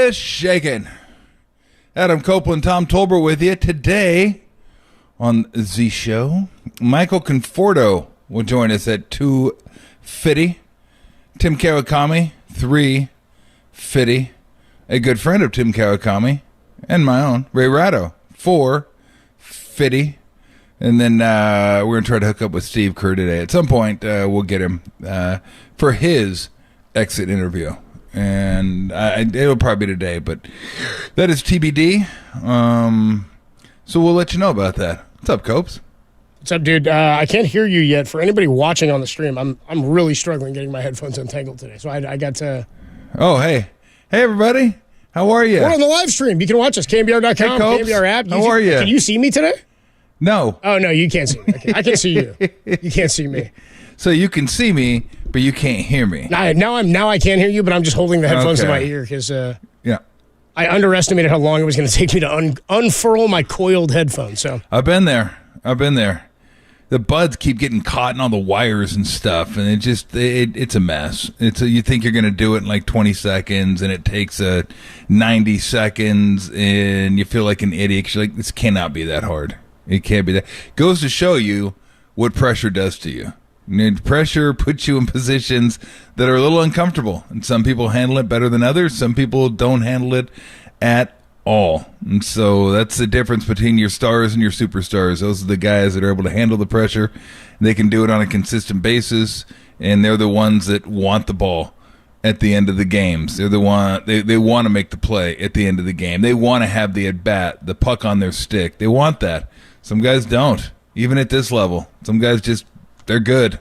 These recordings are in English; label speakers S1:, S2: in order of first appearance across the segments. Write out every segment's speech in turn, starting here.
S1: is shaking. Adam Copeland, Tom Tolbert with you today on the show. Michael Conforto will join us at 2:50. Tim Kawakami, 3:50. A good friend of Tim Kawakami and my own, Ray Ratto, 4:50. And then we're going to try to hook up with Steve Kerr today. At some point, we'll get him for his exit interview. And it'll probably be today, but that is TBD. So we'll let you know about that. What's up, Copes?
S2: What's up, dude? I can't hear you yet. For anybody watching on the stream, I'm really struggling getting my headphones untangled today. So I got to...
S1: Oh, hey. Hey, everybody. How are you?
S2: We're on the live stream. You can watch us, KNBR.com, KNBR app.
S1: How are you?
S2: Can you see me today?
S1: No.
S2: Oh, no, you can't see me. I can see you. You can't see me.
S1: So you can see me, but you can't hear me.
S2: Now I can't hear you, but I'm just holding the headphones to my ear because
S1: yeah.
S2: I underestimated how long it was going to take me to unfurl my coiled headphones. So
S1: I've been there. The buds keep getting caught in all the wires and stuff, and it's a mess. You think you're going to do it in like 20 seconds, and it takes 90 seconds, and you feel like an idiot 'cause you're like, this cannot be that hard. It can't be that. Goes to show you what pressure does to you. And pressure puts you in positions that are a little uncomfortable, and some people handle it better than others. Some people don't handle it at all. And so that's the difference between your stars and your superstars. Those are the guys that are able to handle the pressure. They can do it on a consistent basis, and they're the ones that want the ball at the end of the games. They're the one they want to make the play at the end of the game. They want to have the at-bat, the puck on their stick. They want that. Some guys don't, even at this level. Some guys just, they're good.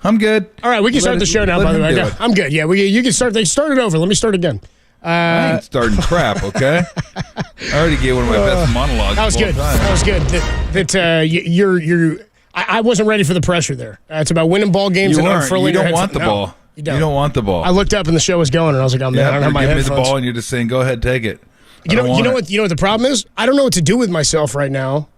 S1: I'm good.
S2: All right, we can start the show now, by the way. I'm good. Yeah, you can start. They started over. Let me start again.
S1: I ain't starting crap, okay? I already gave one of my best monologues.
S2: That was good. That was good. I wasn't ready for the pressure there. It's about winning ball games and unfurling.
S1: You don't want the ball. You don't want the ball.
S2: I looked up and the show was going, and I was like, "Oh man, I don't have my headphones."
S1: Give me the ball, and you're just saying, "Go ahead, take it."
S2: You know what the problem is? I don't know what to do with myself right now.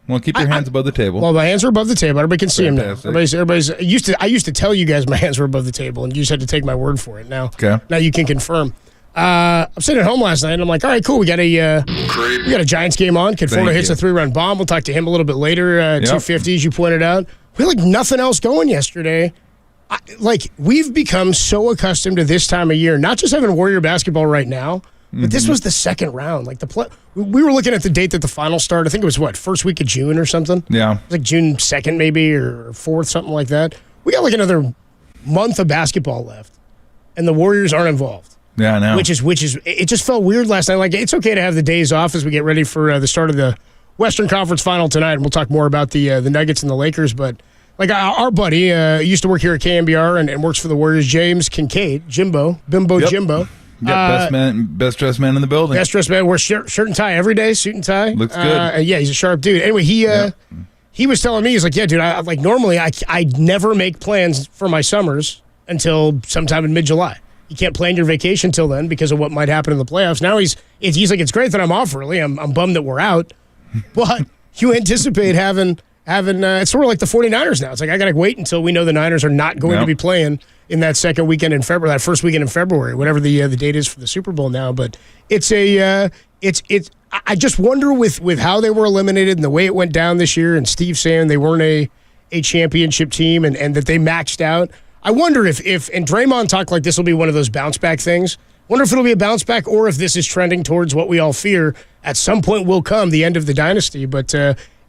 S1: Well, keep your hands above the table.
S2: Well, my hands are above the table. Everybody can see them now. Everybody's. I used to tell you guys my hands were above the table, and you just had to take my word for it. Now you can confirm. I'm sitting at home last night, and I'm like, all right, cool. We got a Giants game on. Conforto hits a 3-run bomb. We'll talk to him a little bit later. 250, as you pointed out. We had nothing else going yesterday. We've become so accustomed to this time of year, not just having Warrior basketball right now, but this was the second round. We were looking at the date that the final started. I think it was, first week of June or something?
S1: Yeah.
S2: It was like June 2nd maybe or 4th, something like that. We got another month of basketball left, and the Warriors aren't involved.
S1: Yeah, I know.
S2: Which is it just felt weird last night. It's okay to have the days off as we get ready for the start of the Western Conference Final tonight, and we'll talk more about the Nuggets and the Lakers, but our buddy used to work here at KNBR and works for the Warriors, James Kincaid, Bimbo Jimbo.
S1: Yeah, best dressed man in the building.
S2: Best dressed man. Wears shirt and tie every day, suit and tie.
S1: Looks good.
S2: Yeah, he's a sharp dude. Anyway, he was telling me, he's like, yeah, dude, normally I never make plans for my summers until sometime in mid-July. You can't plan your vacation till then because of what might happen in the playoffs. Now he's like, it's great that I'm off early. I'm bummed that we're out, but you anticipate having it's sort of like the 49ers now. It's like I got to wait until we know the Niners are not going to be playing in that second weekend in February, that first weekend in February, whatever the date is for the Super Bowl now. But I just wonder with how they were eliminated and the way it went down this year, and Steve saying they weren't a championship team and that they maxed out. I wonder if and Draymond talked like this will be one of those bounce back things. Wonder if it'll be a bounce back or if this is trending towards what we all fear at some point will come, the end of the dynasty. But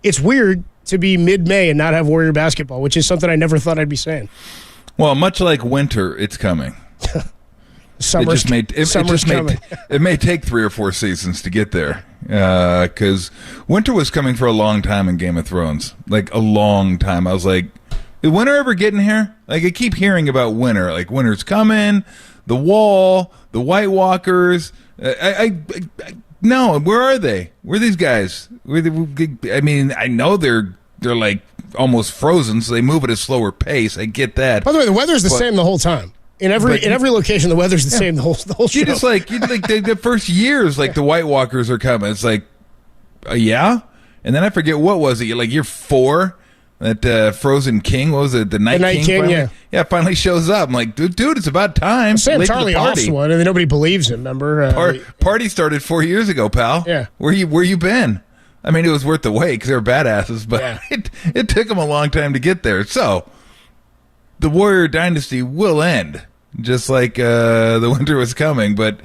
S2: it's weird to be mid-May and not have Warrior basketball, which is something I never thought I'd be saying.
S1: Well, much like winter, it's coming. It may take 3 or 4 seasons to get there, because winter was coming for a long time in Game of Thrones, like a long time. I was like, is winter ever getting here? Like, I keep hearing about winter, like winter's coming, the Wall, the White Walkers. No, where are they? Where are these guys? I mean, I know they're like almost frozen, so they move at a slower pace. I get that.
S2: By the way, the weather's the same the whole time. In every location, the weather's the same the whole show.
S1: You just the first years, like the White Walkers are coming. It's like, yeah, and then I forget what was it. Like year 4, That Frozen King, what was it? The Night King finally, finally shows up. I'm like, dude, it's about time.
S2: Sam Charlie Hoff's one, and then nobody believes him. Remember?
S1: Party started 4 years ago, pal.
S2: Yeah.
S1: Where you been? I mean, it was worth the wait because they were badasses, but it took them a long time to get there. So the Warrior Dynasty will end, just like the winter was coming. But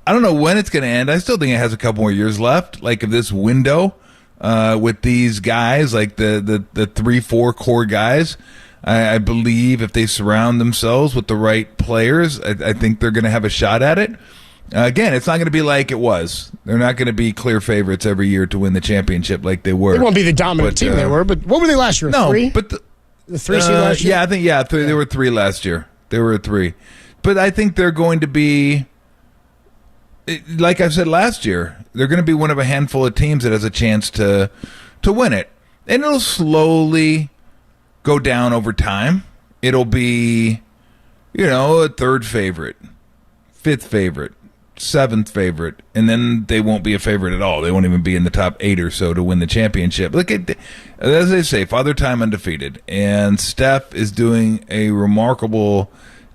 S1: I don't know when it's going to end. I still think it has a couple more years left, like of this window with these guys, like the 3-4 core guys. I believe if they surround themselves with the right players, I think they're going to have a shot at it. Again, it's not going to be like it was. They're not going to be clear favorites every year to win the championship like they were.
S2: They won't be the dominant team they were, but what were they last year?
S1: No,
S2: 3?
S1: but
S2: the 3 seed last year?
S1: Yeah, I think, they were 3 last year. They were 3. But I think they're going to be, like I said last year, they're going to be one of a handful of teams that has a chance to win it. And it'll slowly go down over time. It'll be, a 3rd favorite, 5th favorite, 7th favorite, and then they won't be a favorite at all. They won't even be in the top 8 or so to win the championship. Look at, as they say, Father Time undefeated, and Steph is doing a remarkable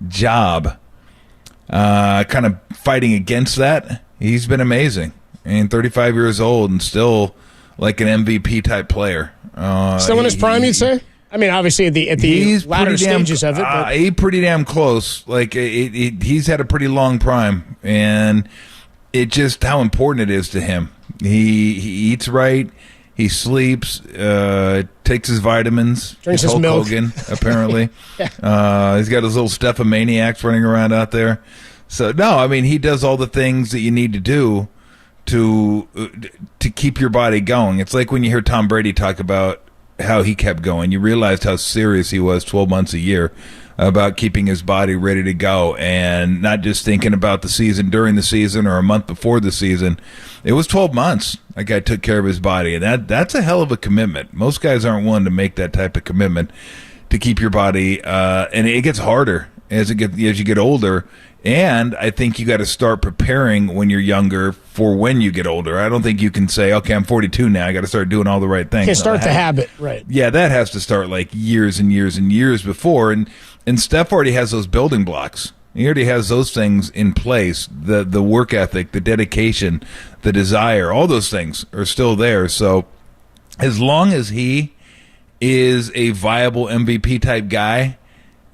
S1: job, kind of fighting against that. He's been amazing, and 35 years old and still like an MVP type player.
S2: Still in his prime, you'd say? I mean, obviously at the latter stages of it. But.
S1: He's pretty damn close. Like he's had a pretty long prime, and it just how important it is to him. He eats right. He sleeps. Takes his vitamins.
S2: Drinks his milk.
S1: Hogan, apparently. He's got his little Stephomaniacs running around out there. So no, I mean he does all the things that you need to do to keep your body going. It's like when you hear Tom Brady talk about how he kept going. You realized how serious he was 12 months a year about keeping his body ready to go and not just thinking about the season during the season or a month before the season. It was 12 months. That guy took care of his body, and that's a hell of a commitment. Most guys aren't willing to make that type of commitment to keep your body, and it gets harder as you get older. And I think you got to start preparing when you're younger for when you get older. I don't think you can say, okay, I'm 42 now, I got to start doing all the right things.
S2: Can't start the habit, right.
S1: Yeah, that has to start like years and years and years before. And Steph already has those building blocks. He already has those things in place. The work ethic, the dedication, the desire, all those things are still there. So as long as he is a viable MVP type guy,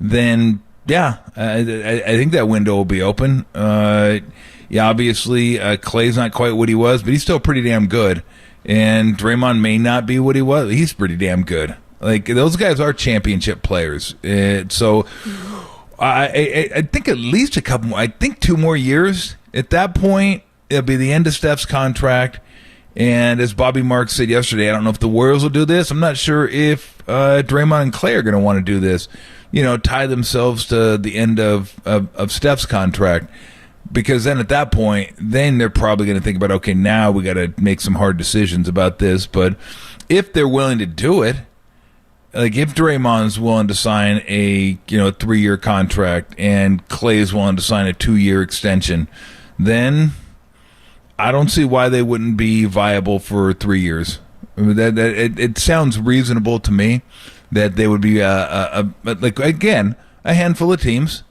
S1: then yeah, I think that window will be open. Obviously, Klay's not quite what he was, but he's still pretty damn good. And Draymond may not be what he was. He's pretty damn good. Like, those guys are championship players. So I think at least a couple more. I think 2 more years. At that point, it'll be the end of Steph's contract. And as Bobby Marks said yesterday, I don't know if the Warriors will do this. I'm not sure if Draymond and Klay are going to want to do this. Tie themselves to the end of Steph's contract, because then at that point, then they're probably going to think about, okay, now we got to make some hard decisions about this. But if they're willing to do it, like if Draymond's willing to sign a 3-year contract and Klay's willing to sign a 2-year extension, then I don't see why they wouldn't be viable for 3 years. I mean, it sounds reasonable to me that they would be like again a handful of teams.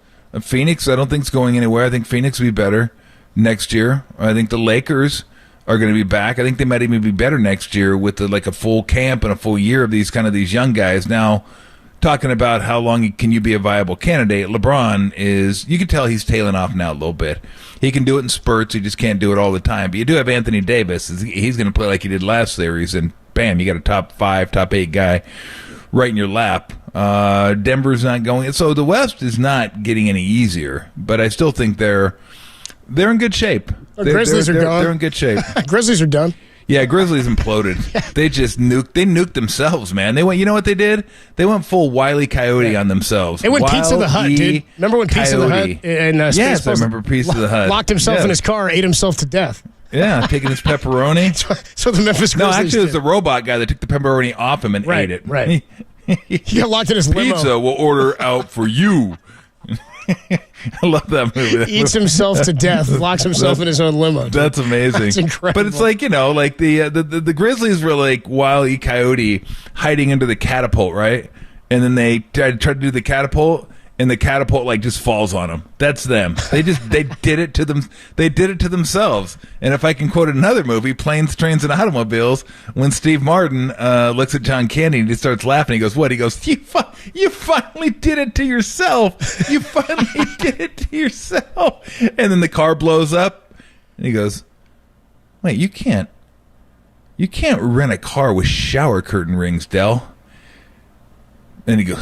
S1: Phoenix, I don't think is going anywhere. I think Phoenix will be better next year. I think the Lakers are going to be back. I think they might even be better next year with a full camp and a full year of these young guys. Now, talking about how long can you be a viable candidate, LeBron is, you can tell he's tailing off now a little bit. He can do it in spurts. He just can't do it all the time. But you do have Anthony Davis. He's going to play like he did last series, and bam, you got a top 5, top 8 guy right in your lap. Denver's not going. So the West is not getting any easier, but I still think they're in good shape.
S2: Grizzlies are gone.
S1: They're in good shape.
S2: Grizzlies are done.
S1: Yeah, Grizzlies imploded. They just nuked themselves, man. They went, you know what they did? They went full Wile E. Coyote on themselves.
S2: They went Pizza the Hut, dude. Remember when Pizza the Hut and
S1: yes, I remember Pizza the Hut.
S2: Locked himself in his car, ate himself to death.
S1: Yeah, taking his pepperoni.
S2: So the Memphis Grizzlies.
S1: No, actually, it was the robot guy that took the pepperoni off him and ate it.
S2: Right. He got locked in his limo.
S1: Pizza will order out for you. I love that movie.
S2: Eats himself to death, locks himself in his own limo. Dude.
S1: That's amazing.
S2: That's incredible.
S1: But it's like, like the Grizzlies were like Wile E. Coyote hiding into the catapult, right? And then they tried to do the catapult, and the catapult like just falls on them. That's them. They did it to them. They did it to themselves. And if I can quote another movie, Planes, Trains, and Automobiles, when Steve Martin looks at John Candy and he starts laughing, he goes, "What?" He goes, "You finally did it to yourself. You finally did it to yourself." And then the car blows up, and he goes, "Wait, you can't rent a car with shower curtain rings, Del." And he goes,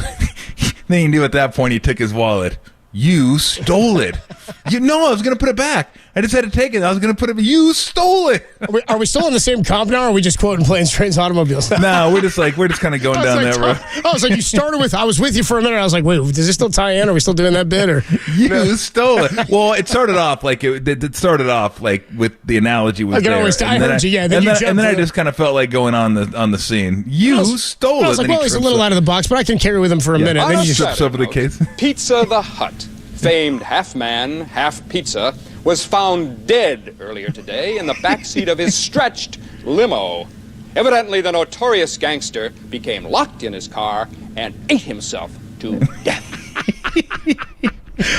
S1: then he knew at that point he took his wallet. "You stole it." I was going to put it back. I just had to take it. I was going to put it. You stole it.
S2: Are we still in the same comp now, or are we just quoting Planes, Trains, Automobiles?
S1: No, we're just kind of going down that road.
S2: I was like, you started with, I was with you for a minute. I was like, wait, does this still tie in? Are we still doing that bit? Or
S1: you stole it. Well, it started off like it started off like with the analogy was there.
S2: I heard you. Yeah,
S1: and then I just kind of felt like going on the scene. You stole it.
S2: I was like, well, he's a little out of the box, but I can carry with him for a minute.
S1: Then he just trips over the case.
S3: Pizza the Hut, famed half man, half pizza, was found dead earlier today in the backseat of his stretched limo. Evidently, the notorious gangster became locked in his car and ate himself to death.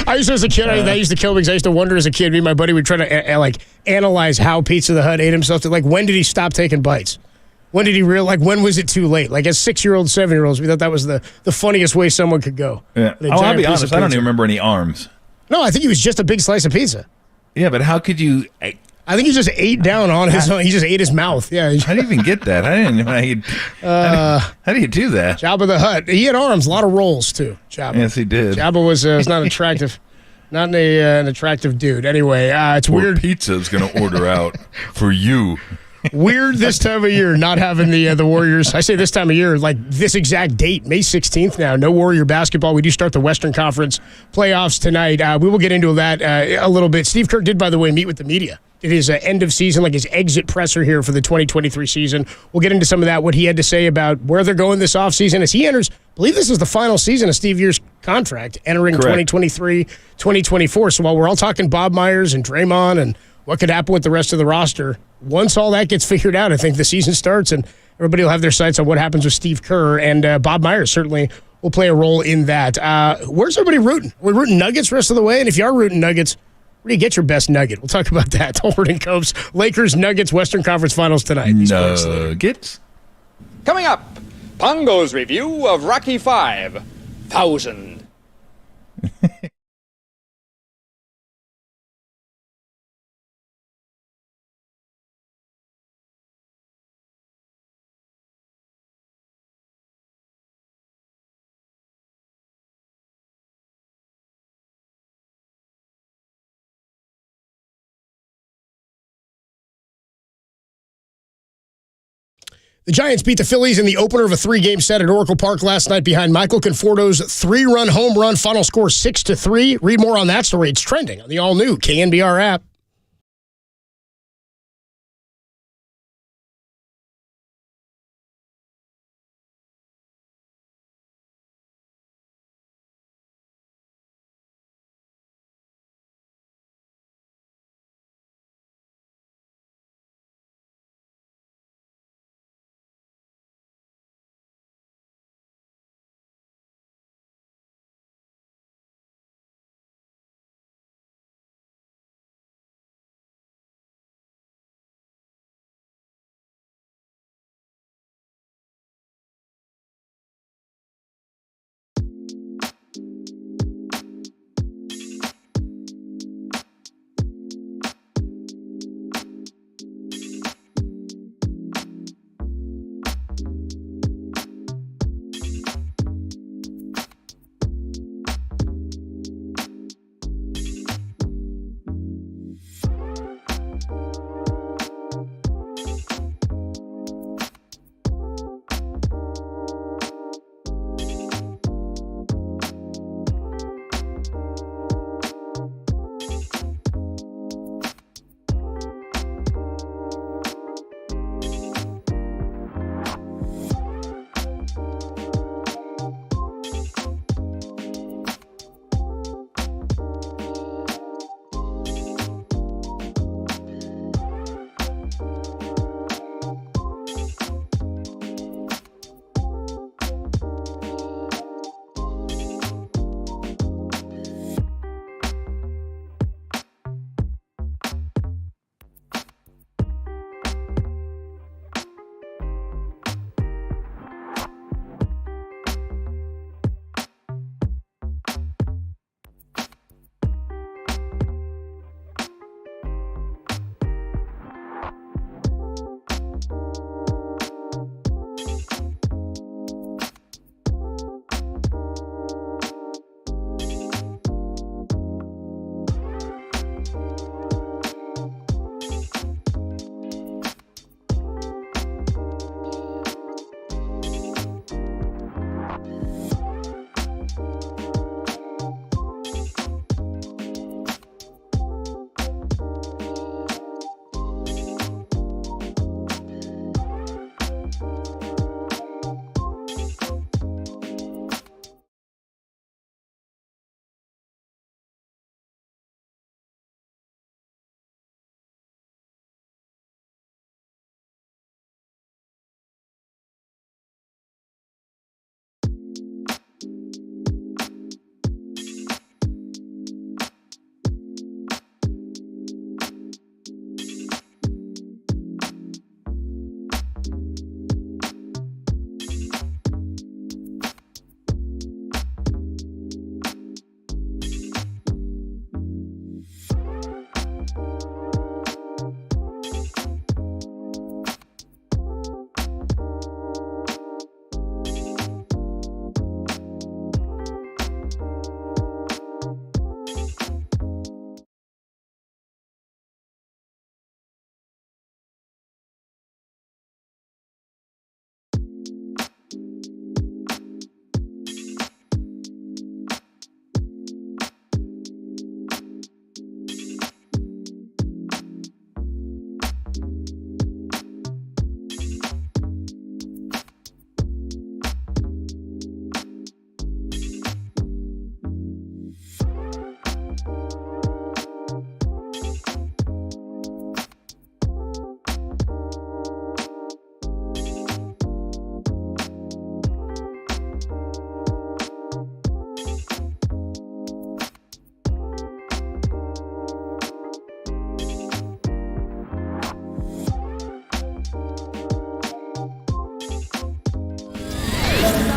S2: I used to, as a kid, that used to kill me because I used to wonder as a kid, me and my buddy would try to analyze how Pizza the Hut ate himself to, like, when did he stop taking bites? When did he when was it too late? Like, as 6-year-olds, 7-year-olds, we thought that was the funniest way someone could go.
S1: Yeah. I'll be honest, I don't even remember any arms.
S2: No, I think he was just a big slice of pizza.
S1: Yeah, but how could you...
S2: I think he just ate down on his own. He just ate his mouth. Yeah.
S1: I didn't even get that. I didn't know how do you do that?
S2: Jabba the Hutt. He had arms, a lot of rolls, too. Jabba.
S1: Yes, he did.
S2: Jabba was not attractive. Not an attractive dude. Anyway, it's weird.
S1: Pizza's going to order out for you.
S2: Weird this time of year not having the Warriors. I say this time of year, like this exact date, May 16th now. No Warrior basketball. We do start the Western Conference playoffs tonight. We will get into that a little bit. Steve Kerr did, by the way, meet with the media. Did his end of season, like his exit presser here for the 2023 season. We'll get into some of that, what he had to say about where they're going this offseason as he enters. I believe this is the final season of Steve Kerr's contract, entering 2023, 2024. So while we're all talking Bob Myers and Draymond and what could happen with the rest of the roster, once all that gets figured out, I think the season starts and everybody will have their sights on what happens with Steve Kerr, and Bob Myers certainly will play a role in that. Where's everybody rooting? We're rooting Nuggets rest of the way, and if you are rooting Nuggets, where do you get your best nugget? We'll talk about that. Tolbert and Copes, Lakers, Nuggets, Western Conference Finals tonight.
S1: Nuggets.
S3: Coming up, Pongo's review of Rocky 5,000.
S2: The Giants beat the Phillies in the opener of a 3-game set at Oracle Park last night behind Michael Conforto's 3-run home run. Final score 6-3. Read more on that story. It's trending on the all-new KNBR app.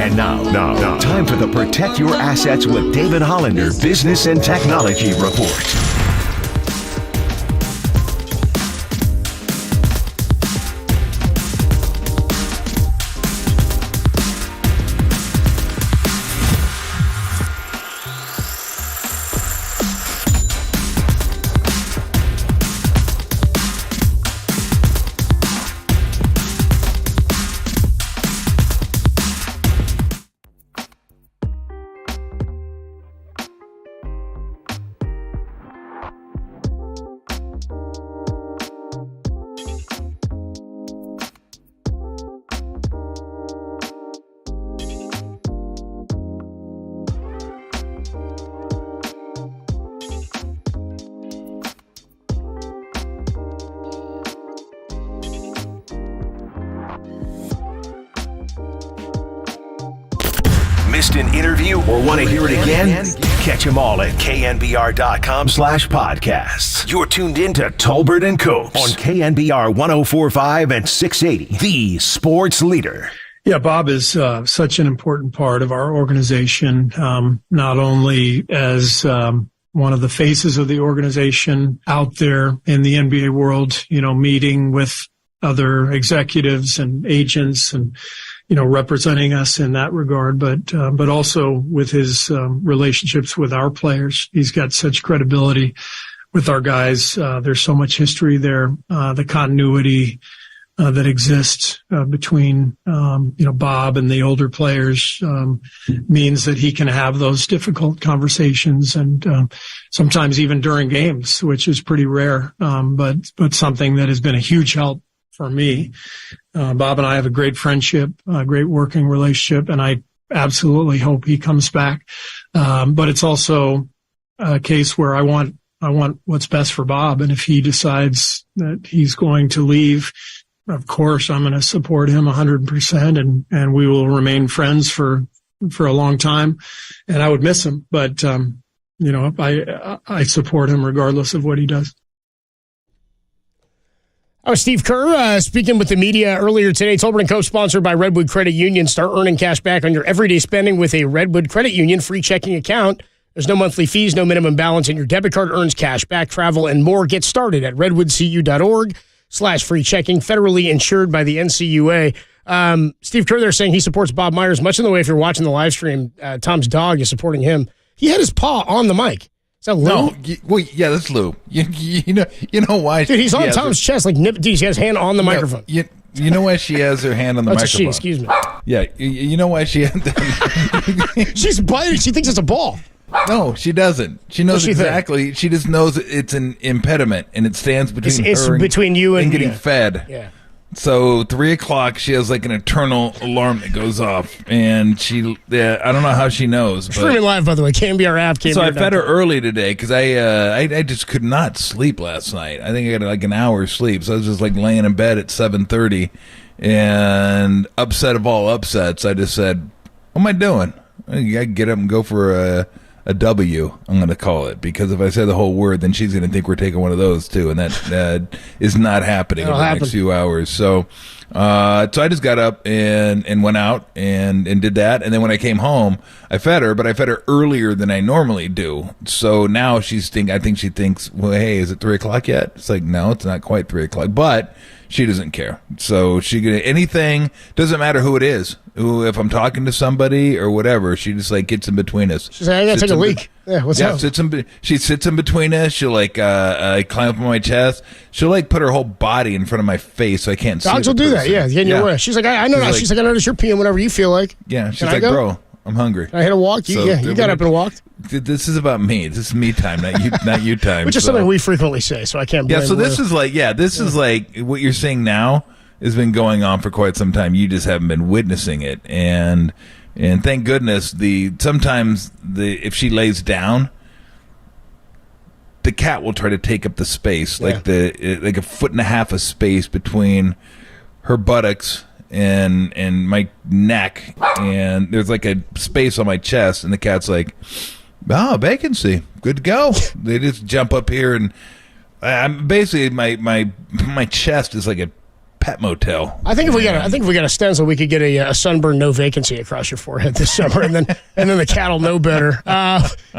S4: And now, time for the Protect Your Assets with David Hollander Business and Technology Report. Missed an interview or want to hear it again? Catch them all at knbr.com/podcasts. You're tuned in to Tolbert and Copes on KNBR 104.5 and 680, the sports leader.
S5: Yeah, Bob is such an important part of our organization, not only as one of the faces of the organization out there in the NBA world, meeting with other executives and agents and representing us in that regard, but also with his relationships with our players. He's got such credibility with our guys. There's so much history there. The continuity that exists between Bob and the older players means that he can have those difficult conversations, and sometimes even during games, which is pretty rare, but something that has been a huge help for me. Bob and I have a great friendship, a great working relationship, and I absolutely hope he comes back. But it's also a case where I want what's best for Bob. And if he decides that he's going to leave, of course, I'm going to support him 100%, and we will remain friends for a long time. And I would miss him, but, I support him regardless of what he does.
S2: Oh, Steve Kerr speaking with the media earlier today. Tolbert & Co. sponsored by Redwood Credit Union. Start earning cash back on your everyday spending with a Redwood Credit Union free checking account. There's no monthly fees, no minimum balance, and your debit card earns cash back, travel, and more. Get started at redwoodcu.org/free checking, federally insured by the NCUA. Steve Kerr there saying he supports Bob Myers, much in the way if you're watching the live stream, Tom's dog is supporting him. He had his paw on the mic. Is that Lou?
S1: No, yeah, that's Lou. You know why?
S2: Dude, he's on Tom's chest, like dude, he has his hand on the microphone.
S1: You know why she has her hand on the microphone?
S2: That's a she, excuse me.
S1: Yeah, you know why she had
S2: She's biting. She thinks it's a ball.
S1: No, she doesn't. She knows exactly. She just knows it's an impediment, and it stands between her
S2: between you and
S1: getting fed.
S2: Yeah.
S1: So 3:00, she has like an eternal alarm that goes off, and I don't know how she knows. But,
S2: streaming live, by the way, KNBR app.
S1: So I fed her early today because I just could not sleep last night. I think I got like an hour's sleep, so I was just like laying in bed at 7:30, and upset of all upsets, I just said, "What am I doing? I gotta get up and go for a W, I'm going to call it, because if I say the whole word, then she's going to think we're taking one of those too, and that is not happening in the next few hours. So I just got up and went out and did that, and then when I came home, I fed her, but I fed her earlier than I normally do. So now I think she thinks, well, hey, is it 3:00 yet? It's like, no, it's not quite 3:00, but she doesn't care. So anything, doesn't matter who it is. If I'm talking to somebody or whatever, she just like gets in between us.
S2: She's like, I gotta take a leak. What's up?
S1: She sits in between us. She'll like climb up on my chest. She'll like put her whole body in front of my face so I can't see.
S2: Dogs will do that. Yeah, get in your way. She's like, I know that. She's like, I notice you're peeing whenever you feel like.
S1: Yeah, she's like, bro, I'm hungry.
S2: I had a walk. You got up and walked.
S1: This is about me. This is me time, not you time.
S2: Which is something we frequently say, so I can't blame.
S1: Yeah, so this is like what you're saying now has been going on for quite some time. You just haven't been witnessing it, and thank goodness sometimes if she lays down, the cat will try to take up the space, like a 1.5 foot of space between her buttocks and my neck, and there's like a space on my chest, and the cat's like, oh, vacancy, good to go. They just jump up here, and I'm basically my chest is like a pet motel.
S2: I think if we got a stencil, we could get a sunburn no vacancy across your forehead this summer, and then the cat will know better.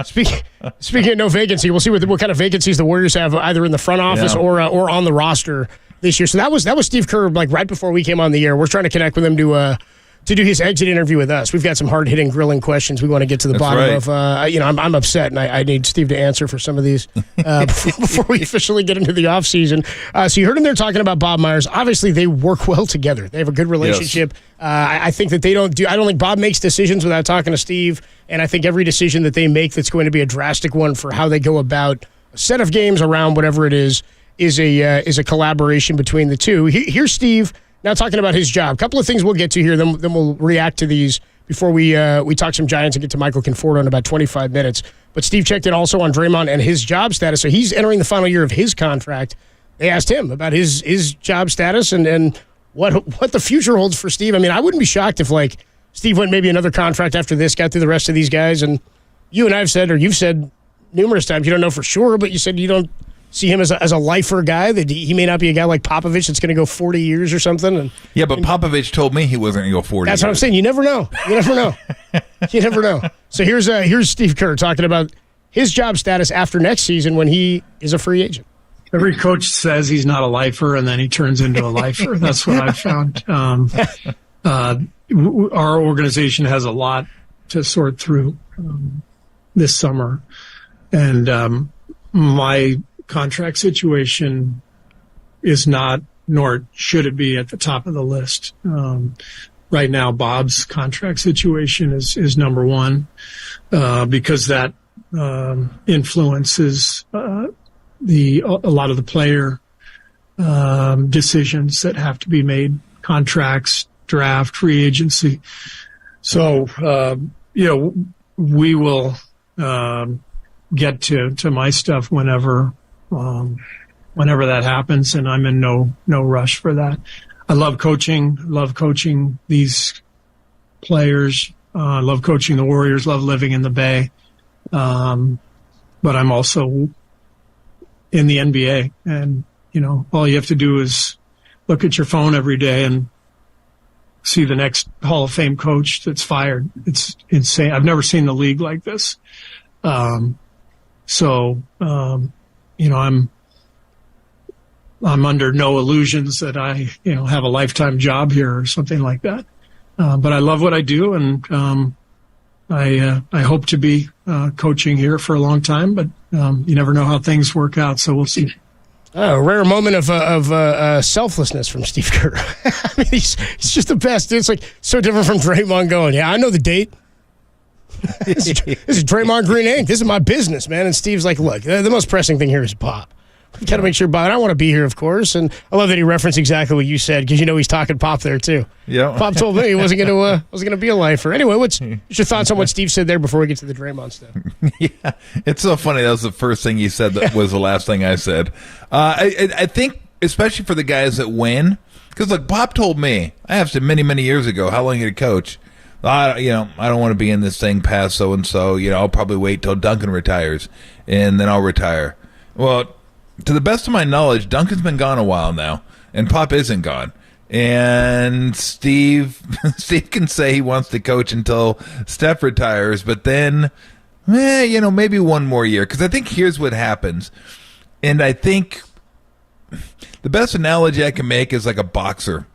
S2: Speaking of no vacancy, we'll see what kind of vacancies the Warriors have either in the front office or on the roster this year. So that was Steve Kerr, like right before we came on the air. We're trying to connect with him to do his exit interview with us. We've got some hard-hitting, grilling questions we want to get to the bottom of. I'm upset, and I need Steve to answer for some of these before we officially get into the offseason. So you heard him there talking about Bob Myers. Obviously, they work well together. They have a good relationship. Yes. I think that I don't think Bob makes decisions without talking to Steve, and I think every decision that they make that's going to be a drastic one for how they go about a set of games around whatever it is a collaboration between the two. Here's Steve. Now talking about his job. A couple of things we'll get to here, then we'll react to these before we talk some Giants and get to Michael Conforto in about 25 minutes. But Steve checked in also on Draymond and his job status. So he's entering the final year of his contract. They asked him about his job status and what the future holds for Steve. I mean, I wouldn't be shocked if, like, Steve went maybe another contract after this, got through the rest of these guys. And you and I have said, or you've said numerous times, you don't know for sure, but you said you don't see him as a lifer guy, that he may not be a guy like Popovich that's going to go 40 years or something.
S1: But Popovich told me he wasn't going to go 40 years.
S2: That's what I'm saying. You never know. You never know. So here's Steve Kerr talking about his job status after next season when he is a free agent.
S5: Every coach says he's not a lifer, and then he turns into a lifer. That's what I've found. Our organization has a lot to sort through this summer. And my contract situation is not, nor should it be, at the top of the list. Right now, Bob's contract situation is number one because that influences a lot of the player decisions that have to be made, contracts, draft, free agency. So, we will get to my stuff whenever that happens, and I'm in no rush for that. I love coaching these players. I love coaching the Warriors, love living in the Bay. But I'm also in the NBA, and, all you have to do is look at your phone every day and see the next Hall of Fame coach that's fired. It's insane. I've never seen the league like this. I'm under no illusions that I, have a lifetime job here or something like that. But I love what I do, and I hope to be coaching here for a long time. But you never know how things work out, so we'll see.
S2: A rare moment of selflessness from Steve Kerr. I mean, he's just the best. It's like so different from Draymond going, yeah, I know the date. This is Draymond Green Inc. This is my business, man. And Steve's like, look, the most pressing thing here is Bob. We got to make sure Bob. I want to be here, of course. And I love that he referenced exactly what you said, because he's talking Pop there too.
S1: Yeah.
S2: Pop told me he wasn't going to be a lifer. Anyway, what's your thoughts on what Steve said there before we get to the Draymond stuff?
S1: Yeah, it's so funny. That was the first thing he said. That was the last thing I said. I think, especially for the guys that win, because look, Pop told me, I asked him many years ago, how long you to coach. I don't want to be in this thing past so and so. I'll probably wait till Duncan retires, and then I'll retire. Well, to the best of my knowledge, Duncan's been gone a while now, and Pop isn't gone. And Steve can say he wants to coach until Steph retires, but then, maybe one more year. Because I think here's what happens, and I think the best analogy I can make is like a boxer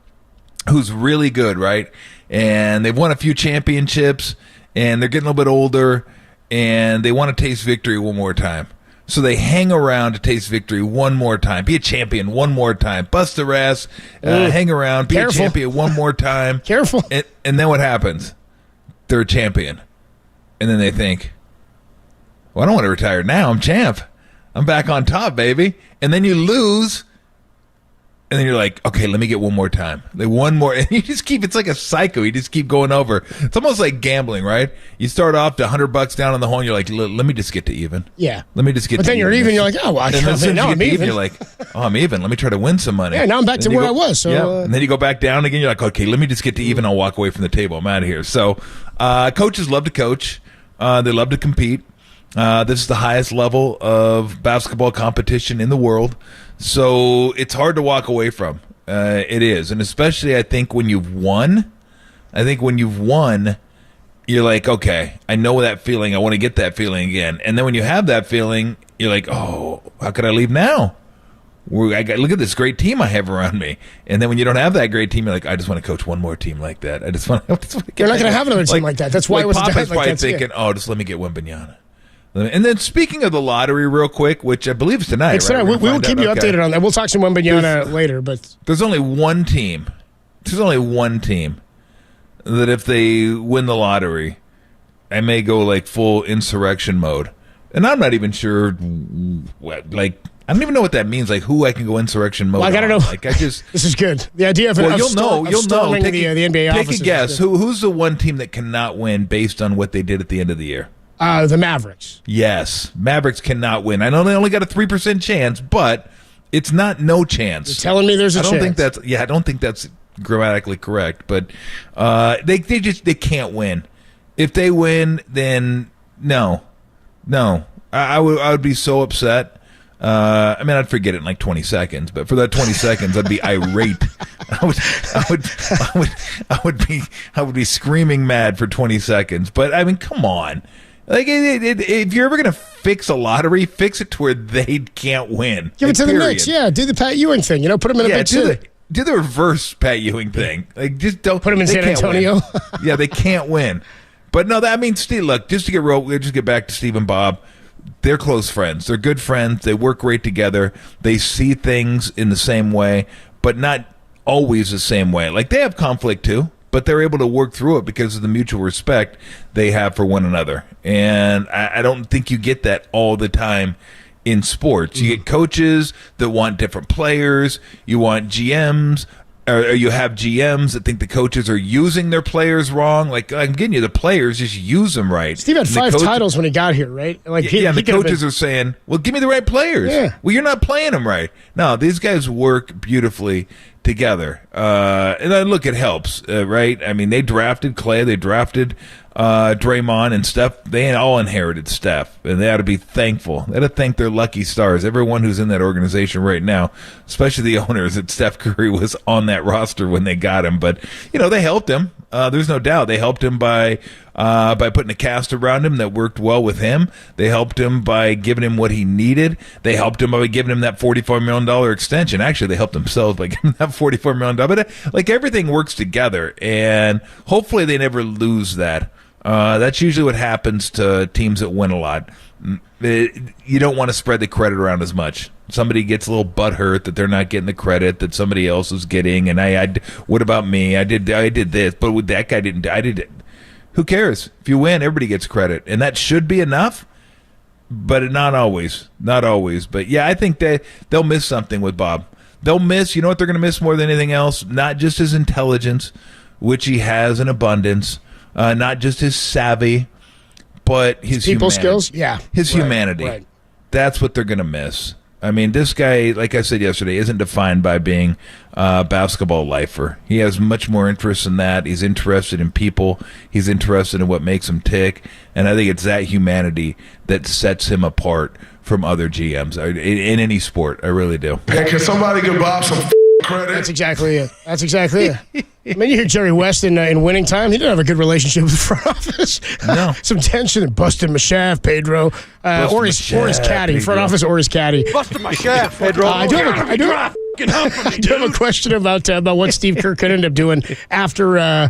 S1: who's really good, right? And they've won a few championships, and they're getting a little bit older, and they want to taste victory one more time. So they hang around to taste victory one more time. Be a champion one more time. Bust their ass, hang around, be a champion one more time.
S2: Careful.
S1: And then what happens? They're a champion. And then they think, well, I don't want to retire now. I'm champ. I'm back on top, baby. And then you lose. And then you're like, okay, let me get one more time. One more. And you just keep, it's like a cycle. You just keep going over. It's almost like gambling, right? You start off to $100 down on the hole, and you're like, let me just get to even.
S2: Yeah.
S1: Let me just get to even.
S2: But then you're even. You're like, oh, well, now I'm even.
S1: You're like, oh, I'm even. Let me try to win some money.
S2: Yeah, now I'm back to where I was. So,
S1: yeah. And then you go back down again. You're like, okay, let me just get to even. I'll walk away from the table. I'm out of here. So coaches love to coach. They love to compete. This is the highest level of basketball competition in the world. So it's hard to walk away from. It is. And especially, I think, when you've won, you're like, okay, I know that feeling. I want to get that feeling again. And then when you have that feeling, you're like, oh, how could I leave now? Look at this great team I have around me. And then when you don't have that great team, you're like, I just want to coach one more team like that. I just want to get
S2: You're not going to have another team like that. That's why it was
S1: Papa's probably thinking, oh, just let me get Wembanyama. And then speaking of the lottery real quick, which I believe is tonight.
S2: It's tonight. We will keep you updated on that. We'll talk some Wembanyama later. But
S1: there's only one team. That if they win the lottery, I may go like full insurrection mode. And I'm not even sure I don't even know what that means. Like who I can go insurrection mode.
S2: Well, I gotta know.
S1: Like this
S2: is good. The idea of
S1: you'll know.
S2: The NBA
S1: take
S2: offices.
S1: A guess. Who's the one team that cannot win based on what they did at the end of the year?
S2: The Mavericks.
S1: Yes, Mavericks cannot win. I know they only got a 3% chance, but it's not no chance.
S2: You're telling me there's a chance.
S1: I don't think that's grammatically correct, but they can't win. If they win, then no. I would be so upset. I mean, I'd forget it in like 20 seconds, but for that 20 seconds, I'd be irate. I would be screaming mad for 20 seconds. But I mean, come on. Like, if you're ever going to fix a lottery, fix it to where they can't win.
S2: Give it to the Knicks. Yeah, do the Pat Ewing thing. Put them in a big two.
S1: Do the reverse Pat Ewing thing. Like, just don't
S2: put them in San Antonio.
S1: Yeah, they can't win. But no, Steve. Look, just to get back to Steve and Bob. They're close friends. They're good friends. They work great together. They see things in the same way, but not always the same way. Like, they have conflict too, but they're able to work through it because of the mutual respect they have for one another. And I don't think you get that all the time in sports. You get coaches that want different players. You want GMs. Or you have GMs that think the coaches are using their players wrong. Like, I'm getting you, the players just use them right.
S2: Steve had 5 titles when he got here, right? Like,
S1: the coaches are saying, well, give me the right players.
S2: Yeah.
S1: Well, you're not playing them right. No, these guys work beautifully together. And I look, it helps, right? I mean, they drafted Klay, they drafted Draymond and Steph. They all inherited Steph, and they ought to be thankful. They ought to thank their lucky stars. Everyone who's in that organization right now, especially the owners, that Steph Curry was on that roster when they got him. But they helped him. There's no doubt they helped him by putting a cast around him that worked well with him. They helped him by giving him what he needed. They helped him by giving him that $44 million extension. Actually, they helped themselves by giving him that $44 million. But like, everything works together, and hopefully they never lose that. That's usually what happens to teams that win a lot. You don't want to spread the credit around as much. Somebody gets a little butthurt that they're not getting the credit that somebody else is getting, and what about me? I did this, but with that guy didn't. I did it. Who cares? If you win, everybody gets credit, and that should be enough. But not always. Not always. But yeah, I think they'll miss something with Bob. They'll miss. You know what they're going to miss more than anything else? Not just his intelligence, which he has in abundance. Not just his savvy, but his
S2: people
S1: humanity.
S2: Skills. Yeah,
S1: his humanity.
S2: Right.
S1: That's what they're going to miss. I mean, this guy, like I said yesterday, isn't defined by being a basketball lifer. He has much more interest in that. He's interested in people. He's interested in what makes him tick. And I think it's that humanity that sets him apart from other GMs in any sport. I really do.
S6: Yeah, can somebody give Bob some credit?
S2: That's exactly it. I mean, you hear Jerry West in winning time. He didn't have a good relationship with the front office.
S1: No.
S2: Some tension and busting my shaft, Pedro, or his caddy, Pedro. Front office or his caddy.
S7: Busting my shaft, Pedro.
S2: I do have a question about what Steve Kerr could end up doing after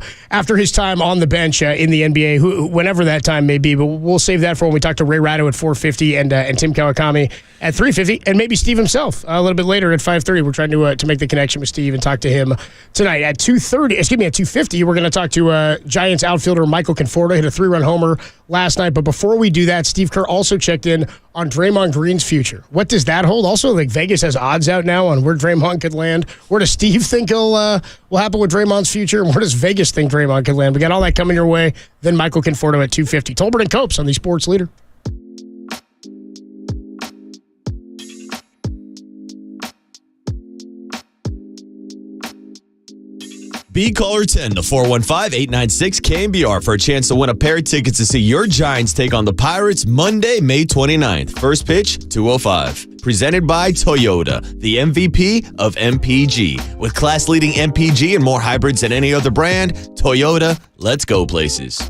S2: his time on the bench in the NBA, whenever that time may be. But we'll save that for when we talk to Ray Ratto at 4:50 and Tim Kawakami at 3:50, and maybe Steve himself a little bit later at 5:30. We're trying to make the connection with Steve and talk to him tonight at 2:30. Excuse me, at 2:50. We're going to talk to Giants outfielder Michael Conforto. Hit a 3-run homer last night. But before we do that, Steve Kerr also checked in on Draymond Green's future. What does that hold? Also, like, Vegas has odds out now on where Draymond could land. Where does Steve think will happen with Draymond's future? And where does Vegas think Draymond could land? We got all that coming your way. Then Michael Conforto at 2:50. Tolbert and Copes on the Sports Leader.
S8: Be caller 10 to 415-896-KNBR for a chance to win a pair of tickets to see your Giants take on the Pirates Monday, May 29th. First pitch, 2:05. presented by Toyota, the MVP of MPG. With class-leading MPG and more hybrids than any other brand, Toyota, let's go places.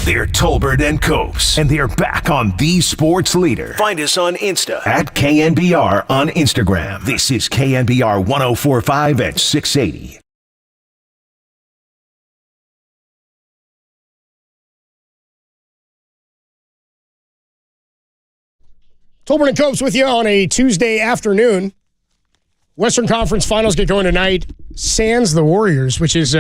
S4: They're Tolbert and Copes, and they're back on The Sports Leader. Find us on Insta at KNBR on Instagram. This is KNBR 1045 at 680.
S2: Tolbert and Copes with you on a Tuesday afternoon. Western Conference Finals get going tonight. Sans the Warriors, which is,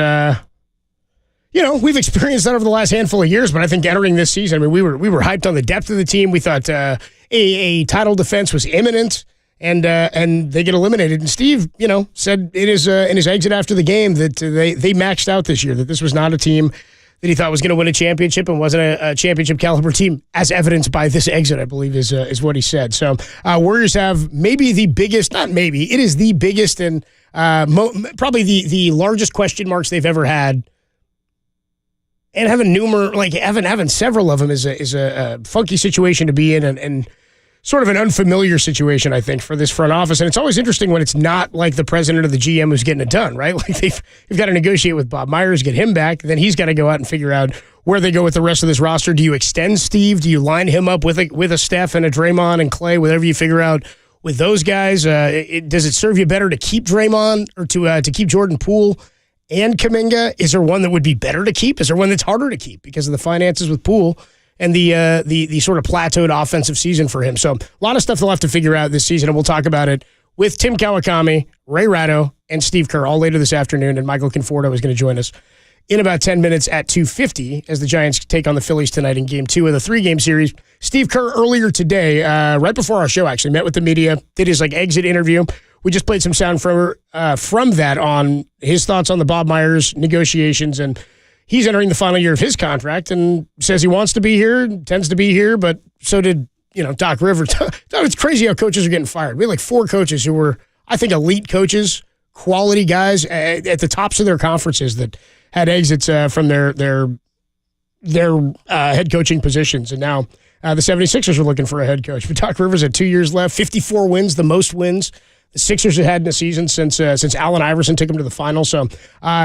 S2: we've experienced that over the last handful of years, but I think entering this season, I mean, we were hyped on the depth of the team. We thought a title defense was imminent, and they get eliminated. And Steve, said in his exit after the game that they maxed out this year, that this was not a team that he thought was going to win a championship and wasn't a championship caliber team, as evidenced by this exit, I believe is what he said. So Warriors have maybe the biggest, not maybe, it is the biggest and probably the largest question marks they've ever had. And having several of them is a funky situation to be in, and sort of an unfamiliar situation, I think, for this front office. And it's always interesting when it's not like the president or the GM who's getting it done, right? Like they've got to negotiate with Bob Myers, get him back. Then he's got to go out and figure out where they go with the rest of this roster. Do you extend Steve? Do you line him up with a Steph and a Draymond and Klay, whatever you figure out with those guys? Does it serve you better to keep Draymond or to keep Jordan Poole and Kuminga? Is there one that would be better to keep? Is there one that's harder to keep because of the finances with Poole and the sort of plateaued offensive season for him? So a lot of stuff they'll have to figure out this season, and we'll talk about it with Tim Kawakami, Ray Ratto, and Steve Kerr all later this afternoon, and Michael Conforto is going to join us in about 10 minutes at 2:50 as the Giants take on the Phillies tonight in Game 2 of the 3-game series. Steve Kerr earlier today, right before our show, actually met with the media, did his exit interview. We just played some sound from that on his thoughts on the Bob Myers negotiations, and he's entering the final year of his contract and says he wants to be here, tends to be here, but so did Doc Rivers. It's crazy how coaches are getting fired. We had like 4 coaches who were, I think, elite coaches, quality guys at the tops of their conferences that had exits from their head coaching positions. And now the 76ers are looking for a head coach. But Doc Rivers had 2 years left, 54 wins, the most wins the Sixers have had in a season since Allen Iverson took them to the finals. So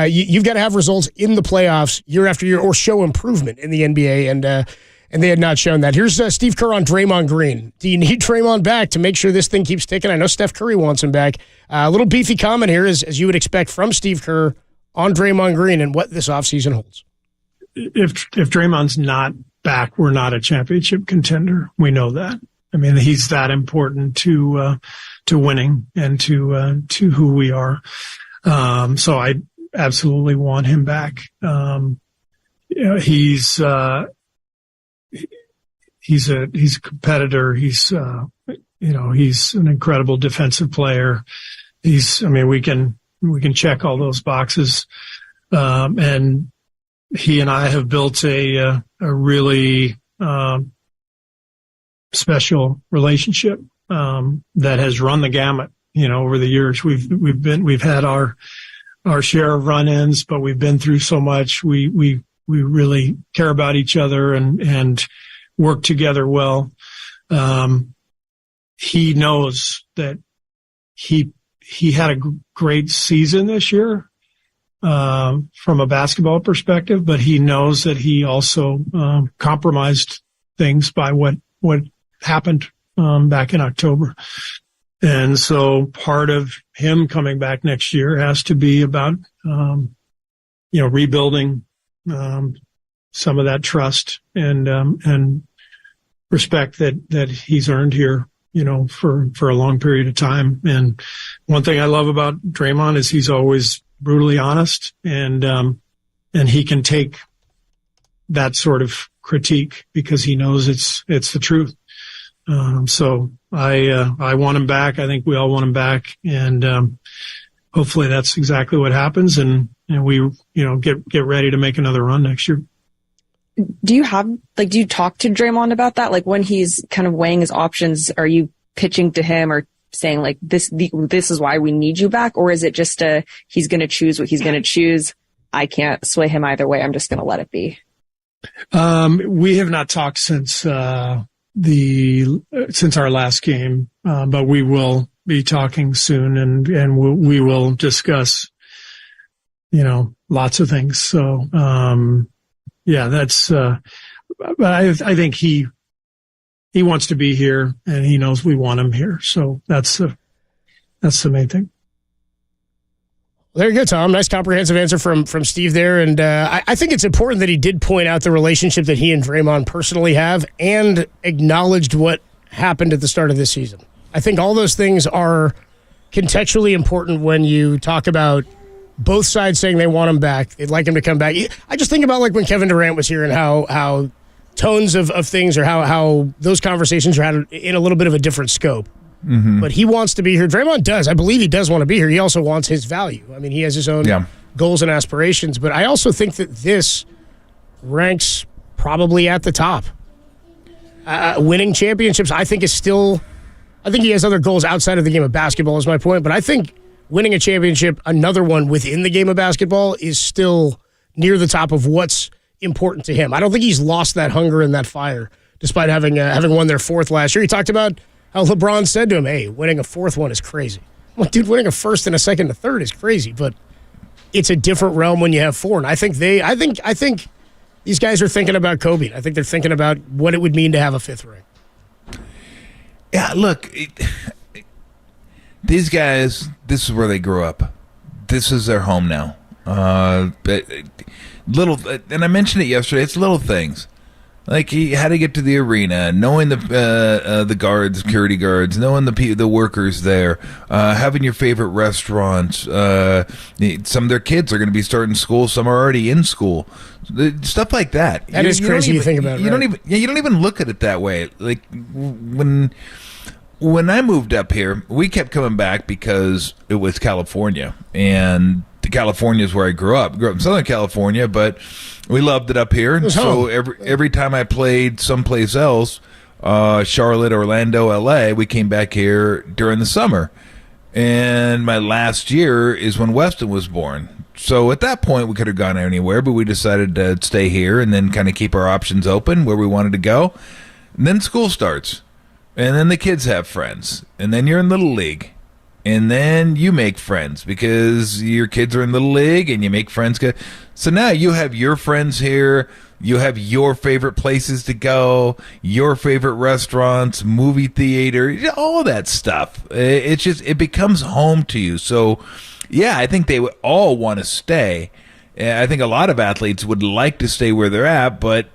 S2: you've got to have results in the playoffs year after year or show improvement in the NBA. And they had not shown that. Here's Steve Kerr on Draymond Green. Do you need Draymond back to make sure this thing keeps ticking? I know Steph Curry wants him back. A little beefy comment here, as you would expect from Steve Kerr on Draymond Green and what this offseason holds.
S5: If Draymond's not back, we're not a championship contender. We know that. I mean, he's that important to winning and to who we are. So I absolutely want him back. He's a competitor. He's an incredible defensive player. We can check all those boxes. And he and I have built a really, special relationship, that has run the gamut, over the years. We've had our share of run-ins, but we've been through so much. We really care about each other and work together well. He knows that he had a great season this year, from a basketball perspective, but he knows that he also, compromised things by what happened, back in October. And so part of him coming back next year has to be about, rebuilding, some of that trust and respect that he's earned here, for a long period of time. And one thing I love about Draymond is he's always brutally honest, and he can take that sort of critique because he knows it's the truth. So I want him back. I think we all want him back, and hopefully that's exactly what happens. And we get ready to make another run next year.
S7: Do you talk to Draymond about that? Like when he's kind of weighing his options, are you pitching to him or saying like this is why we need you back? Or is it just he's going to choose what he's going to choose? I can't sway him either way. I'm just going to let it be.
S5: We have not talked since our last game, but we will be talking soon, and we will discuss, lots of things. So, that's, but I think he wants to be here, and he knows we want him here. So that's the main thing.
S2: There you go, Tom. Nice comprehensive answer from Steve there. And I think it's important that he did point out the relationship that he and Draymond personally have and acknowledged what happened at the start of this season. I think all those things are contextually important when you talk about both sides saying they want him back, they'd like him to come back. I just think about like when Kevin Durant was here and how tones of things or how those conversations are had in a little bit of a different scope. Mm-hmm. But he wants to be here. Draymond does. I believe he does want to be here. He also wants his value. I mean, he has his own goals and aspirations. But I also think that this ranks probably at the top. Winning championships, I think he has other goals outside of the game of basketball is my point. But I think winning a championship, another one within the game of basketball, is still near the top of what's important to him. I don't think he's lost that hunger and that fire, despite having won their 4th last year. He talked about how LeBron said to him, hey, winning a 4th one is crazy. I'm like, dude, winning a 1st and a 2nd and a 3rd is crazy, but it's a different realm when you have 4. And I think these guys are thinking about Kobe. I think they're thinking about what it would mean to have a 5th ring.
S1: Yeah, look, these guys, this is where they grew up. This is their home now. Little, and I mentioned it yesterday, it's little things. Like he had to get to the arena, knowing the guards, security guards, knowing the workers there, having your favorite restaurants. Some of their kids are going to be starting school. Some are already in school. Stuff like that.
S2: That is crazy to think about.
S1: You don't even look at it that way. Like when I moved up here, we kept coming back because it was California, and California is where I grew up. I grew up in Southern California, but we loved it up here. And so every time I played someplace else, Charlotte, Orlando, LA. We came back here during the summer. And my last year is when Weston was born. So at that point, we could have gone anywhere, but we decided to stay here and then kind of keep our options open where we wanted to go. And then school starts. And then the kids have friends. And then you're in Little League. And then you make friends because your kids are in Little League and you make friends. So now you have your friends here. You have your favorite places to go, your favorite restaurants, movie theater, all that stuff. It becomes home to you. So, yeah, I think they would all want to stay. I think a lot of athletes would like to stay where they're at, but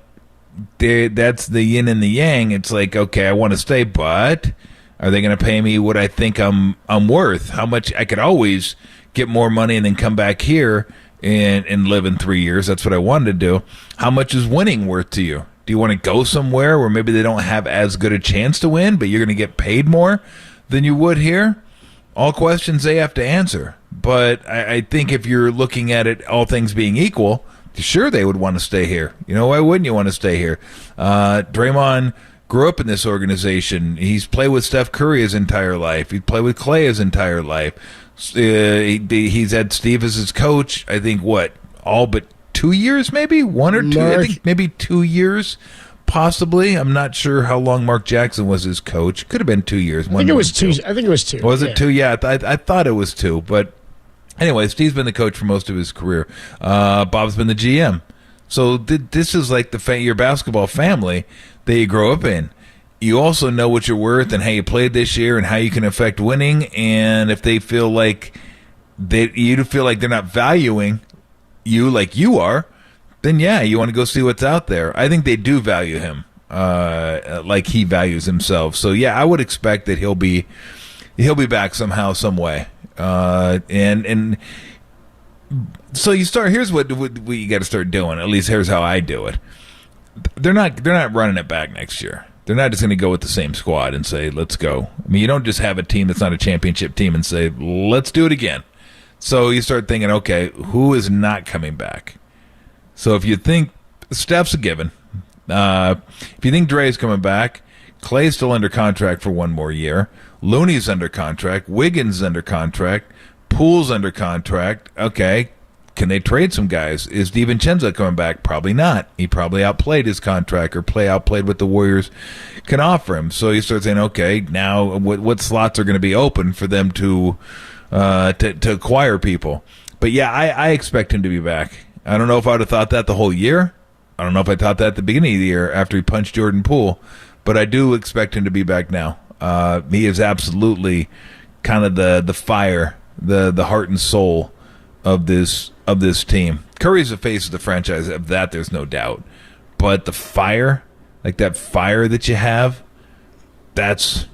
S1: that's the yin and the yang. It's like, okay, I want to stay, but are they going to pay me what I think I'm worth? How much? I could always get more money and then come back here and live in 3 years. That's what I wanted to do. How much is winning worth to you? Do you want to go somewhere where maybe they don't have as good a chance to win, but you're going to get paid more than you would here? All questions they have to answer. But I think if you're looking at it, all things being equal, sure, they would want to stay here. Why wouldn't you want to stay here? Draymond grew up in this organization. He's played with Steph Curry his entire life. He played with Klay his entire life. He's had Steve as his coach, I think, all but 2 years, maybe? 1 or 2? I think maybe 2 years, possibly. I'm not sure how long Mark Jackson was his coach. Could have been 2 years.
S2: I think it was 2. I think it was 2.
S1: Was it 2? Yeah, I thought it was 2. But anyway, Steve's been the coach for most of his career. Bob's been the GM. So this is like your basketball family that you grow up in. You also know what you're worth and how you played this year and how you can affect winning. And if they feel like you feel like they're not valuing you like you are, then yeah, you want to go see what's out there. I think they do value him like he values himself. So yeah, I would expect that he'll be back somehow, some way. And so you start. Here's what you got to start doing. At least here's how I do it. They're not running it back next year. They're not just going to go with the same squad and say, let's go. I mean, you don't just have a team that's not a championship team and say, let's do it again. So you start thinking, okay, who is not coming back? So if you think Steph's a given, if you think Dre's coming back, Klay's still under contract for 1 more year, Looney's under contract, Wiggins is under contract, Poole's under contract, okay, can they trade some guys? Is DiVincenzo coming back? Probably not. He probably outplayed his contract or outplayed what the Warriors can offer him. So you start saying, okay, now what slots are going to be open for them to acquire people? But yeah, I expect him to be back. I don't know if I would have thought that the whole year. I don't know if I thought that at the beginning of the year after he punched Jordan Poole, but I do expect him to be back now. He is absolutely kind of the fire, the heart and soul of this team. Curry's the face of the franchise. Of that, there's no doubt. But the fire, like that fire that you have, that's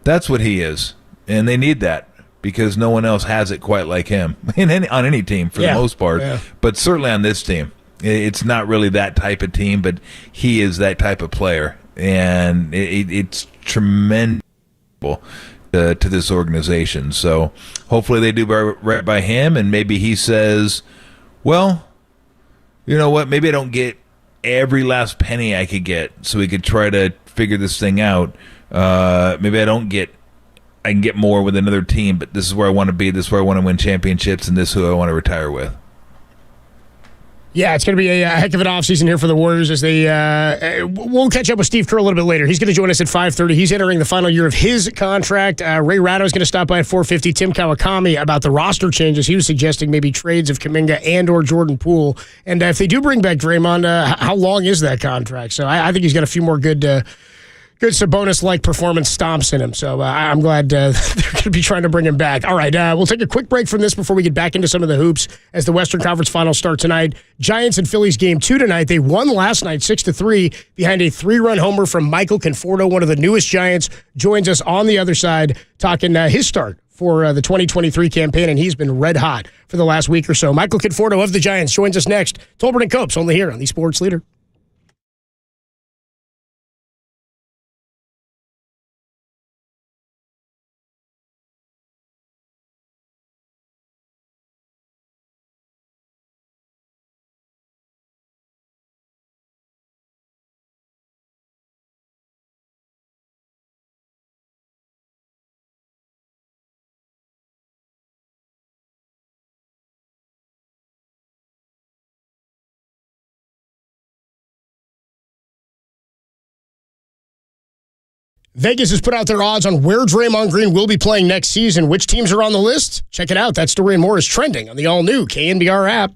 S1: what he is, and they need that because no one else has it quite like him on any team for the most part. Yeah. But certainly on this team, it's not really that type of team, but he is that type of player, and it's tremendous to this organization. So hopefully they do right by him, and maybe he says, well, you know what, maybe I don't get every last penny I could get, so we could try to figure this thing out. Maybe I can get more with another team, but this is where I want to be, this is where I want to win championships, and this is who I want to retire with.
S2: Yeah, it's going to be a heck of an offseason here for the Warriors as they we'll catch up with Steve Kerr a little bit later. He's going to join us at 5:30. He's entering the final year of his contract. Ray Ratto is going to stop by at 4:50. Tim Kawakami about the roster changes. He was suggesting maybe trades of Kuminga and or Jordan Poole. And if they do bring back Draymond, how long is that contract? So I think he's got a few more good Sabonis-like performance stomps in him. So I'm glad they're going to be trying to bring him back. All right, we'll take a quick break from this before we get back into some of the hoops as the Western Conference Finals start tonight. Giants and Phillies game 2 tonight. They won last night 6-3 behind a 3-run homer from Michael Conforto, one of the newest Giants, joins us on the other side talking his start for the 2023 campaign, and he's been red hot for the last week or so. Michael Conforto of the Giants joins us next. Tolbert and Copes only here on the Sports Leader. Vegas has put out their odds on where Draymond Green will be playing next season. Which teams are on the list? Check it out. That story and more is trending on the all-new KNBR app.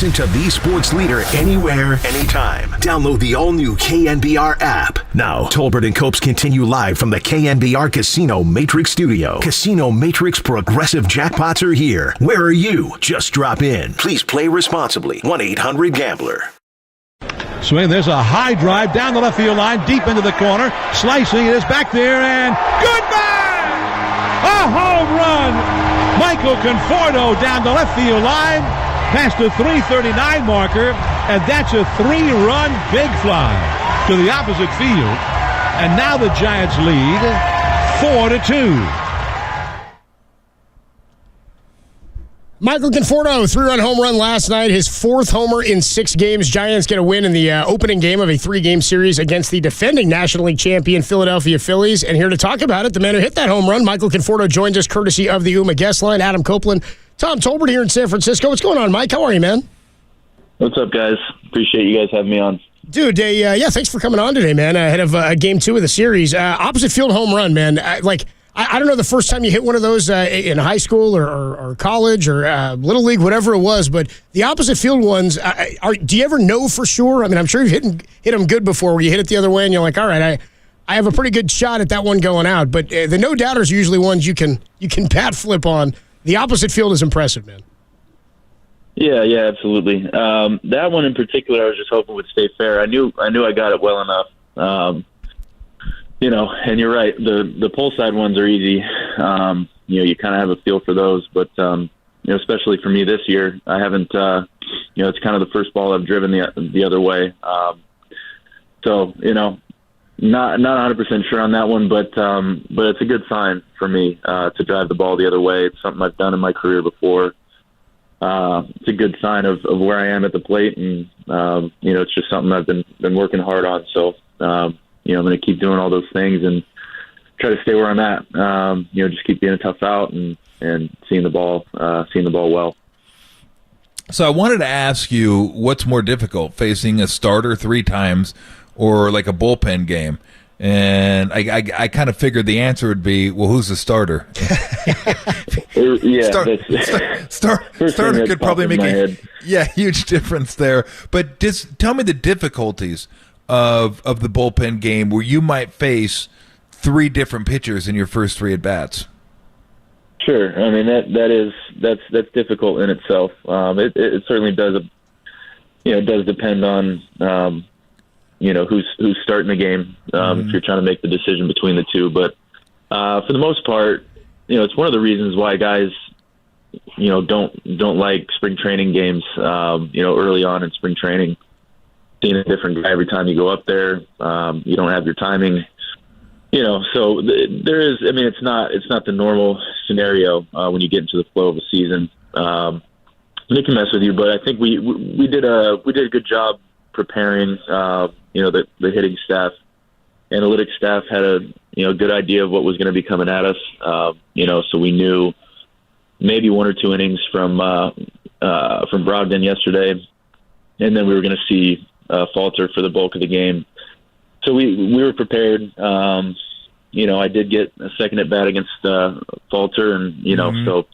S4: Listen to the sports leader anywhere, anytime. Download the all-new KNBR app. Now, Tolbert and Copes continue live from the KNBR Casino Matrix Studio. Casino Matrix progressive jackpots are here. Where are you? Just drop in. Please play responsibly. 1-800-GAMBLER.
S9: Swing, there's a high drive down the left field line, deep into the corner. Slicing, it is back there, and goodbye! A home run! Michael Conforto down the left field line, past the 339 marker, and that's a 3-run big fly to the opposite field. And now the Giants lead 4-2.
S2: Michael Conforto, 3-run home run last night, his 4th homer in 6 games. Giants get a win in the opening game of a 3-game series against the defending National League champion Philadelphia Phillies. And here to talk about it, the man who hit that home run, Michael Conforto, joins us courtesy of the UMA guest line. Adam Copeland, Tom Tolbert here in San Francisco. What's going on, Mike? How are you, man?
S10: What's up, guys? Appreciate you guys having me on.
S2: Dude, thanks for coming on today, man, ahead of Game 2 of the series. Opposite field home run, man. I don't know the first time you hit one of those in high school or college or Little League, whatever it was, but the opposite field ones, do you ever know for sure? I mean, I'm sure you've hit them good before where you hit it the other way and you're like, all right, I have a pretty good shot at that one going out. But the no-doubters are usually ones you can bat flip on. The opposite field is impressive, man.
S10: Yeah, absolutely. That one in particular, I was just hoping would stay fair. I knew I got it well enough. And you're right. The pull side ones are easy. You kind of have a feel for those, but especially for me this year, I haven't. It's kind of the first ball I've driven the other way. Not 100% sure on that one, but it's a good sign for me to drive the ball the other way. It's something I've done in my career before. It's a good sign of where I am at the plate, and it's just something I've been working hard on. So. I'm going to keep doing all those things and try to stay where I'm at. Just keep being a tough out and seeing the ball well.
S1: So I wanted to ask you, what's more difficult, facing a starter 3 times or like a bullpen game? And I kind of figured the answer would be, well, who's the starter? Starter could probably make a huge difference there. But just tell me the difficulties of the bullpen game where you might face 3 different pitchers in your first 3 at bats.
S10: Sure. I mean that's difficult in itself. It certainly does. It does depend on who's starting the game. If you're trying to make the decision between the 2, but for the most part, it's one of the reasons why guys don't like spring training games. Early on in spring training. Seeing a different guy every time you go up there, you don't have your timing, So there is. I mean, it's not the normal scenario when you get into the flow of a season. It can mess with you, but I think we did a good job preparing. The hitting staff, analytics staff had a good idea of what was going to be coming at us. So we knew maybe 1 or 2 innings from Brogdon yesterday, and then we were going to see. Falter for the bulk of the game. So we were prepared. I did get a second at bat against Falter, and so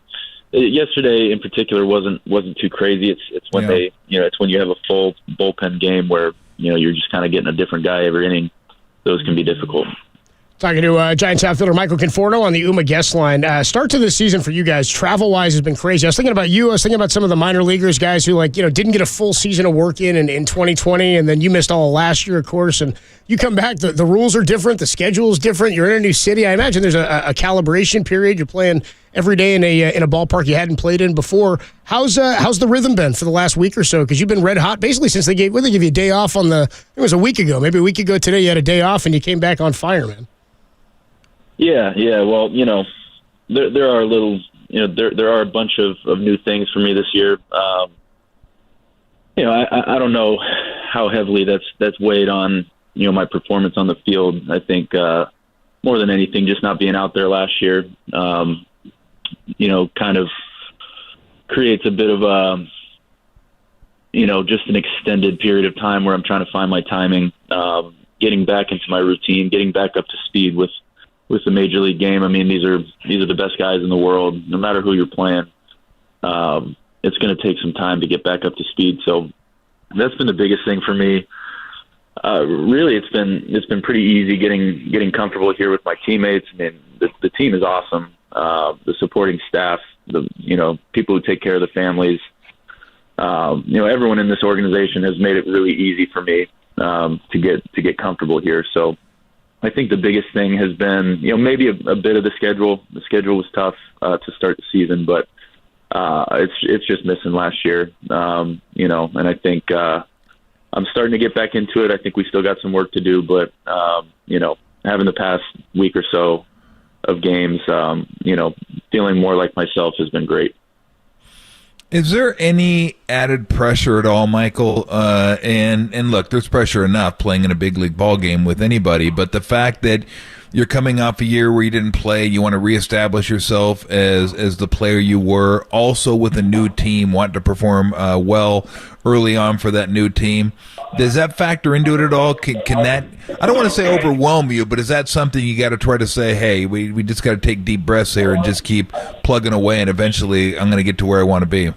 S10: yesterday in particular wasn't too crazy. It's when it's when you have a full bullpen game where you're just kind of getting a different guy every inning. Those can be difficult.
S2: Talking to Giants outfielder Michael Conforto on the UMA guest line. Start to the season for you guys, travel-wise, has been crazy. I was thinking about you. I was thinking about some of the minor leaguers, guys who didn't get a full season of work in 2020, and then you missed all of last year, of course. And you come back, the rules are different, the schedule is different. You're in a new city. I imagine there's a calibration period. You're playing every day in a ballpark you hadn't played in before. How's the rhythm been for the last week or so? Because you've been red hot basically since they give you a day off it was a week ago, maybe a week ago today. You had a day off and you came back on fire, man.
S10: Yeah. Well, there are there are a bunch of new things for me this year. I don't know how heavily that's weighed on my performance on the field. I think more than anything, just not being out there last year, kind of creates a bit of just an extended period of time where I'm trying to find my timing, getting back into my routine, getting back up to speed with the major league game. I mean, these are the best guys in the world, no matter who you're playing. It's going to take some time to get back up to speed. So that's been the biggest thing for me. Really, it's been pretty easy getting comfortable here with my teammates. I mean, the team is awesome. The supporting staff, people who take care of the families. Everyone in this organization has made it really easy for me to get comfortable here. So I think the biggest thing has been, maybe a bit of the schedule. The schedule was tough to start the season, but it's just missing last year. And I think I'm starting to get back into it. I think we still got some work to do, but having the past week or so of games, feeling more like myself has been great.
S1: Is there any added pressure at all, Michael? And look, there's pressure enough playing in a big league ball game with anybody, but the fact that you're coming off a year where you didn't play, you want to reestablish yourself as the player you were, also with a new team, want to perform well early on for that new team. Does that factor into it at all? Can that, I don't want to say overwhelm you, but is that something you got to try to say, hey, we just got to take deep breaths here and just keep plugging away, and eventually I'm going to get to where I want to be?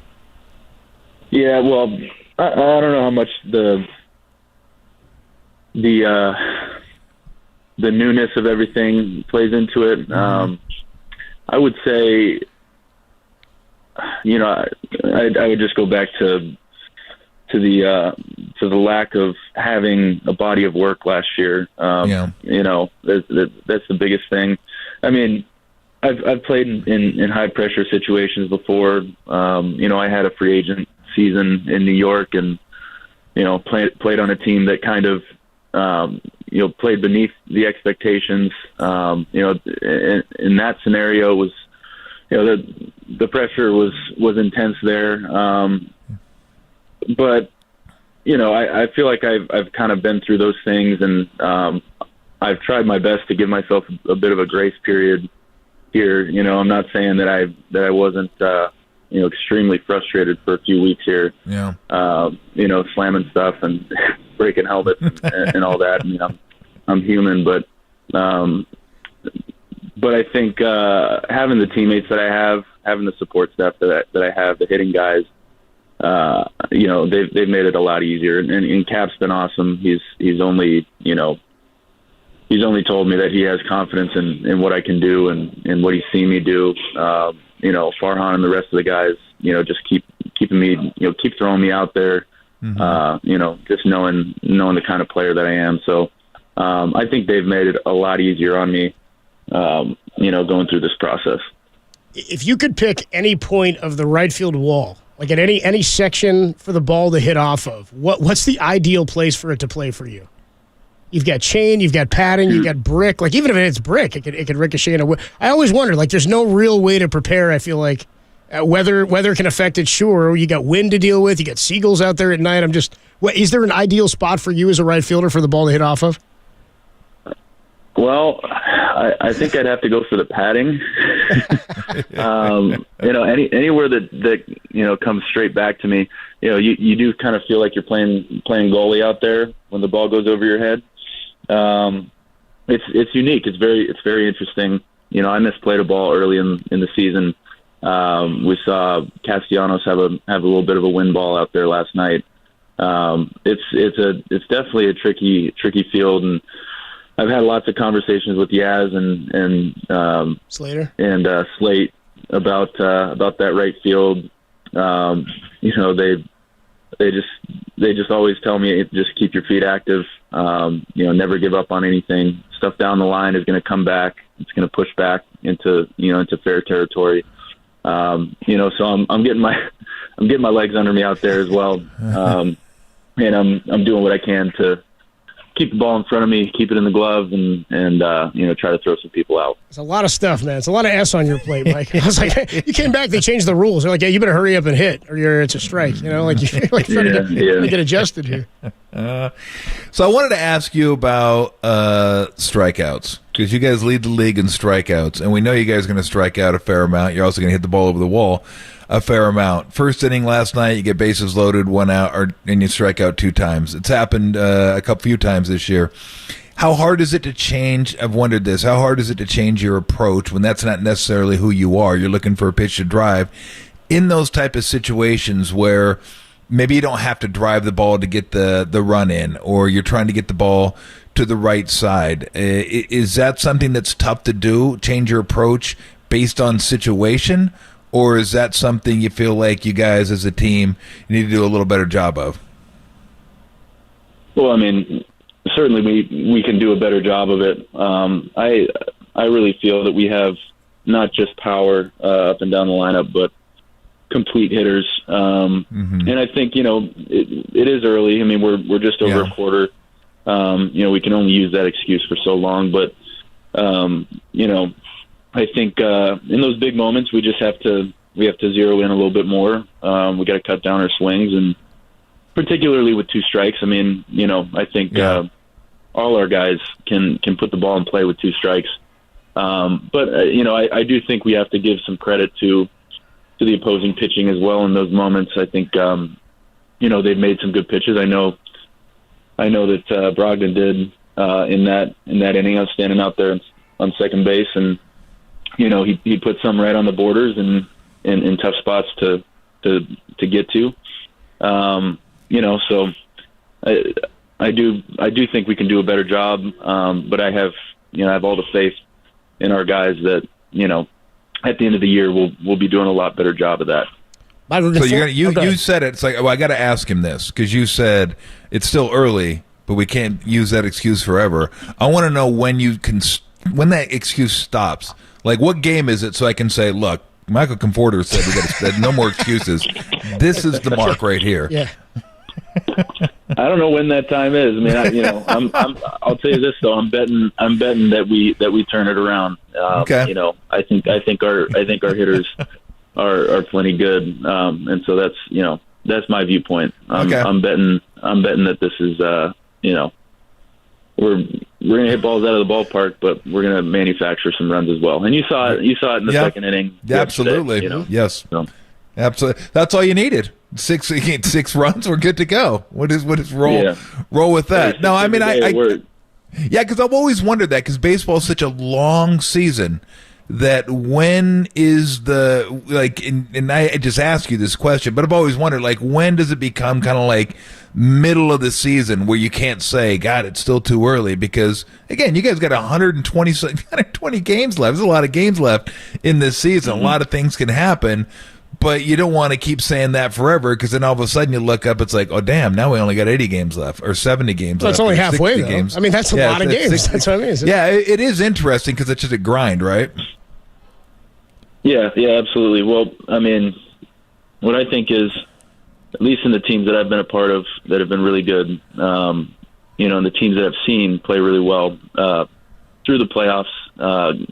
S10: Yeah, well, I don't know how much the newness of everything plays into it. I would say, I would just go back to the lack of having a body of work last year. That's the biggest thing. I mean, I've played in high pressure situations before. I had a free agent season in New York, and played on a team that kind of played beneath the expectations. In that scenario, was the pressure was intense there. But I feel like I've kind of been through those things, and I've tried my best to give myself a bit of a grace period here. I'm not saying that I wasn't extremely frustrated for a few weeks here. Yeah. Slamming stuff and breaking helmets and all that. I mean, I'm human, but I think having the teammates that I have, having the support staff that I have, the hitting guys, they've made it a lot easier. And Cap's been awesome. He's only told me that he has confidence in what I can do and what he's seen me do. Farhan and the rest of the guys, just keeping me, keep throwing me out there. Just knowing the kind of player that I am. So I think they've made it a lot easier on me, going through this process.
S2: If you could pick any point of the right field wall, like at any section for the ball to hit off of, what's the ideal place for it to play for you? You've got chain, you've got padding, you've got brick. Like, even if it's brick, it could ricochet in a. I always wonder, like, there's no real way to prepare. I feel like weather can affect it. Sure, you got wind to deal with. You got seagulls out there at night. Is there an ideal spot for you as a right fielder for the ball to hit off of?
S10: Well, I think I'd have to go for the padding. Anywhere that comes straight back to me. You do kind of feel like you're playing goalie out there when the ball goes over your head. It's unique. It's very interesting. I misplayed a ball early in the season. We saw Castellanos have a little bit of a wind ball out there last night. It's definitely a tricky field, and I've had lots of conversations with Yaz and
S2: Slater
S10: and Slate about that right field. They just always tell me, just keep your feet active. Never give up on anything. Stuff down the line is going to come back. It's going to push back into fair territory. So I'm getting my legs under me out there as well. And I'm doing what I can to keep the ball in front of me, keep it in the glove, and try to throw some people out.
S2: It's a lot of stuff, man. It's a lot of S on your plate, Mike. I was like, you came back, they changed the rules. They're like, yeah, you better hurry up and hit, or it's a strike. You're trying to get adjusted here.
S1: So I wanted to ask you about strikeouts, because you guys lead the league in strikeouts, and we know you guys are going to strike out a fair amount. You're also going to hit the ball over the wall a fair amount. First inning last night, you get bases loaded, 1 out, and you strike out 2 times. It's happened a few times this year. How hard is it to change? I've wondered this. How hard is it to change your approach when that's not necessarily who you are? You're looking for a pitch to drive. In those type of situations where maybe you don't have to drive the ball to get the run in, or you're trying to get the ball to the right side. Is that something that's tough to do, change your approach based on situation? Or is that something you feel like you guys as a team need to do a little better job of?
S10: Well, I mean, certainly we can do a better job of it. I really feel that we have not just power up and down the lineup, but complete hitters. And I think, it is early. I mean, we're just over a quarter. We can only use that excuse for so long, but I think in those big moments we just have to zero in a little bit more. We got to cut down our swings, and particularly with 2 strikes. I mean, I think all our guys can put the ball in play with 2 strikes. But I do think we have to give some credit to the opposing pitching as well in those moments. I think they've made some good pitches. I know that Brogdon did in that inning. I was standing out there on second base, and he put some right on the borders and in tough spots to get to. So I do think we can do a better job. But I have all the faith in our guys that at the end of the year we'll be doing a lot better job of that.
S1: So you said it. It's like, I got to ask him this because you said it's still early, but we can't use that excuse forever. I want to know when that excuse stops. Like, what game is it so I can say, look, Michael Conforto said we got no more excuses. This is the mark right here.
S2: Yeah.
S10: I don't know when that time is. I mean, I'll tell you this though. I'm betting that we turn it around.
S1: Okay.
S10: I think our hitters are plenty good, and so that's my viewpoint.
S1: Okay.
S10: I'm betting that this is we're gonna hit balls out of the ballpark, but we're gonna manufacture some runs as well. And you saw it in the second inning.
S1: Absolutely. Yes. So. Absolutely. That's all you needed. 6 runs, we're good to go. What is roll with that? No, I mean because I've always wondered that because baseball is such a long season that when is and I just ask you this question, but I've always wondered when does it become kind of like middle of the season where you can't say, God, it's still too early, because again, you guys got 120 games left. There's a lot of games left in this season. Mm-hmm. A lot of things can happen. But you don't want to keep saying that forever, because then all of a sudden you look up, it's like, oh, damn, now we only got 80 games left or 70 games left.
S2: That's only halfway, though.
S1: Games.
S2: I mean, that's a lot of games. 60. That's what I mean.
S1: Yeah, it is interesting because it's just a grind, right?
S10: Yeah, absolutely. Well, I mean, what I think is, at least in the teams that I've been a part of that have been really good, and the teams that I've seen play really well through the playoffs,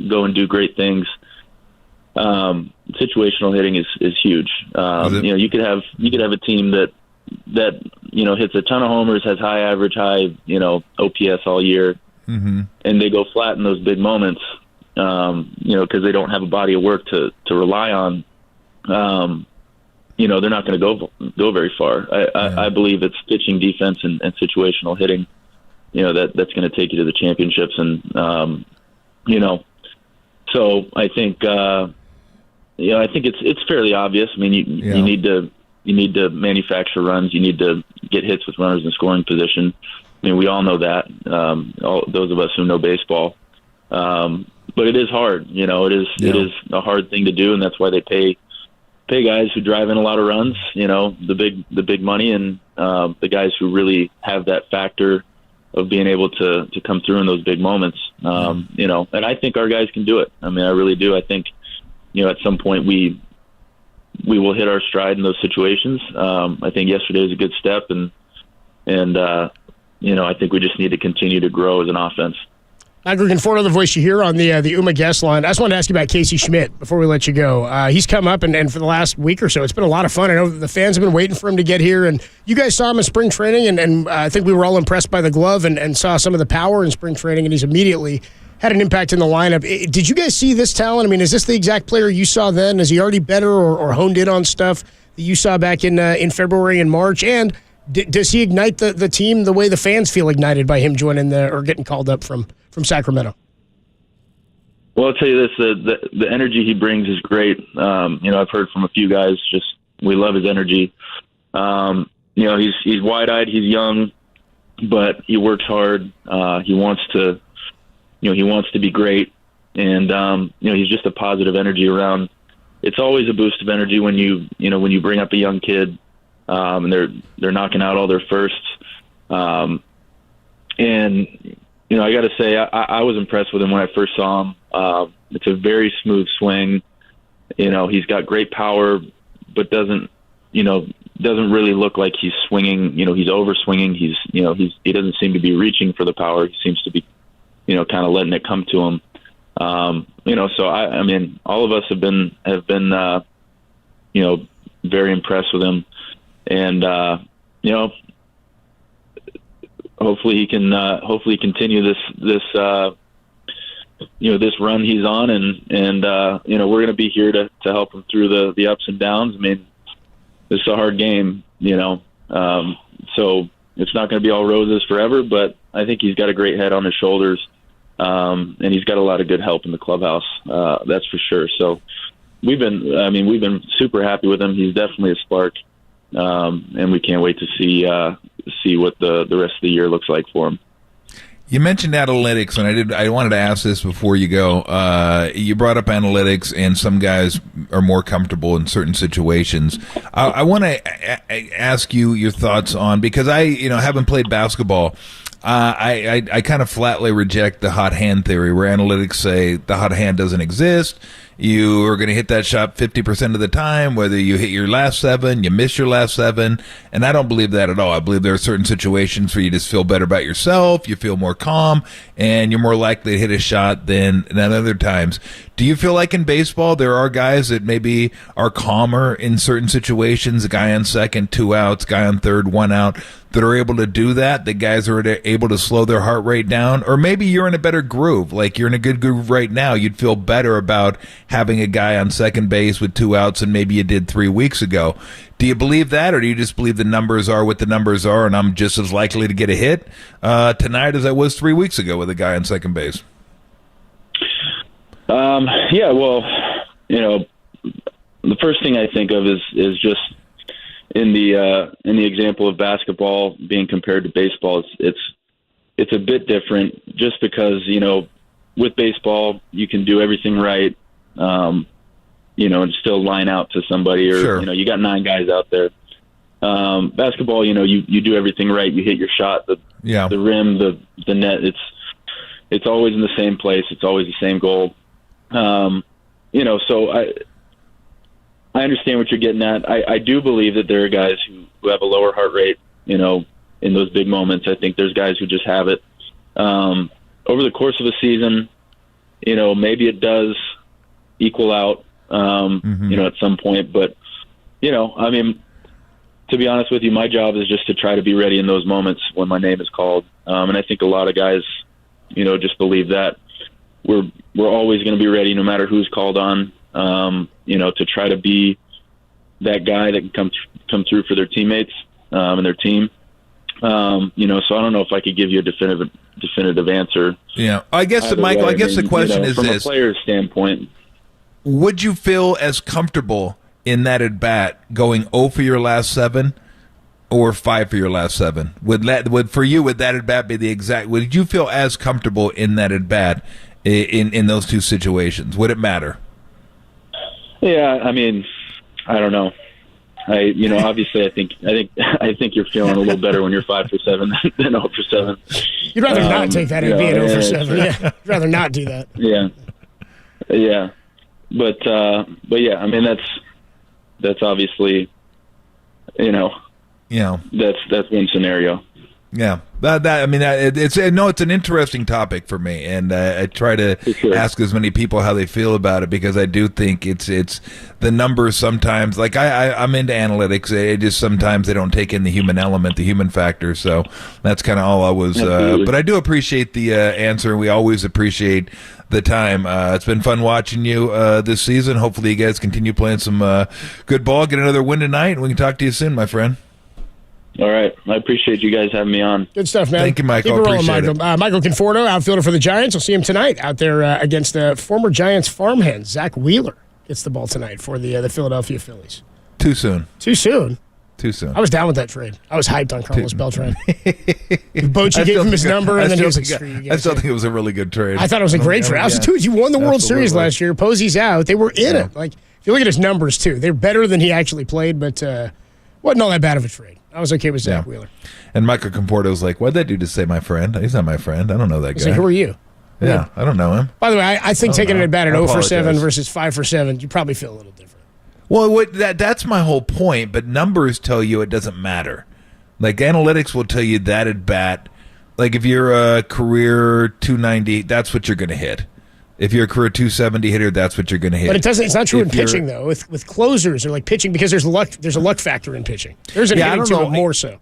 S10: go and do great things. Situational hitting is huge. You could have a team that hits a ton of homers, has high average, high OPS all year, mm-hmm. and they go flat in those big moments, because they don't have a body of work to rely on. They're not going to go very far. I believe it's pitching, defense, and situational hitting. That's going to take you to the championships, and so I think. I think it's fairly obvious. I mean, you need to manufacture runs. You need to get hits with runners in scoring position. I mean, we all know that. All those of us who know baseball. But it is hard. It is a hard thing to do, and that's why they pay guys who drive in a lot of runs. The big money, and the guys who really have that factor of being able to come through in those big moments. And I think our guys can do it. I mean, I really do. I think. At some point we will hit our stride in those situations. I think yesterday was a good step, and I think we just need to continue to grow as an offense.
S2: Michael Conforto, the voice you hear on the UMA guest line. I just wanted to ask you about Casey Schmidt before we let you go. He's come up, and for the last week or so, it's been a lot of fun. I know the fans have been waiting for him to get here, and you guys saw him in spring training, and I think we were all impressed by the glove and saw some of the power in spring training, and he's immediately had an impact in the lineup. Did you guys see this talent? I mean, is this the exact player you saw then? Is he already better or honed in on stuff that you saw back in February and March? And does he ignite the team the way the fans feel ignited by him joining or getting called up from Sacramento?
S10: Well, I'll tell you this, the energy he brings is great. I've heard from a few guys, just we love his energy. He's wide-eyed, he's young, but he works hard. He wants to be great, and he's just a positive energy around. It's always a boost of energy when you bring up a young kid, and they're knocking out all their firsts. And I got to say, I was impressed with him when I first saw him. It's a very smooth swing. He's got great power, but doesn't really look like he's swinging. He's over swinging. He doesn't seem to be reaching for the power. He seems to be kind of letting it come to him. So I mean, all of us have been very impressed with him, and hopefully he can continue this run he's on, and we're going to be here to help him through the ups and downs. I mean, this is a hard game, so it's not going to be all roses forever, but I think he's got a great head on his shoulders, and he's got a lot of good help in the clubhouse. That's for sure. So we've been super happy with him. He's definitely a spark, and we can't wait to see what the rest of the year looks like for him.
S1: You mentioned analytics, and I wanted to ask this before you go. You brought up analytics, and some guys are more comfortable in certain situations. I want to ask you your thoughts on, because I haven't played basketball. I kind of flatly reject the hot hand theory, where analytics say the hot hand doesn't exist. You are going to hit that shot 50% of the time, whether you hit your last 7, you miss your last 7. And I don't believe that at all. I believe there are certain situations where you just feel better about yourself, you feel more calm, and you're more likely to hit a shot than other times. Do you feel like in baseball there are guys that maybe are calmer in certain situations, a guy on second, 2 outs, guy on third, 1 out, that are able to do that, the guys are able to slow their heart rate down? Or maybe you're in a better groove, like you're in a good groove right now, you'd feel better about having a guy on second base with 2 outs than maybe you did 3 weeks ago. Do you believe that, or do you just believe the numbers are what the numbers are, and I'm just as likely to get a hit tonight as I was 3 weeks ago with a guy on second base?
S10: Yeah, well, the first thing I think of is just in the example of basketball being compared to baseball, it's a bit different, just because with baseball you can do everything right, and still line out to somebody, or
S1: sure.
S10: You got 9 guys out there. Basketball, you do everything right, you hit your shot, the rim, the net. It's always in the same place. It's always the same goal. So I understand what you're getting at. I do believe that there are guys who have a lower heart rate, in those big moments. I think there's guys who just have it. Over the course of a season, maybe it does equal out, at some point. But, to be honest with you, my job is just to try to be ready in those moments when my name is called. And I think a lot of guys, just believe that. We're always going to be ready no matter who's called on, to try to be that guy that can come through for their teammates and their team. So I don't know if I could give you a definitive answer.
S1: Yeah, I guess, Michael, I guess the question is
S10: from
S1: this.
S10: From a player's standpoint,
S1: would you feel as comfortable in that at-bat going 0 for your last 7 or 5 for your last 7? Would that at-bat be the exact? Would you feel as comfortable in that at-bat in those two situations? Would it matter?
S10: Yeah, I don't know. Obviously, I think you're feeling a little better when you're 5 for 7 than 0 for 7.
S2: You'd rather not take that and be at 0 for 7. Yeah, you'd rather not do that.
S10: Yeah. But yeah, that's obviously, that's one scenario.
S1: Yeah, it's an interesting topic for me, and I try to ask as many people how they feel about it, because I do think it's the numbers sometimes. Like I'm into analytics, it just sometimes they don't take in the human element, the human factor. So that's kind of all I was. But I do appreciate the answer. We always appreciate the time. It's been fun watching you this season. Hopefully, you guys continue playing some good ball, get another win tonight, and we can talk to you soon, my friend.
S10: All right. I appreciate you guys having me on.
S2: Good stuff, man.
S1: Thank you, Michael.
S2: Keep it rolling,
S1: Appreciate
S2: Michael. Michael Conforto, outfielder for the Giants. We'll see him tonight out there against the former Giants farmhand, Zach Wheeler. Gets the ball tonight for the Philadelphia Phillies.
S1: Too soon.
S2: Too soon?
S1: Too soon.
S2: I was down with that trade. I was hyped on Carlos Beltran. Bochy gave him his number, and then he was like,
S1: I still think it was a really good trade.
S2: I thought it was a great trade. I was dude, you won the World Series last year. Posey's out. They were in it. Like, if you look at his numbers, too, they're better than he actually played, but wasn't all that bad of a trade. I was okay with Zach Wheeler.
S1: And Michael Conforto was like, what'd that dude just say, my friend? He's not my friend. I don't know that guy.
S2: Like, who are you?
S1: Yeah, I don't know him.
S2: By the way, I think taking it at bat at 0 for 7 versus 5 for 7, you probably feel a little different.
S1: Well, that's my whole point, but numbers tell you it doesn't matter. Like, analytics will tell you that at bat. Like, if you're a career 290, that's what you're going to hit. If you're a career 270 hitter, that's what you're going to hit.
S2: But it's not true in pitching, though. With closers or like pitching, because there's a luck factor in pitching. There's an hitting to it more so.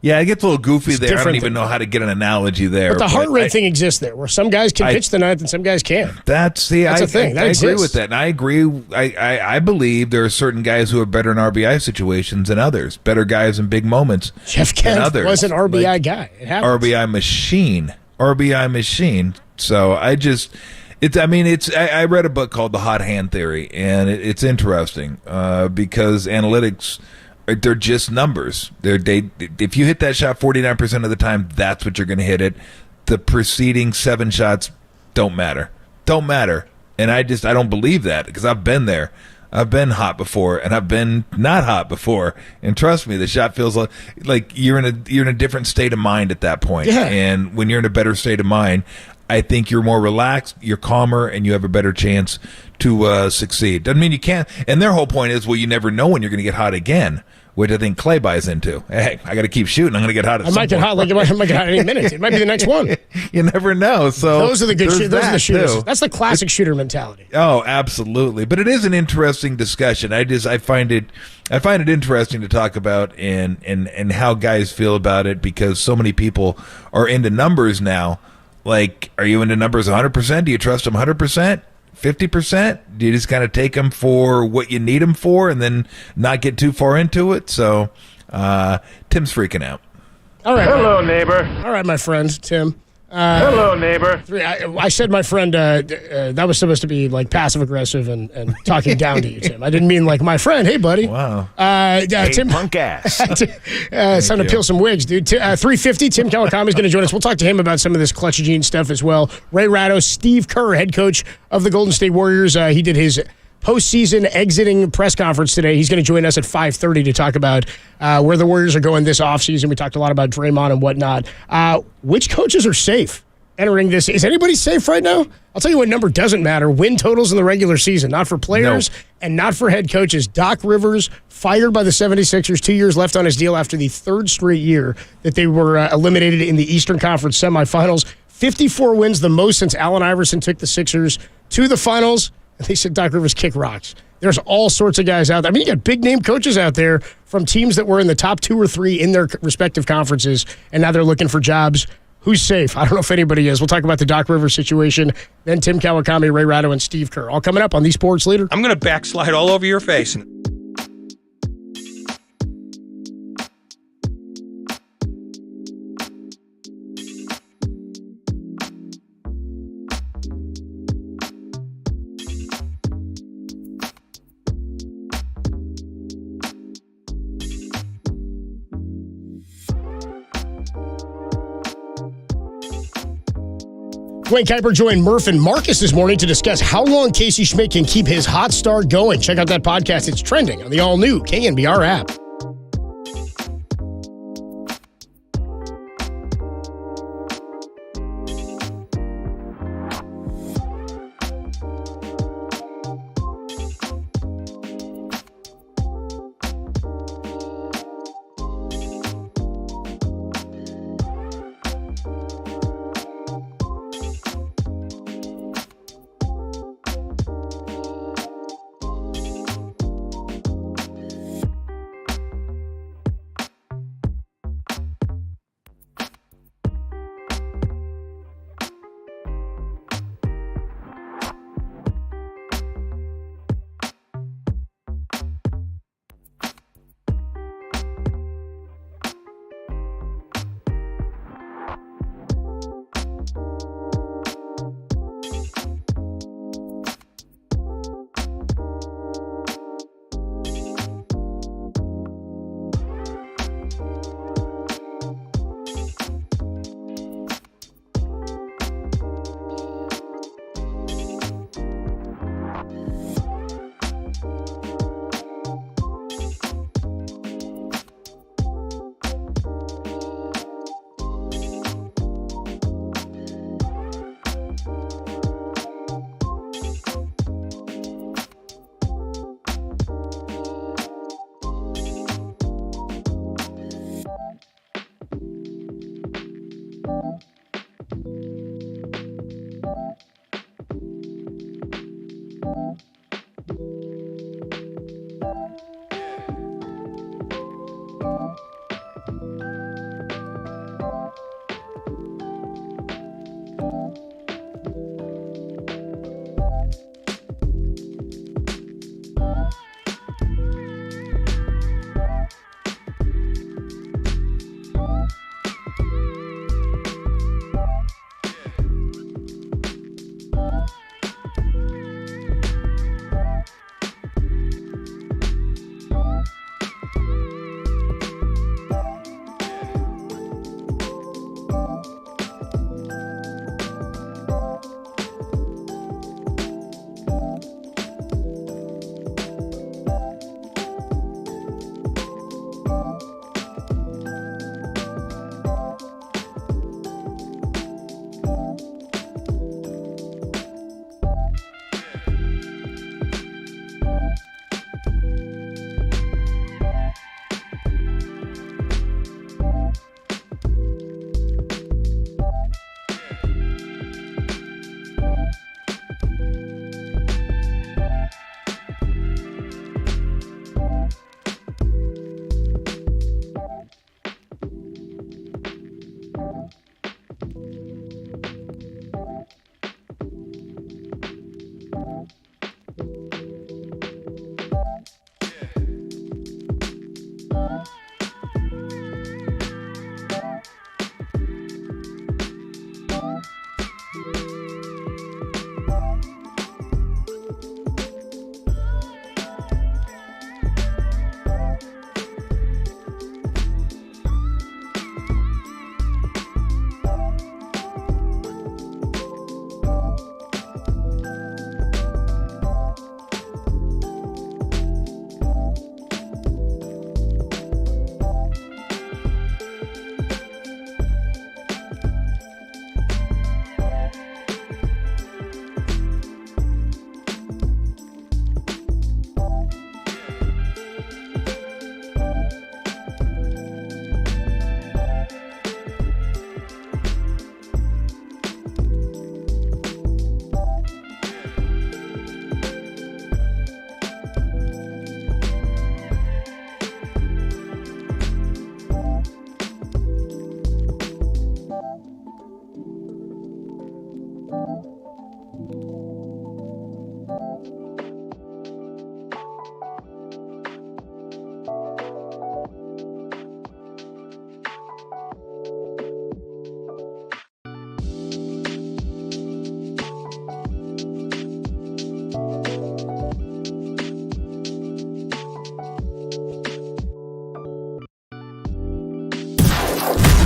S1: Yeah, it gets a little goofy there. I don't even know how to get an analogy there.
S2: But the heart rate thing exists there, where some guys can pitch the ninth and some guys can't.
S1: That's a thing. I agree with that. And I agree. I believe there are certain guys who are better in RBI situations than others. Better guys in big moments
S2: Jeff Kent was an RBI guy. It happens.
S1: RBI machine. So I read a book called The Hot Hand Theory, and it's interesting because analytics, they're just numbers. If you hit that shot 49% of the time, that's what you're going to hit it. The preceding 7 shots don't matter. And I don't believe that, because I've been there. I've been hot before, and I've been not hot before. And trust me, the shot feels like you're in a different state of mind at that point.
S2: Yeah.
S1: And when you're in a better state of mind, I think you're more relaxed, you're calmer, and you have a better chance to succeed. Doesn't mean you can't. And their whole point is, well, you never know when you're going to get hot again, which I think Klay buys into. Hey, I got to keep shooting. I'm going to get hot at some point.
S2: I might get hot any minute. It might be the next one.
S1: You never know. So
S2: those are the good shooters. Those are the shooters. Too. That's the classic shooter mentality.
S1: Oh, absolutely. But it is an interesting discussion. I find it interesting to talk about and how guys feel about it, because so many people are into numbers now. Like, are you into numbers 100%? Do you trust them 100%? 50%? Do you just kind of take them for what you need them for and then not get too far into it? So Tim's freaking out.
S2: All right.
S6: Hello, neighbor.
S2: All right, my friend, Tim.
S6: Hello, neighbor.
S2: I said my friend, that was supposed to be like passive-aggressive and talking down to you, Tim. I didn't mean like my friend. Hey, buddy.
S1: Wow.
S4: Hey,
S2: Tim,
S4: punk ass.
S2: it's time to peel some wigs, dude. 350, Tim Kawakami is going to join us. We'll talk to him about some of this Clutch Gene stuff as well. Ray Ratto, Steve Kerr, head coach of the Golden State Warriors. He did his postseason exiting press conference today. He's going to join us at 5:30 to talk about where the Warriors are going this offseason. We talked a lot about Draymond and whatnot. Which coaches are safe entering this? Is anybody safe right now? I'll tell you what number doesn't matter. Win totals in the regular season, not for players and not for head coaches. Doc Rivers, fired by the 76ers, 2 years left on his deal after the third straight year that they were eliminated in the Eastern Conference semifinals. 54 wins, the most since Allen Iverson took the Sixers to the finals. And they said Doc Rivers kick rocks. There's all sorts of guys out there. I mean, you got big-name coaches out there from teams that were in the top 2 or 3 in their respective conferences, and now they're looking for jobs. Who's safe? I don't know if anybody is. We'll talk about the Doc Rivers situation, then Tim Kawakami, Ray Ratto, and Steve Kerr. All coming up on The Sports Leader.
S11: I'm going to backslide all over your face.
S2: Dwayne Kuiper joined Murph and Marcus this morning to discuss how long Casey Schmidt can keep his hot start going. Check out that podcast. It's trending on the all-new KNBR app.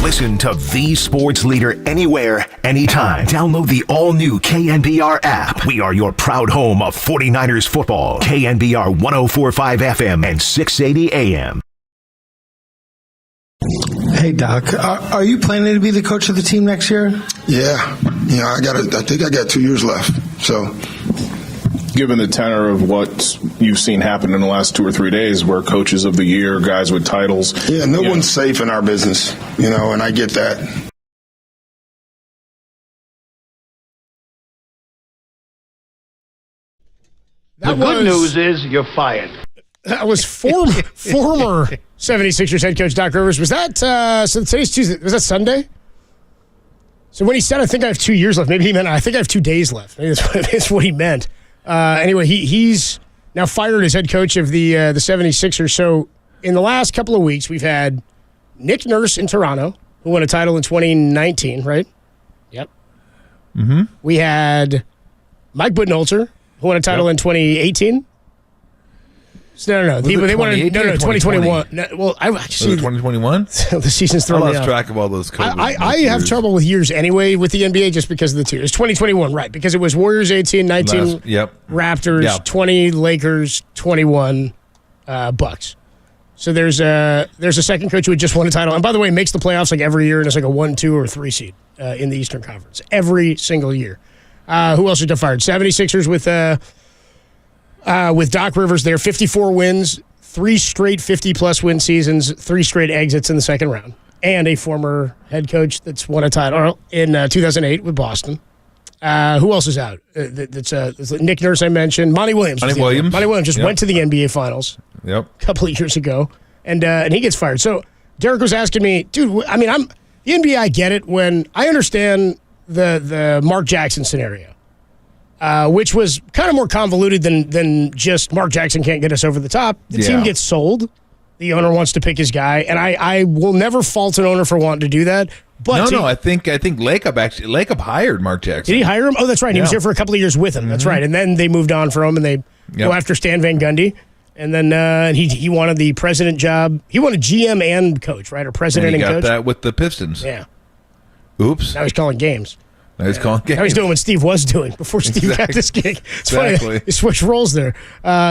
S4: Listen to the sports leader anywhere, anytime. Download the all-new KNBR app. We are your proud home of 49ers football. KNBR 104.5 FM and 680 AM.
S12: Hey, Doc, are you planning to be the coach of the team next year?
S6: Yeah. I think I got 2 years left. So,
S13: given the tenor of what you've seen happen in the last 2 or 3 days, where coaches of the year, guys with titles.
S6: Yeah, no one's safe in our business, and I get that.
S2: The good
S14: news is you're fired.
S2: That was former 76ers head coach Doc Rivers. Was that, so today's Tuesday, was that Sunday? So when he said, I think I have 2 years left, maybe he meant, I think I have 2 days left. Maybe that's what he meant. Anyway, he's now fired as head coach of the 76ers. So in the last couple of weeks, we've had Nick Nurse in Toronto, who won a title in 2019, right? Yep.
S1: Mm-hmm.
S2: We had Mike Budenholzer, who won a title in 2018. No. They won 2021. No, well, I actually
S1: 2021.
S2: The season's thrown me off.
S1: I lost track of all those.
S2: I have trouble with years anyway with the NBA just because of the two. It's 2021, right? Because it was Warriors 18, 19, Raptors 20, Lakers 21, Bucks. So there's a second coach who had just won a title, and by the way, makes the playoffs like every year, and it's like a 1, 2, or 3 seed in the Eastern Conference every single year. Who else just fired? 76ers with Doc Rivers there, 54 wins, 3 straight 50-plus win seasons, 3 straight exits in the second round, and a former head coach that's won a title in 2008 with Boston. Who else is out? That's Nick Nurse I mentioned. Monty Williams just went to the NBA Finals a couple of years ago, and he gets fired. So Derek was asking me, dude, I mean, the NBA, I get it when I understand the Mark Jackson scenario. Which was kind of more convoluted than just Mark Jackson can't get us over the top. The team gets sold. The owner wants to pick his guy, and I will never fault an owner for wanting to do that. But
S1: I think Lacob hired Mark Jackson.
S2: Did he hire him? Oh, that's right. He was here for a couple of years with him. Mm-hmm. That's right. And then they moved on from him, and they go after Stan Van Gundy. And then he wanted the president job. He wanted GM and coach, right, or president and coach.
S1: He got that with the Pistons.
S2: Yeah.
S1: Oops.
S2: Now he's calling games.
S1: Now he's calling games.
S2: Now he's doing what Steve was doing before Steve got this gig. It's funny. He switched roles there.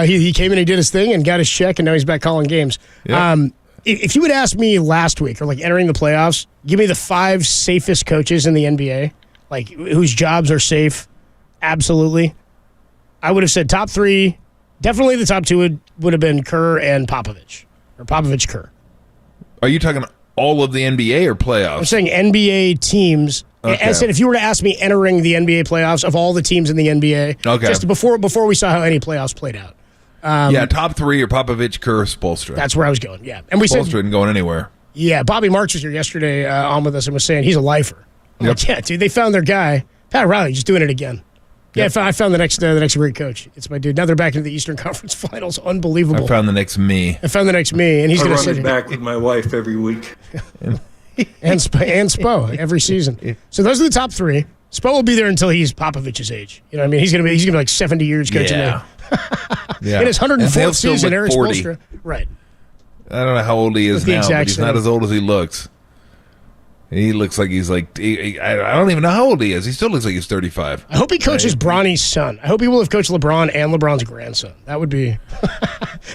S2: He came in, he did his thing, and got his check, and now he's back calling games. Yep. If you would ask me last week, or like entering the playoffs, give me the 5 safest coaches in the NBA, like whose jobs are safe, absolutely. I would have said top 3. Definitely the top 2 would have been Kerr and Popovich, or Popovich-Kerr.
S1: Are you talking all of the NBA or playoffs? I'm
S2: saying NBA teams. Okay. I said if you were to ask me entering the NBA playoffs of all the teams in the NBA, just before we saw how any playoffs played out.
S1: Top 3 are Popovich, Kerr, Spoelstra.
S2: That's where I was going, and we
S1: Spoelstra isn't going anywhere.
S2: Yeah, Bobby Marks was here yesterday on with us and was saying he's a lifer. Like, yeah, dude, they found their guy. Pat Riley just doing it again. Yeah, I found the next great coach. It's my dude. Now they're back into the Eastern Conference Finals. Unbelievable.
S1: I found the next me,
S2: and he's going to sit
S15: back with my wife every week.
S2: and Spo every season. So those are the top 3. Spo will be there until he's Popovich's age. You know what I mean? He's gonna be like 70 years coaching there. In his 104th season, Eric Spoelstra. Right.
S1: I don't know how old he is now, but he's not as old as he looks. He looks like he's like, I don't even know how old he is. He still looks like he's 35.
S2: I hope he coaches Bronny's son. I hope he will have coached LeBron and LeBron's grandson. That would be,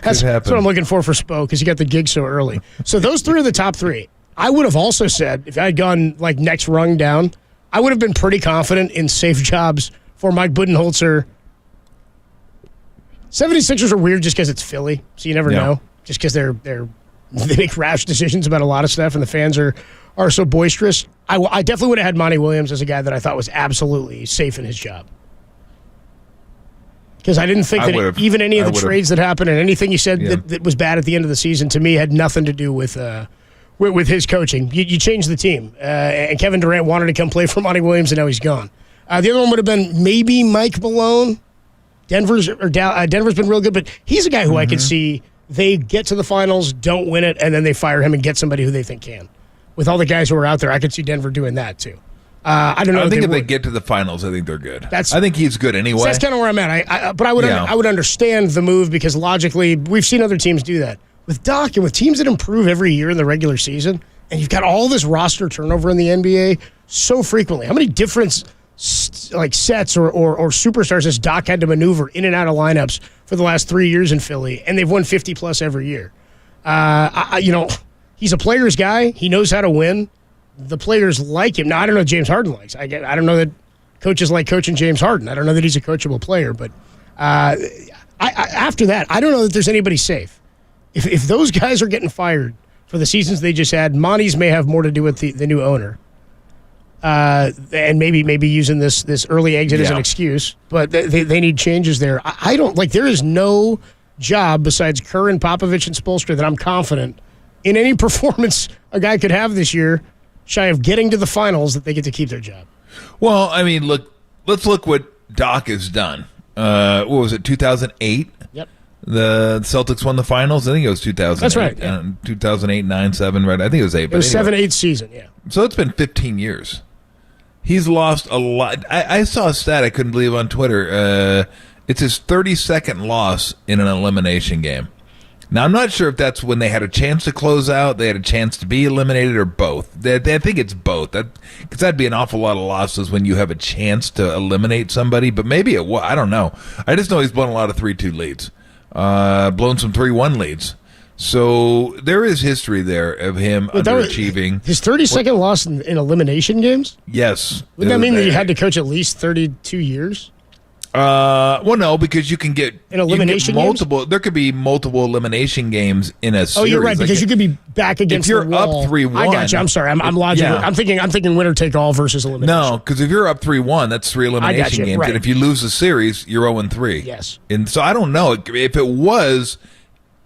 S2: that's what I'm looking for Spo, because he got the gig so early. So those 3 are the top 3. I would have also said, if I had gone like next rung down, I would have been pretty confident in safe jobs for Mike Budenholzer. 76ers are weird just because it's Philly, so you never know. Just because they make rash decisions about a lot of stuff, and the fans are so boisterous. I definitely would have had Monty Williams as a guy that I thought was absolutely safe in his job. Because I didn't think that even any of the trades that happened and anything you said that was bad at the end of the season, to me, had nothing to do with his coaching. You changed the team. And Kevin Durant wanted to come play for Monty Williams, and now he's gone. The other one would have been maybe Mike Malone. Denver's been real good, but he's a guy who I could see they get to the finals, don't win it, and then they fire him and get somebody who they think can. With all the guys who are out there, I could see Denver doing that too. I don't know.
S1: I think if they get to the finals, I think they're good. I think he's good anyway.
S2: So that's kind of where I'm at. But I would understand the move, because logically we've seen other teams do that. With Doc and with teams that improve every year in the regular season, and you've got all this roster turnover in the NBA so frequently. How many different sets or superstars has Doc had to maneuver in and out of lineups for the last 3 years in Philly, and they've won 50-plus every year. He's a player's guy. He knows how to win. The players like him. Now, I don't know what James Harden likes. I don't know that coaches like coaching James Harden. I don't know that he's a coachable player. But after that, I don't know that there's anybody safe. If those guys are getting fired for the seasons they just had, Monty's may have more to do with the new owner. And maybe using this early exit as an excuse. But they need changes there. I don't like. There is no job besides Kerr and Popovich and Spoelstra that I'm confident in any performance a guy could have this year, shy of getting to the finals, that they get to keep their job.
S1: Well, I mean, let's look what Doc has done. What was it, 2008?
S2: Yep.
S1: The Celtics won the finals. I think it was 2008.
S2: That's right. Yeah.
S1: 2008, 9, 7, right? I think it was 8.
S2: It was anyway. 7-8 season, yeah.
S1: So it's been 15 years. He's lost a lot. I saw a stat I couldn't believe on Twitter. It's his 32nd loss in an elimination game. Now, I'm not sure if that's when they had a chance to close out, they had a chance to be eliminated, or both. I think it's both. Because that'd be an awful lot of losses when you have a chance to eliminate somebody. But maybe it was. I don't know. I just know he's blown a lot of 3-2 leads. Blown some 3-1 leads. So there is history there of him underachieving.
S2: His 32nd loss in elimination games?
S1: Yes.
S2: Wouldn't that mean that you had to coach at least 32 years?
S1: Well, no, because you can get
S2: an elimination
S1: multiple. Games? There could be multiple elimination games in a series.
S2: Oh, you're right, because you could be back against.
S1: If you're
S2: the wall.
S1: up 3-1,
S2: I got you. I'm sorry. I'm logical. Yeah. I'm thinking winner take all versus elimination.
S1: No, because if you're up 3-1, that's 3 elimination games, right. And if you lose the series, you're 0-3.
S2: Yes.
S1: And so I don't know if it was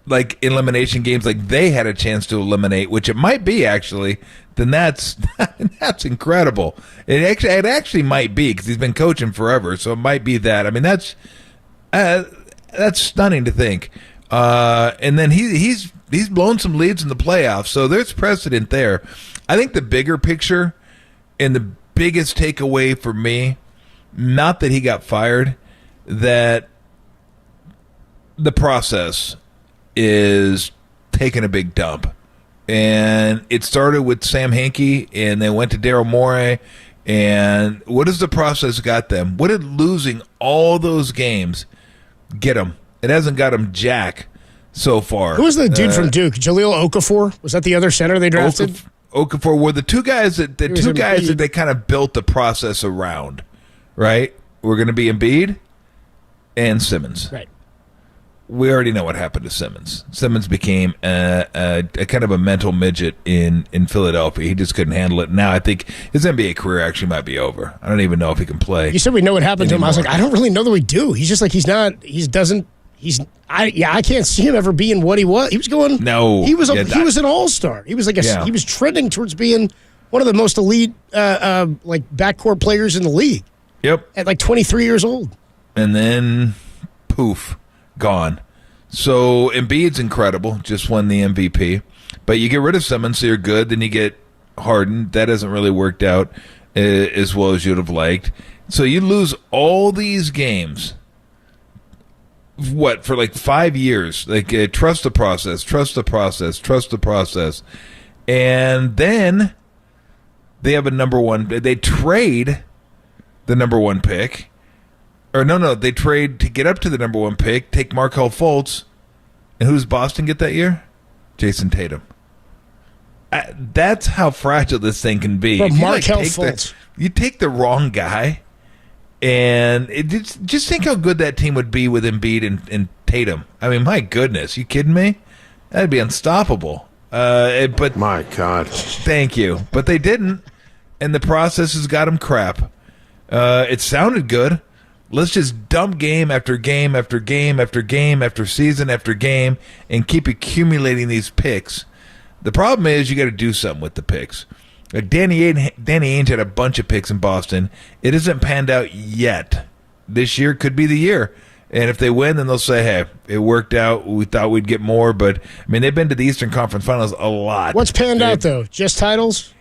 S1: like elimination games, like they had a chance to eliminate, which it might be actually. Then that's incredible. It actually might be, because he's been coaching forever, so it might be that. I mean, that's stunning to think. And then he's blown some leads in the playoffs, so there's precedent there. I think the bigger picture and the biggest takeaway for me, not that he got fired, that the process is taking a big dump. And it started with Sam Hinkie, and they went to Daryl Morey. And what has the process got them? What did losing all those games get them? It hasn't got them jack so far.
S2: Who was the dude from Duke? Jahlil Okafor? Was that the other center they drafted?
S1: Okafor were the two guys that they kind of built the process around, right? We're going to be Embiid and Simmons.
S2: Right.
S1: We already know what happened to Simmons. Simmons became a kind of a mental midget in Philadelphia. He just couldn't handle it. Now I think his NBA career actually might be over. I don't even know if he can play.
S2: You said we know what happened to him. I was like, I don't really know that we do. He's just like I can't see him ever being what he was. He was going.
S1: No,
S2: he was an all-star. He was like he was trending towards being one of the most elite like backcourt players in the league.
S1: Yep.
S2: At like 23 years old.
S1: And then poof. Gone. So Embiid's incredible, just won the MVP. But you get rid of Simmons, so you're good. Then you get Harden. That hasn't really worked out as well as you'd have liked. So you lose all these games. What, for like 5 years? Like, trust the process, trust the process, trust the process. And then they have a number one. They trade the number one pick. Or no, they trade to get up to the number one pick, take Markelle Fultz. And who does Boston get that year? Jason Tatum. That's how fragile this thing can be.
S2: But Markelle Fultz.
S1: You take the wrong guy, and just think how good that team would be with Embiid and Tatum. I mean, my goodness, you kidding me? That'd be unstoppable. But
S14: my God.
S1: Thank you. But they didn't, and the process has got them crap. It sounded good. Let's just dump game after game after game after game after season after game and keep accumulating these picks. The problem is you got to do something with the picks. Like Danny Ainge had a bunch of picks in Boston. It hasn't panned out yet. This year could be the year. And if they win, then they'll say, hey, it worked out. We thought we'd get more. But, I mean, they've been to the Eastern Conference Finals a lot.
S2: What's panned out, though? Just titles?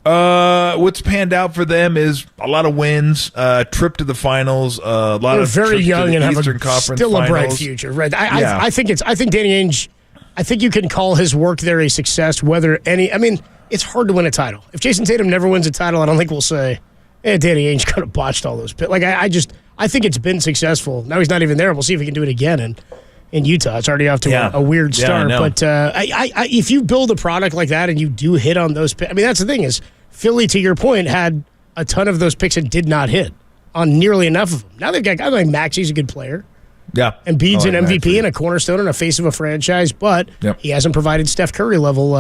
S1: What's panned out for them is a lot of wins, trip to the finals, a lot
S2: They're
S1: of
S2: very
S1: trips
S2: young
S1: to the
S2: and
S1: Eastern
S2: have
S1: Conference
S2: still
S1: finals.
S2: a bright future. Right? I think Danny Ainge. I think you can call his work there a success, it's hard to win a title. If Jason Tatum never wins a title, I don't think we'll say, Danny Ainge kind of botched all those picks. Like, I think it's been successful. Now he's not even there. We'll see if he can do it again in Utah. It's already off to a weird start. But if you build a product like that and you do hit on those picks, that's the thing is, Philly, to your point, had a ton of those picks and did not hit on nearly enough of them. Now they've got guys like Maxi's a good player.
S1: Yeah.
S2: And Embiid's an MVP and a cornerstone and a face of a franchise, but he hasn't provided Steph Curry level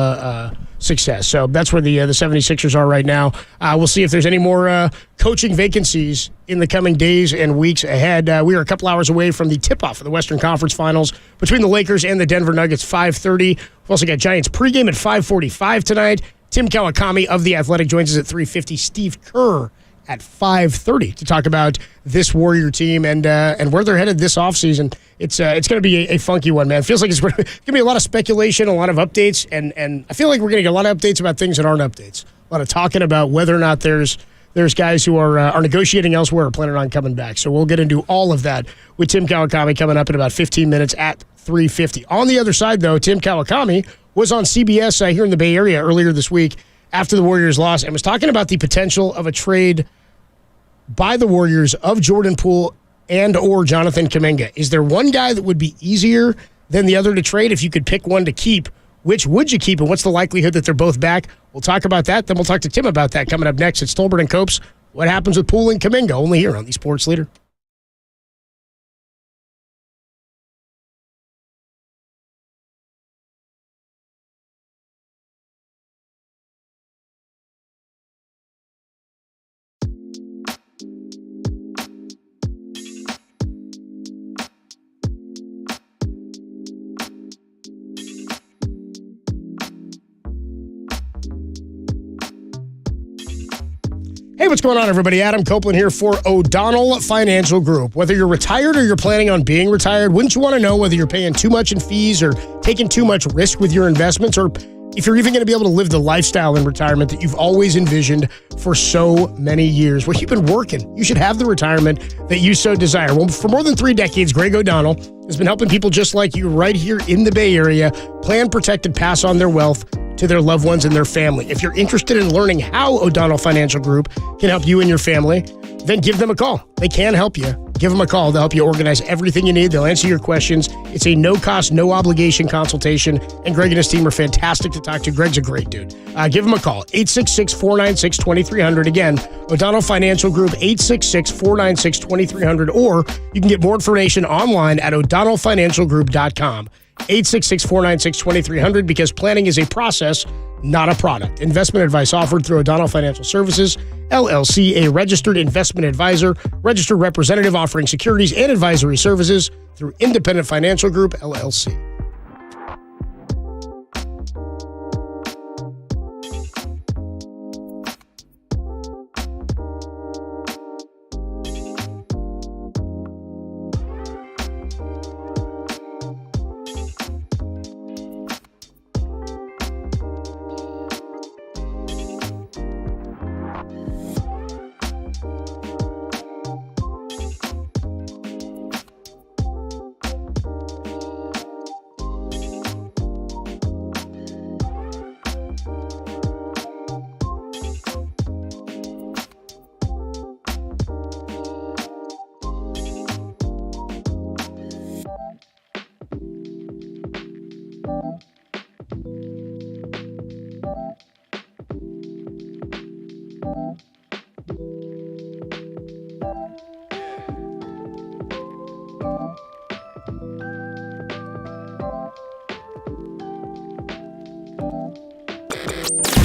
S2: success. So that's where the 76ers are right now. We'll see if there's any more coaching vacancies in the coming days and weeks ahead. We are a couple hours away from the tip-off of the Western Conference Finals between the Lakers and the Denver Nuggets, 5:30. We've also got Giants pregame at 5:45 tonight. Tim Kawakami of The Athletic joins us at 3:50. Steve Kerr at 5:30 to talk about this Warrior team and where they're headed this offseason. It's going to be a funky one, man. It feels like it's going to be a lot of speculation, a lot of updates, and I feel like we're going to get a lot of updates about things that aren't updates. A lot of talking about whether or not there's guys who are negotiating elsewhere or planning on coming back. So we'll get into all of that with Tim Kawakami coming up in about 15 minutes at 3:50. On the other side, though, Tim Kawakami was on CBS here in the Bay Area earlier this week after the Warriors lost and was talking about the potential of a trade by the Warriors of Jordan Poole and or Jonathan Kuminga. Is there one guy that would be easier than the other to trade? If you could pick one to keep, which would you keep, and what's the likelihood that they're both back? We'll talk about that. Then we'll talk to Tim about that coming up next. It's Tolbert and Copes. What happens with Poole and Kuminga? Only here on the Sports Leader. Hey, what's going on, everybody? Adam Copeland here for O'Donnell Financial Group. Whether you're retired or you're planning on being retired, wouldn't you want to know whether you're paying too much in fees or taking too much risk with your investments, or if you're even going to be able to live the lifestyle in retirement that you've always envisioned for so many years? Well, you've been working. You should have the retirement that you so desire. Well, for more than 3 decades, Greg O'Donnell has been helping people just like you right here in the Bay Area plan, protect, and pass on their wealth to their loved ones and their family. If you're interested in learning how O'Donnell Financial Group can help you and your family, then give them a call. They can help you. Give them a call. They'll help you organize everything you need. They'll answer your questions. It's a no-cost, no-obligation consultation, and Greg and his team are fantastic to talk to. Greg's a great dude. Give him a call, 866-496-2300. Again, O'Donnell Financial Group, 866-496-2300, or you can get more information online at o'donnellfinancialgroup.com. 866-496-2300, because planning is a process, not a product. Investment advice offered through O'Donnell Financial Services, LLC, a registered investment advisor, registered representative offering securities and advisory services through Independent Financial Group, LLC.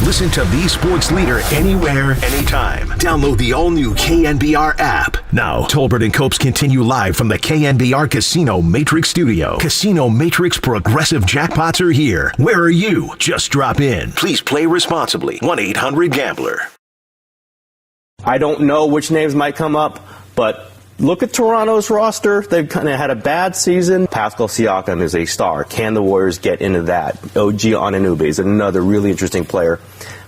S4: Listen to the Sports Leader anywhere, anytime. Download the all-new KNBR app. Now, Tolbert and Copes continue live from the KNBR Casino Matrix Studio. Casino Matrix Progressive Jackpots are here. Where are you? Just drop in. Please play responsibly. 1-800-GAMBLER.
S14: I don't know which names might come up, but look at Toronto's roster. They've kind of had a bad season. Pascal Siakam is a star. Can the Warriors get into that? OG Anunoby is another really interesting player.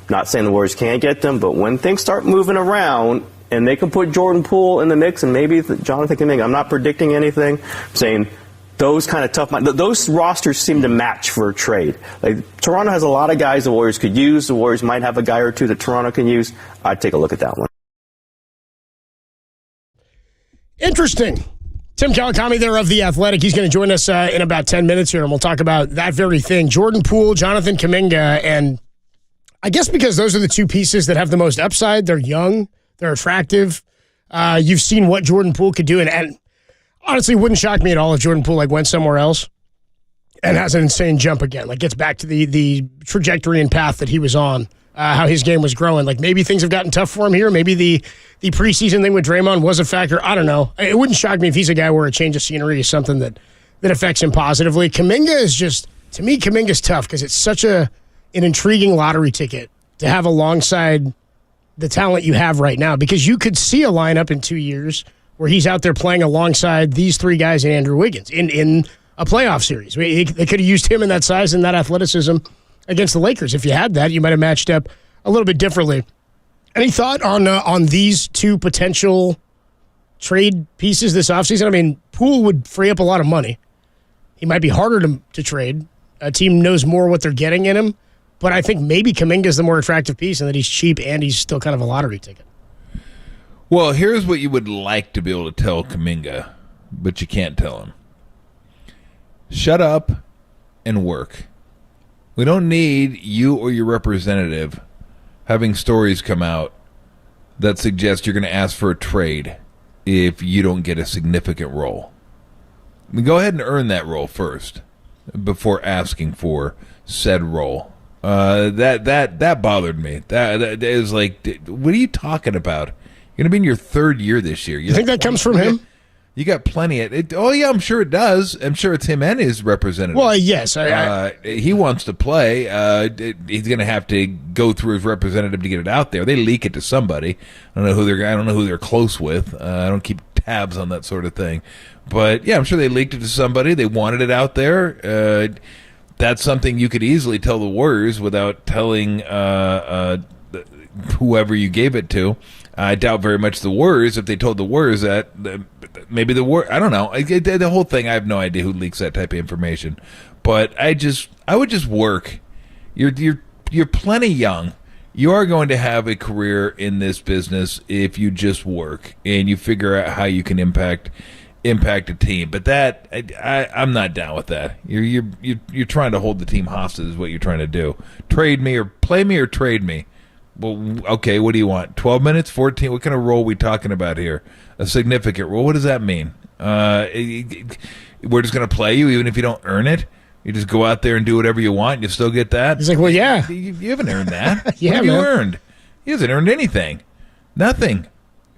S14: Not saying the Warriors can't get them, but when things start moving around and they can put Jordan Poole in the mix and maybe Jonathan Kuminga, I'm not predicting anything. I'm saying those kind of tough, those rosters seem to match for a trade. Like Toronto has a lot of guys the Warriors could use. The Warriors might have a guy or two that Toronto can use. I'd take a look at that one.
S2: Interesting. Tim Kawakami there of The Athletic. He's going to join us in about 10 minutes here, and we'll talk about that very thing. Jordan Poole, Jonathan Kuminga, and I guess because those are the two pieces that have the most upside. They're young. They're attractive. You've seen what Jordan Poole could do, and honestly, it wouldn't shock me at all if Jordan Poole went somewhere else and has an insane jump again. Gets back to the trajectory and path that he was on, how his game was growing. Maybe things have gotten tough for him here. Maybe the preseason thing with Draymond was a factor. I don't know. It wouldn't shock me if he's a guy where a change of scenery is something that affects him positively. Kuminga is just, to me, Kuminga's tough because it's such an intriguing lottery ticket to have alongside the talent you have right now, because you could see a lineup in 2 years where he's out there playing alongside these three guys and Andrew Wiggins in a playoff series. They could have used him in that size and that athleticism against the Lakers. If you had that, you might have matched up a little bit differently. Any thought on these two potential trade pieces this offseason? I mean, Poole would free up a lot of money. He might be harder to trade. A team knows more what they're getting in him. But I think maybe Kuminga's the more attractive piece and that he's cheap and he's still kind of a lottery ticket.
S1: Well, here's what you would like to be able to tell Kuminga, but you can't tell him. Shut up and work. We don't need you or your representative having stories come out that suggest you're going to ask for a trade if you don't get a significant role. I mean, go ahead and earn that role first before asking for said role. That bothered me. That is like, what are you talking about? You're going to be in your third year this year.
S2: You think that comes from him?
S1: You got plenty of it. Oh, yeah, I'm sure it does. I'm sure it's him and his representative.
S2: Well, yes.
S1: He wants to play. He's going to have to go through his representative to get it out there. They leak it to somebody. I don't know who they're close with. I don't keep tabs on that sort of thing. But, yeah, I'm sure they leaked it to somebody. They wanted it out there. That's something you could easily tell the Warriors without telling whoever you gave it to. I doubt very much the Warriors, if they told the Warriors that, maybe the Warriors, I don't know. The whole thing, I have no idea who leaks that type of information. But I would just work. You're plenty young. You are going to have a career in this business if you just work and you figure out how you can impact a team. But that I'm not down with that. You're trying to hold the team hostage is what you're trying to do. Trade me or play me or trade me. Well, okay, what do you want? 12 minutes, 14? What kind of role are we talking about here? A significant role. What does that mean? We're just going to play you even if you don't earn it? You just go out there and do whatever you want and you still get that?
S2: He's like, well, yeah.
S1: You haven't earned that.
S2: Yeah,
S1: what have
S2: man.
S1: you earned? He hasn't earned anything. Nothing.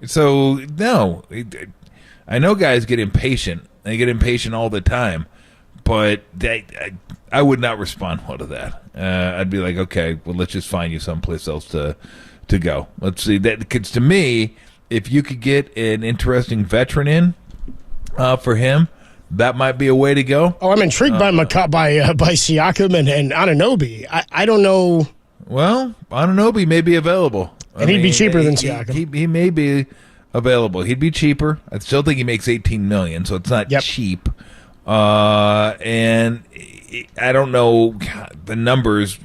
S1: So, no. I know guys get impatient. They get impatient all the time. But I would not respond well to that. I'd be like, okay, well, let's just find you someplace else to go. Let's see. Because to me, if you could get an interesting veteran in for him, that might be a way to go.
S2: Oh, I'm intrigued by Siakam and Anunoby. I don't know.
S1: Well, Anunoby may be available.
S2: And he'd be cheaper than Siakam.
S1: He may be available. He'd be cheaper. I still think he makes $18 million, so it's not cheap. And I don't know, the numbers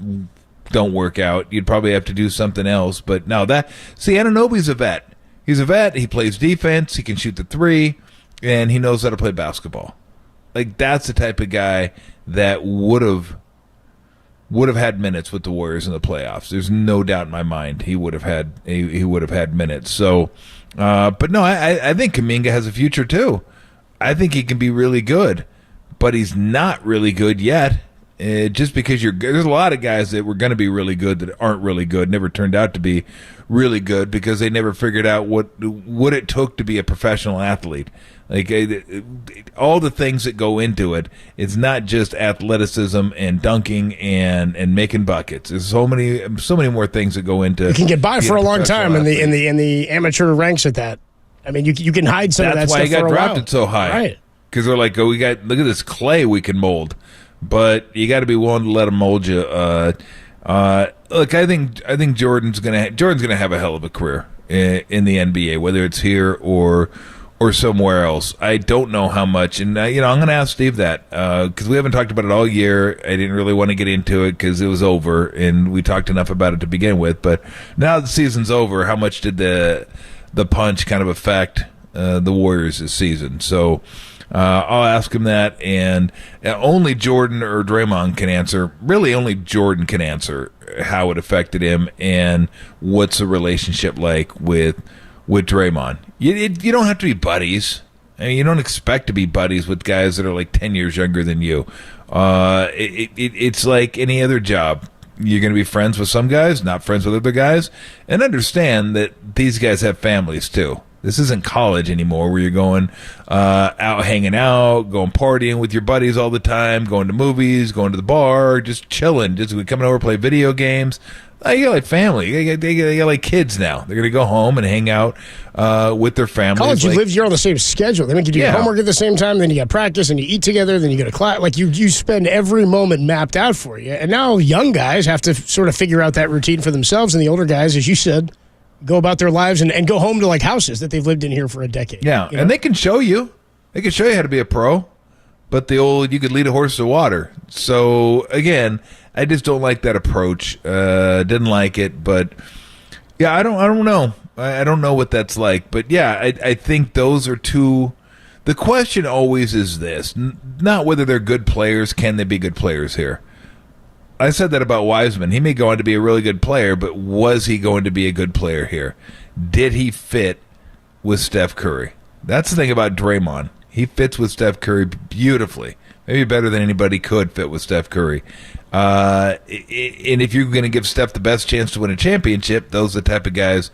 S1: don't work out. You'd probably have to do something else. But no, Anunoby's a vet. He's a vet. He plays defense. He can shoot the three, and he knows how to play basketball. Like, that's the type of guy that would have had minutes with the Warriors in the playoffs. There's no doubt in my mind he would have had minutes. So, but no, I think Kuminga has a future too. I think he can be really good, but he's not really good yet. Just because there's a lot of guys that were going to be really good that aren't really good, never turned out to be really good because they never figured out what it took to be a professional athlete. Like all the things that go into it, it's not just athleticism and dunking and making buckets. There's so many more things that go into.
S2: You can get by for a long time in the amateur ranks at that. I mean, you can hide some of that stuff for a while.
S1: That's why he got drafted so high.
S2: Right.
S1: Because they're like, look at this clay we can mold. But you got to be willing to let him mold you. Look, I think Jordan's gonna have a hell of a career in the NBA, whether it's here or or somewhere else. I don't know how much. And, I'm going to ask Steve that because we haven't talked about it all year. I didn't really want to get into it because it was over, and we talked enough about it to begin with. But now the season's over, how much did the punch kind of affect the Warriors this season? So I'll ask him that, and only Jordan or Draymond can answer. Really, only Jordan can answer how it affected him and what's the relationship like with Draymond. You don't have to be buddies. I mean, you don't expect to be buddies with guys that are like 10 years younger than you. It's like any other job. You're going to be friends with some guys, not friends with other guys, and understand that these guys have families too. This isn't college anymore where you're going out hanging out, going partying with your buddies all the time, going to movies, going to the bar, just chilling, just coming over, play video games. You got like family. They got like kids now. They're going to go home and hang out with their families.
S2: College, you live, you're on the same schedule. They make you do your homework at the same time, then you got practice, and you eat together, then you go to class. Like, you spend every moment mapped out for you. And now young guys have to sort of figure out that routine for themselves, and the older guys, as you said, go about their lives and go home to like houses that they've lived in here for a decade.
S1: Yeah, and they can show you. They can show you how to be a pro, but you could lead a horse to water. So, again, I just don't like that approach. Didn't like it, but yeah, I don't know. I don't know what that's like, but yeah, I think those are two. The question always is this: not whether they're good players. Can they be good players here? I said that about Wiseman. He may go on to be a really good player, but was he going to be a good player here? Did he fit with Steph Curry? That's the thing about Draymond. He fits with Steph Curry beautifully. Maybe better than anybody could fit with Steph Curry. And if you're going to give Steph the best chance to win a championship, those are the type of guys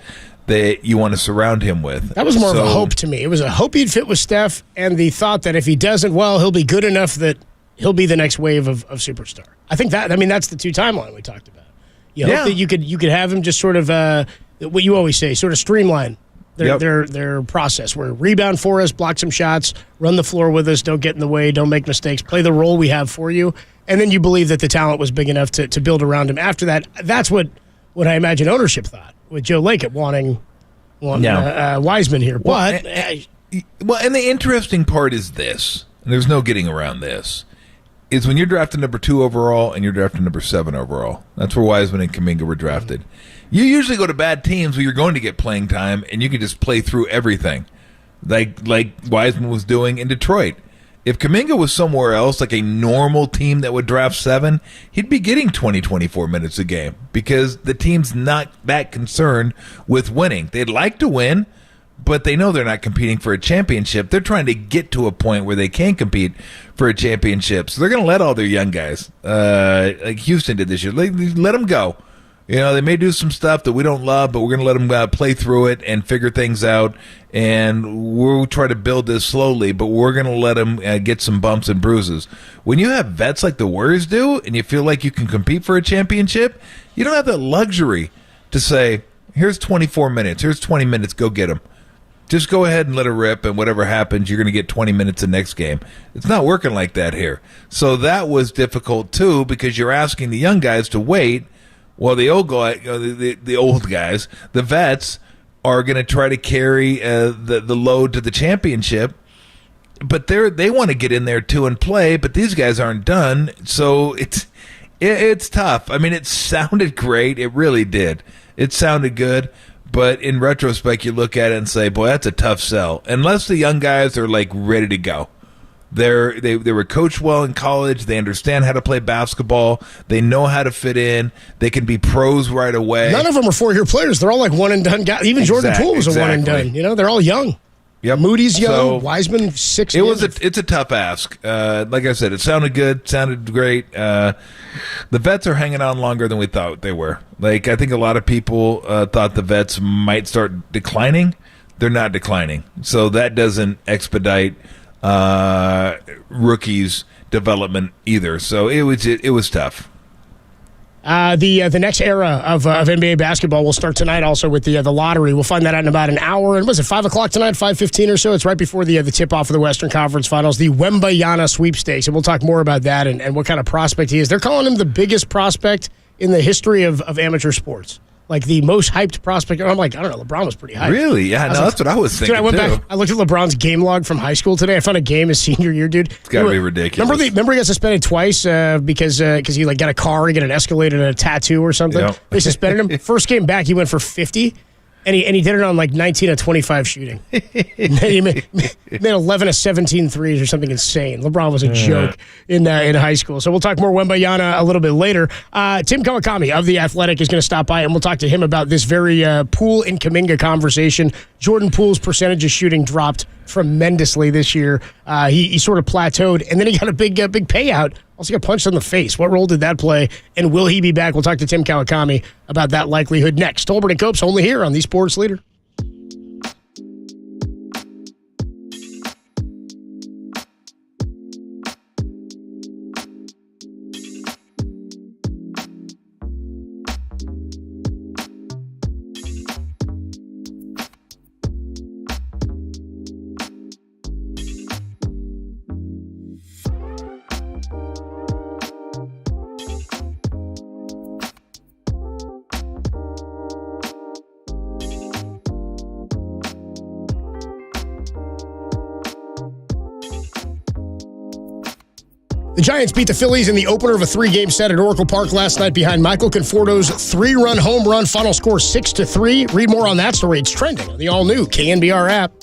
S1: that you want to surround him with.
S2: That was more of a hope to me. It was a hope he'd fit with Steph, and the thought that if he doesn't, well, he'll be good enough that he'll be the next wave of superstar. I think that's the two timeline we talked about. You hope that you could have him just sort of what you always say, sort of streamline their process, where rebound for us, block some shots, run the floor with us, don't get in the way, don't make mistakes, play the role we have for you, and then you believe that the talent was big enough to build around him. After that, that's what I imagine ownership thought with Joe Lacob wanting Wiseman here. But
S1: and the interesting part is this, and there's no getting around this, is when you're drafted number 2 overall and you're drafted number 7 overall. That's where Wiseman and Kuminga were drafted. You usually go to bad teams where you're going to get playing time and you can just play through everything, like Wiseman was doing in Detroit. If Kuminga was somewhere else, like a normal team that would draft 7, he'd be getting 20, 24 minutes a game because the team's not that concerned with winning. They'd like to win, but they know they're not competing for a championship. They're trying to get to a point where they can compete for a championship. So they're going to let all their young guys, like Houston did this year, let them go. They may do some stuff that we don't love, but we're going to let them play through it and figure things out. And we'll try to build this slowly, but we're going to let them get some bumps and bruises. When you have vets like the Warriors do, and you feel like you can compete for a championship, you don't have that luxury to say, here's 24 minutes, here's 20 minutes, go get them. Just go ahead and let it rip, and whatever happens, you're going to get 20 minutes the next game. It's not working like that here. So that was difficult, too, because you're asking the young guys to wait while the old guys, the vets, are going to try to carry the load to the championship. But they want to get in there, too, and play, but these guys aren't done. So it's tough. I mean, it sounded great. It really did. It sounded good. But in retrospect, you look at it and say, boy, that's a tough sell. Unless the young guys are, like, ready to go. They were coached well in college. They understand how to play basketball. They know how to fit in. They can be pros right away.
S2: None of them are 4-year players. They're all like one-and-done guys. Even Jordan Poole was a one-and-done. They're all young.
S1: Yep.
S2: Moody's young. Wiseman, 6.
S1: It's a tough ask. Like I said, it sounded good. Sounded great. The vets are hanging on longer than we thought they were. Like, I think a lot of people thought the vets might start declining. They're not declining. So that doesn't expedite rookies' development either. So it was tough.
S2: The next era of NBA basketball will start tonight also with the lottery. We'll find that out in about an hour. And was it 5 o'clock tonight, 5:15 or so? It's right before the tip-off of the Western Conference Finals, the Wembanyama sweepstakes. And we'll talk more about that and what kind of prospect he is. They're calling him the biggest prospect in the history of amateur sports. like the most hyped prospect. I'm like, I don't know, LeBron was pretty hyped.
S1: Really? Yeah, no, that's what I was thinking,
S2: dude, I went
S1: too.
S2: back, I looked at LeBron's game log from high school today. I found a game his senior year, dude.
S1: It's got to be ridiculous.
S2: Remember he got suspended twice because he like got a car, he got an Escalade and a tattoo or something?
S1: Yep.
S2: They suspended him. First game back, he went for 50. And he did it on like 19 of 25 shooting. He made 11 of 17 threes or something insane. LeBron was a joke in high school. So we'll talk more Wembanyama a little bit later. Tim Kawakami of The Athletic is going to stop by, and we'll talk to him about this very Poole and Kuminga conversation. Jordan Poole's percentage of shooting dropped tremendously this year. He sort of plateaued, and then he got a big payout. Also got punched in the face. What role did that play, and will he be back? We'll talk to Tim Kawakami about that likelihood next. Tolbert and Copes only here on the Sports Leader. The Giants beat the Phillies in the opener of a 3-game set at Oracle Park last night behind Michael Conforto's 3-run home run. Final score 6-3. Read more on that story. It's trending on the all-new KNBR app.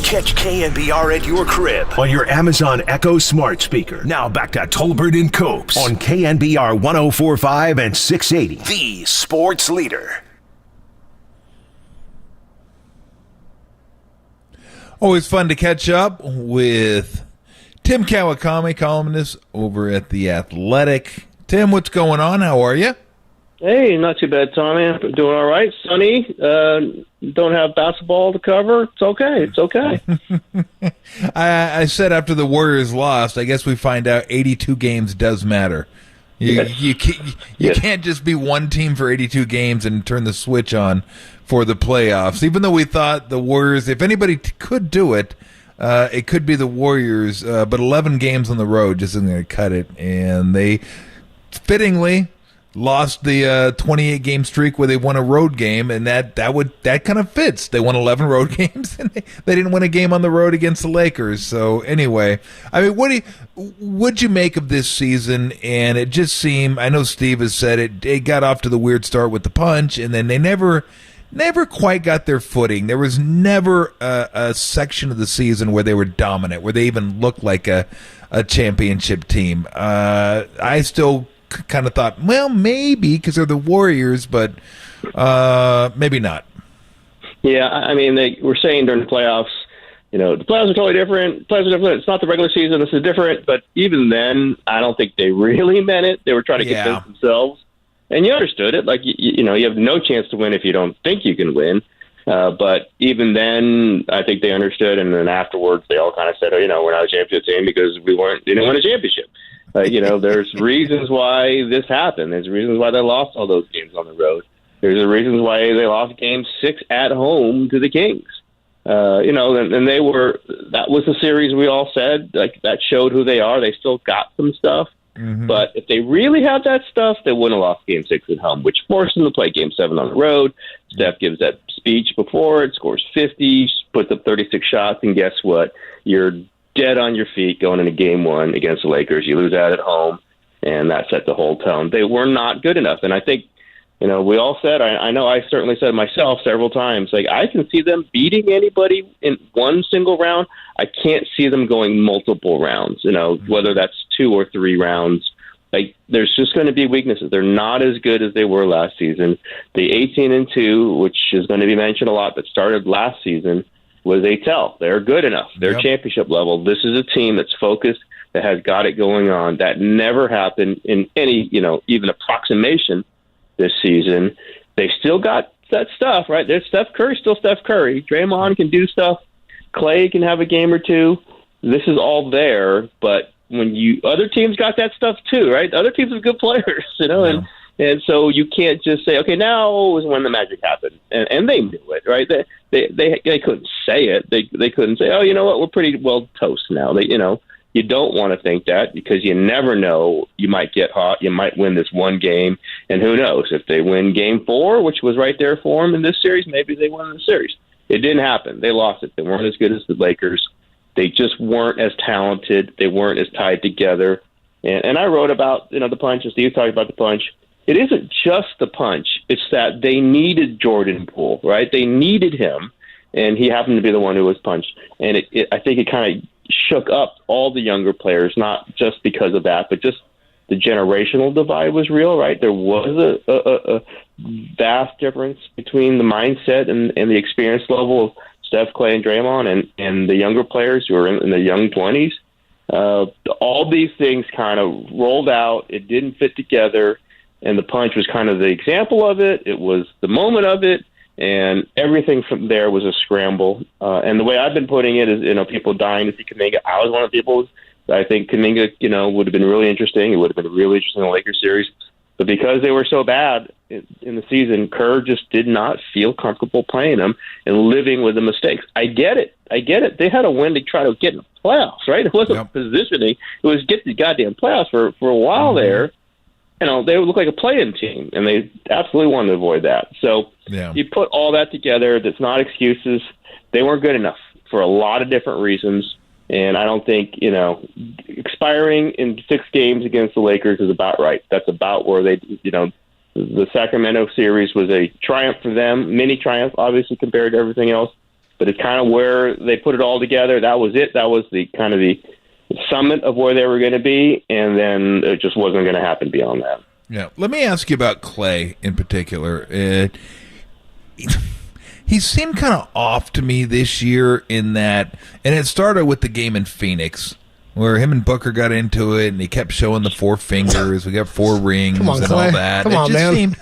S4: Catch KNBR at your crib on your Amazon Echo smart speaker. Now back to Tolbert and Copes on KNBR 104.5 and 680, the sports leader.
S1: Always fun to catch up with Tim Kawakami, columnist over at The Athletic. Tim, what's going on? How are you?
S16: Hey, not too bad, Tommy. I'm doing all right. Sunny. Don't have basketball to cover. It's okay. It's okay.
S1: I said after the Warriors lost, I guess we find out 82 games does matter. You can't just be one team for 82 games and turn the switch on for the playoffs. Even though we thought the Warriors, if anybody could do it, it could be the Warriors. But 11 games on the road just isn't going to cut it. And they fittingly lost the 28-game streak where they won a road game, and that kind of fits. They won 11 road games, and they didn't win a game on the road against the Lakers. So anyway, I mean, what'd you make of this season? And it just seemed, I know Steve has said it got off to the weird start with the punch, and then they never quite got their footing. There was never a section of the season where they were dominant, where they even looked like a championship team. I still kind of thought, well, maybe because they're the Warriors, but maybe not.
S16: Yeah, I mean, they were saying during the playoffs, the playoffs are totally different. Playoffs are different. It's not the regular season. This is different. But even then, I don't think they really meant it. They were trying to convince themselves. And you understood it. Like, you have no chance to win if you don't think you can win. But even then, I think they understood. And then afterwards, they all kind of said, we're not a championship team because we didn't win a championship. There's reasons why this happened. There's reasons why they lost all those games on the road. There's a reasons why they lost Game 6 at home to the Kings. And that was the series we all said, like, that showed who they are. They still got some stuff. Mm-hmm. But if they really have that stuff, they wouldn't have lost Game 6 at home, which forced them to play Game 7 on the road. Steph gives that speech before it, scores 50, puts up 36 shots, and guess what? You're dead on your feet going into Game 1 against the Lakers. You lose that at home, and that set the whole tone. They were not good enough. And I think, we all said, I know I certainly said myself several times, like, I can see them beating anybody in one single round. I can't see them going multiple rounds, whether that's 2 or 3 rounds. Like, there's just going to be weaknesses. They're not as good as they were last season. The 18-2, which is going to be mentioned a lot, that started last season, was a tell. They're good enough. They're championship level. This is a team that's focused, that has got it going on. That never happened in any, even approximation this season. They still got that stuff, right? There's Steph Curry, still Steph Curry. Draymond can do stuff. Klay can have a game or two. This is all there, but when other teams got that stuff too, right? Other teams are good players, and so you can't just say, okay, now is when the magic happened, and they knew it, right? They couldn't say it. They couldn't say, oh, you know what, we're pretty well toast now. You don't want to think that, because you never know. You might get hot. You might win this one game, and who knows? If they win Game 4, which was right there for them in this series, maybe they win the series. It didn't happen. They lost it. They weren't as good as the Lakers. They just weren't as talented. They weren't as tied together. And I wrote about the punch, and Steve talked about the punch. It isn't just the punch. It's that they needed Jordan Poole, right? They needed him, and he happened to be the one who was punched. And I think it kind of shook up all the younger players, not just because of that, but just the generational divide was real, right? There was a vast difference between the mindset and the experience level of Steph, Klay, and Draymond, and the younger players who are in the young 20s. All these things kind of rolled out. It didn't fit together, and the punch was kind of the example of it. It was the moment of it, and everything from there was a scramble. And the way I've been putting it is, people dying to see Kuminga. I was one of the people. I think Kuminga, would have been really interesting. It would have been really interesting in the Lakers series. But because they were so bad in the season, Kerr just did not feel comfortable playing them and living with the mistakes. I get it. They had a win to try to get in the playoffs, right? It wasn't positioning. It was get the goddamn playoffs for a while there. They would look like a play-in team, and they absolutely wanted to avoid that. So you put all that together. That's not excuses. They weren't good enough for a lot of different reasons. And I don't think, expiring in 6 games against the Lakers is about right. That's about where they, the Sacramento series was a triumph for them, mini triumph, obviously, compared to everything else. but it's kind of where they put it all together. That was it. That was the kind of the summit of where they were going to be, and then it just wasn't going to happen beyond that.
S1: Yeah. Let me ask you about Klay in particular. He seemed kind of off to me this year in that, and it started with the game in Phoenix, where him and Booker got into it, and he kept showing the 4 fingers. We got 4 rings and
S2: Klay.
S1: all that.
S2: Come on, man.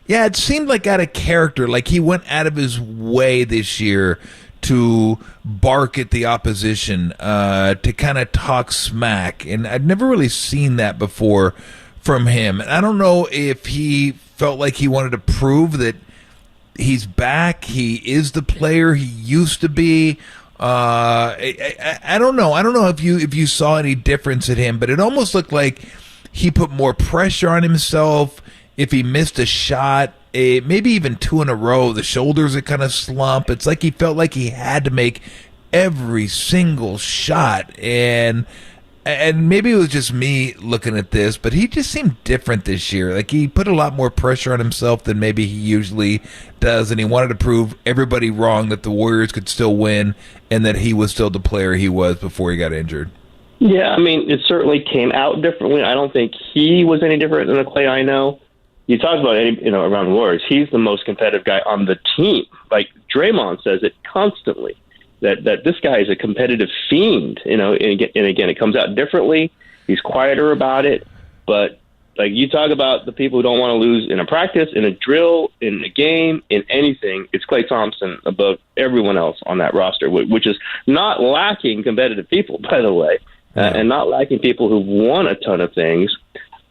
S1: It seemed like out of character. Like he went out of his way this year to bark at the opposition, to kind of talk smack. And I'd never really seen that before from him. And I don't know if he felt like he wanted to prove that he's back. He is the player he used to be. I don't know. I don't know if you saw any difference in him, but it almost looked like he put more pressure on himself. If he missed a shot, maybe even 2 in a row, the shoulders would kind of slump. It's like he felt like he had to make every single shot, and maybe it was just me looking at this, but he just seemed different this year. Like he put a lot more pressure on himself than maybe he usually does, and he wanted to prove everybody wrong, that the Warriors could still win and that he was still the player he was before he got injured.
S16: Yeah, I mean, it certainly came out differently. I don't think he was any different than the Klay I know. You talk about around the Warriors, he's the most competitive guy on the team. Like Draymond says it constantly, that this guy is a competitive fiend. And again, it comes out differently. He's quieter about it, but like you talk about the people who don't want to lose in a practice, in a drill, in a game, in anything, it's Klay Thompson above everyone else on that roster, which is not lacking competitive people, by the way, and not lacking people who won a ton of things.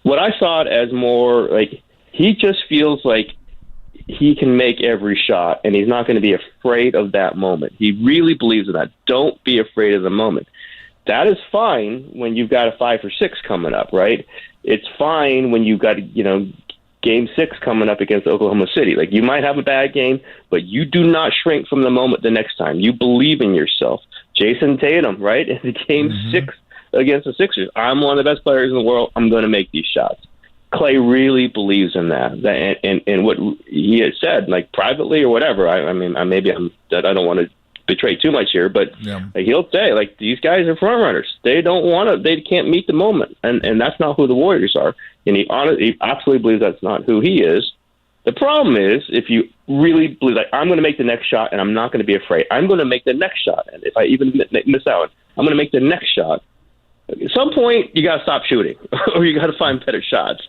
S16: What I saw it as more like, he just feels like he can make every shot, and he's not going to be afraid of that moment. He really believes in that. Don't be afraid of the moment. That is fine when you've got a 5 or 6 coming up, right? It's fine when you've got, Game 6 coming up against Oklahoma City. Like, you might have a bad game, but you do not shrink from the moment the next time. You believe in yourself. Jason Tatum, right? In Game 6 against the Sixers, I'm one of the best players in the world. I'm going to make these shots. Klay really believes in that, and what he has said, like privately or whatever. I don't want to betray too much here, but he'll say like these guys are front runners. They can't meet the moment, and that's not who the Warriors are. And he absolutely believes that's not who he is. The problem is if you really believe like I'm going to make the next shot and I'm not going to be afraid. I'm going to make the next shot, and if I even miss that one, I'm going to make the next shot. At some point, you got to stop shooting, or you got to find better shots.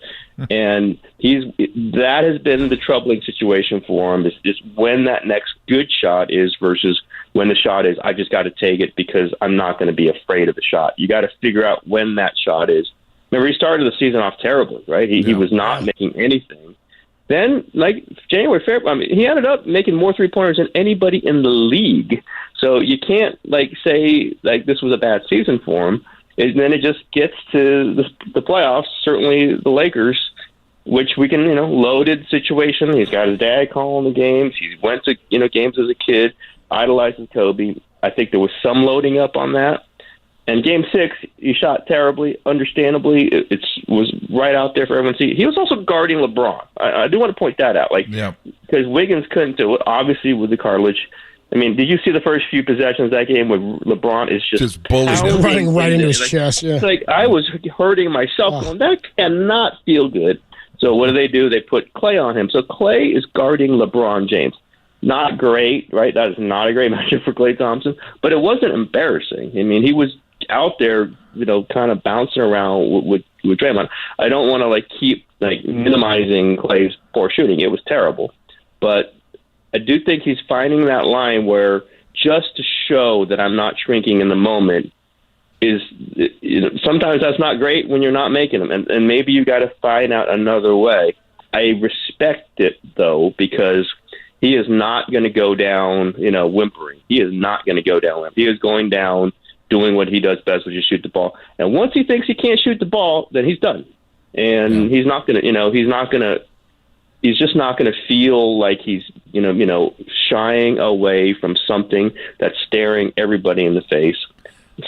S16: And that has been the troubling situation for him. Is just when that next good shot is versus when the shot is. I just got to take it because I'm not going to be afraid of the shot. You got to figure out when that shot is. Remember, he started the season off terribly, right? He was not making anything. Then, like January, February, he ended up making more 3-pointers than anybody in the league. So you can't say this was a bad season for him. And then it just gets to the playoffs, certainly the Lakers, which we can, loaded situation. He's got his dad calling the games. He went to, games as a kid, idolizes Kobe. I think there was some loading up on that. And Game 6, he shot terribly, understandably. It was right out there for everyone to see. He was also guarding LeBron. I do want to point that out, because Wiggins couldn't do it, obviously, with the cartilage. I mean, did you see the first few possessions of that game where LeBron is just
S2: running right into his chest? Yeah.
S16: It's like I was hurting myself. Going, that cannot feel good. So what do? They put Klay on him. So Klay is guarding LeBron James. Not great, right? That is not a great matchup for Klay Thompson, but it wasn't embarrassing. I mean, he was out there, kind of bouncing around with Draymond. I don't want to keep minimizing Klay's poor shooting. It was terrible, but I do think he's finding that line where just to show that I'm not shrinking in the moment is, sometimes that's not great when you're not making them. And maybe you got to find out another way. I respect it, though, because he is not going to go down, whimpering. He is not going to go down whimpering. He is going down doing what he does best, which is shoot the ball. And once he thinks he can't shoot the ball, then he's done. And he's not going to, he's just not going to feel like he's, shying away from something that's staring everybody in the face.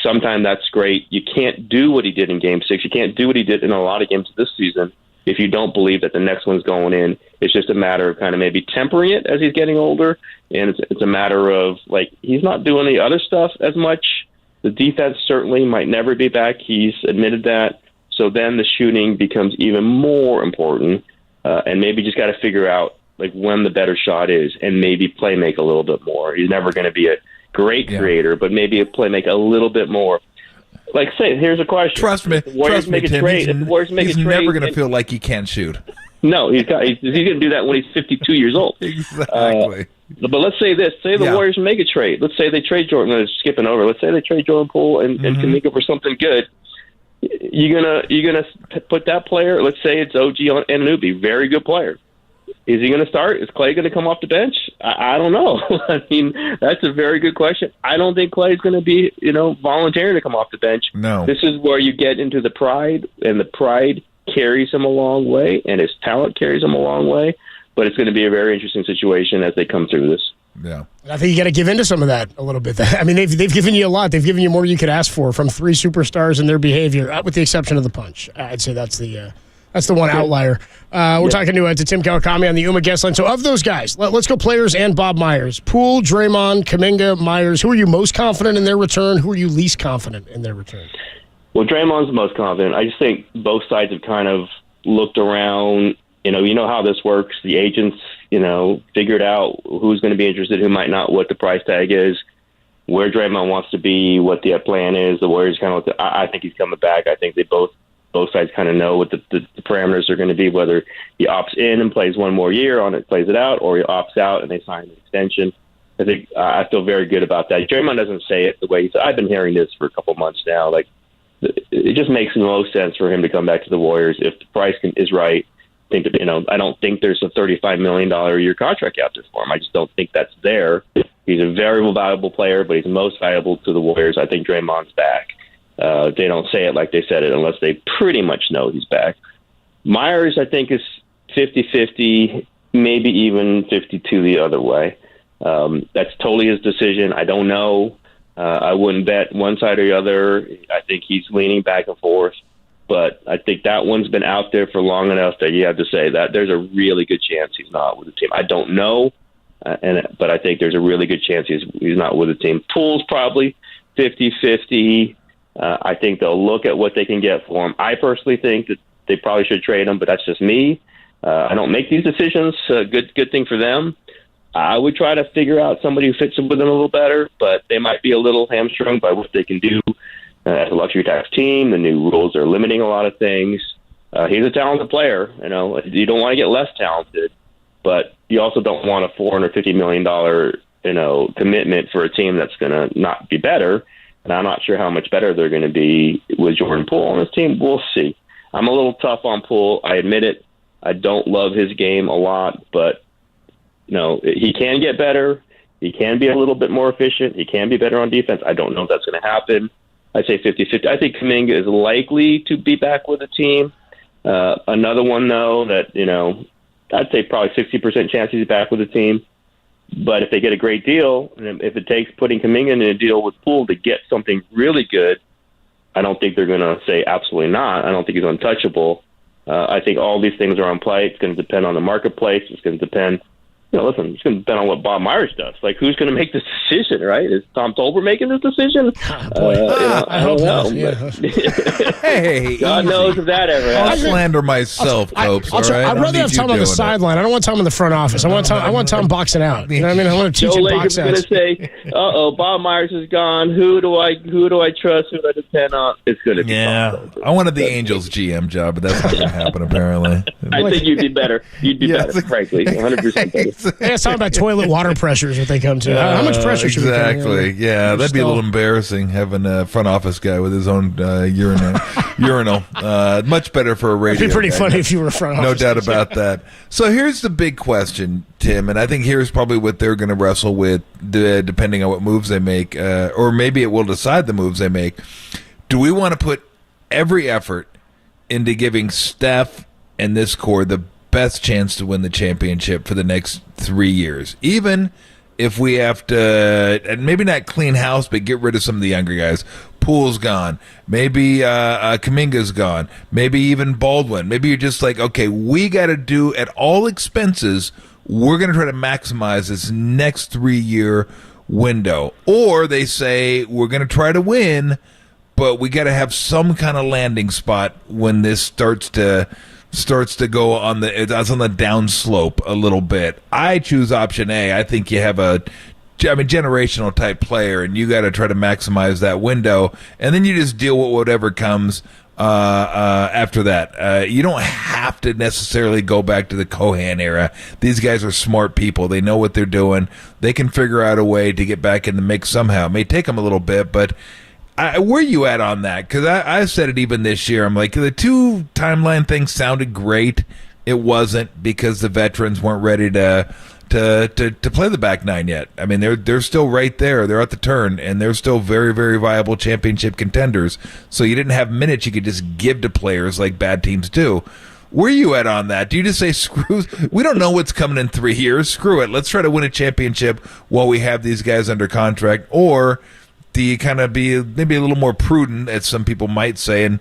S16: Sometimes that's great. You can't do what he did in Game 6. You can't do what he did in a lot of games this season. if you don't believe that the next one's going in, it's just a matter of kind of maybe tempering it as he's getting older. And it's a matter of, like, he's not doing the other stuff as much. The defense certainly might never be back. He's admitted that. So then the shooting becomes even more important. And maybe just got to figure out, like, when the better shot is and maybe play make a little bit more. He's never going to be a great creator, but maybe a play make a little bit more. Like, say, here's a question.
S1: Trust me, Tim. He's never going to feel like he can't shoot.
S16: No, he's going to do that when he's 52 years old.
S1: Exactly.
S16: But let's say this. Say the Warriors make a trade. Let's say they trade Jordan. I'm skipping over. Let's say they trade Jordan Poole and Kuminga for something good. You're gonna put that player. Let's say it's OG Anunoby, very good player. Is he going to start? Is Klay going to come off the bench? I don't know. I mean, that's a very good question. I don't think Klay is going to be, volunteering to come off the bench.
S1: No.
S16: This is where you get into the pride, and the pride carries him a long way, and his talent carries him a long way. But it's going to be a very interesting situation as they come through this.
S1: Yeah.
S2: I think you got to give into some of that a little bit. I mean, they've given you a lot. They've given you more than you could ask for from three superstars and their behavior, with the exception of the punch. I'd say that's the one outlier. We're talking to Tim Kawakami on the UMA guest line. So of those guys, let's go players and Bob Myers. Poole, Draymond, Kuminga, Myers. Who are you most confident in their return? Who are you least confident in their return?
S16: Well, Draymond's the most confident. I just think both sides have kind of looked around. You know how this works. The agents, figured out who's going to be interested, who might not, what the price tag is, where Draymond wants to be, what the plan is. The Warriors kind of I think he's coming back. I think they both sides kind of know what the parameters are going to be, whether he opts in and plays one more year on it, plays it out, or he opts out and they sign an extension. I think I feel very good about that. Draymond doesn't say it the way he said. I've been hearing this for a couple months now. Like, it just makes the most sense for him to come back to the Warriors if the price is right. I don't think there's a $35 million a year contract out there for him. I just don't think that's there. He's a very valuable player, but he's most valuable to the Warriors. I think Draymond's back. They don't say it like they said it unless they pretty much know he's back. Myers, I think, is 50-50, maybe even 52 the other way. That's totally his decision. I don't know. I wouldn't bet one side or the other. I think he's leaning back and forth. But I think that one's been out there for long enough that you have to say that there's a really good chance he's not with the team. I don't know, but I think there's a really good chance he's not with the team. Poole's probably 50-50. I think they'll look at what they can get for him. I personally think that they probably should trade him, but that's just me. I don't make these decisions. Good thing for them. I would try to figure out somebody who fits with them a little better, but they might be a little hamstrung by what they can do as a luxury tax team. The new rules are limiting a lot of things. He's a talented player. You don't want to get less talented, but you also don't want a $450 million commitment for a team that's going to not be better. And I'm not sure how much better they're going to be with Jordan Poole on this team. We'll see. I'm a little tough on Poole. I admit it. I don't love his game a lot, but he can get better. He can be a little bit more efficient. He can be better on defense. I don't know if that's going to happen. I say 50-50. I think Kuminga is likely to be back with the team. Another one, though, that, I'd say probably 60% chance he's back with the team. But if they get a great deal, and if it takes putting Kuminga in a deal with Poole to get something really good, I don't think they're going to say absolutely not. I don't think he's untouchable. I think all these things are on play. It's going to depend on the marketplace. It's going to depend. It's going to depend on what Bob Myers does. Like, who's going to make this decision, right? Is Tom Tolbert making this decision?
S2: I don't know. Yeah.
S1: Hey,
S16: God knows if that ever
S1: I'll
S16: happens.
S1: slander myself, Copes. All right?
S2: I'd rather have Tom on the sideline. I don't want Tom in the front office. I want Tom boxing out. You know what I mean? I want to teach him box
S16: going to say, Bob Myers is gone. Who do I trust? Who do I depend on? It's going to be Tom.
S1: I wanted the Angels GM job, but that's not going to happen, apparently.
S16: I think you'd be better. You'd be better, frankly. 100% better.
S2: It's talking about toilet water pressures what they come to. How much pressure should we come
S1: Exactly. Yeah, that'd be a little embarrassing having a front office guy with his own urinal. Much better for a radio.
S2: It'd be pretty
S1: guy.
S2: funny if you were a front office.
S1: No doubt about that. So here's the big question, Tim, and I think here's probably what they're going to wrestle with, depending on what moves they make, or maybe it will decide the moves they make. Do we want to put every effort into giving Steph and this core the best chance to win the championship for the next 3 years, even if we have to, and maybe not clean house, but get rid of some of the younger guys, Poole's gone. Maybe Kuminga's gone. Maybe even Baldwin. Maybe you're just like, okay, we got to do at all expenses. We're going to try to maximize this next 3-year window. Or they say we're going to try to win, but we got to have some kind of landing spot when this starts to go on the down slope a little bit. I choose option A. I think you have generational type player, and you got to try to maximize that window, and then you just deal with whatever comes after that. You don't have to necessarily go back to the Cohan era. These guys are smart people. They know what they're doing. They can figure out a way to get back in the mix somehow. It may take them a little bit, but where are you at on that? Because I said it even this year. I'm like, the 2 timeline things sounded great. It wasn't, because the veterans weren't ready to play the back 9 yet. I mean, they're still right there. They're at the turn, and they're still very, very viable championship contenders. So you didn't have minutes you could just give to players like bad teams do. Where are you at on that? Do you just say, screw, we don't know what's coming in 3 years, screw it, let's try to win a championship while we have these guys under contract? Or do you kind of be maybe a little more prudent, as some people might say, and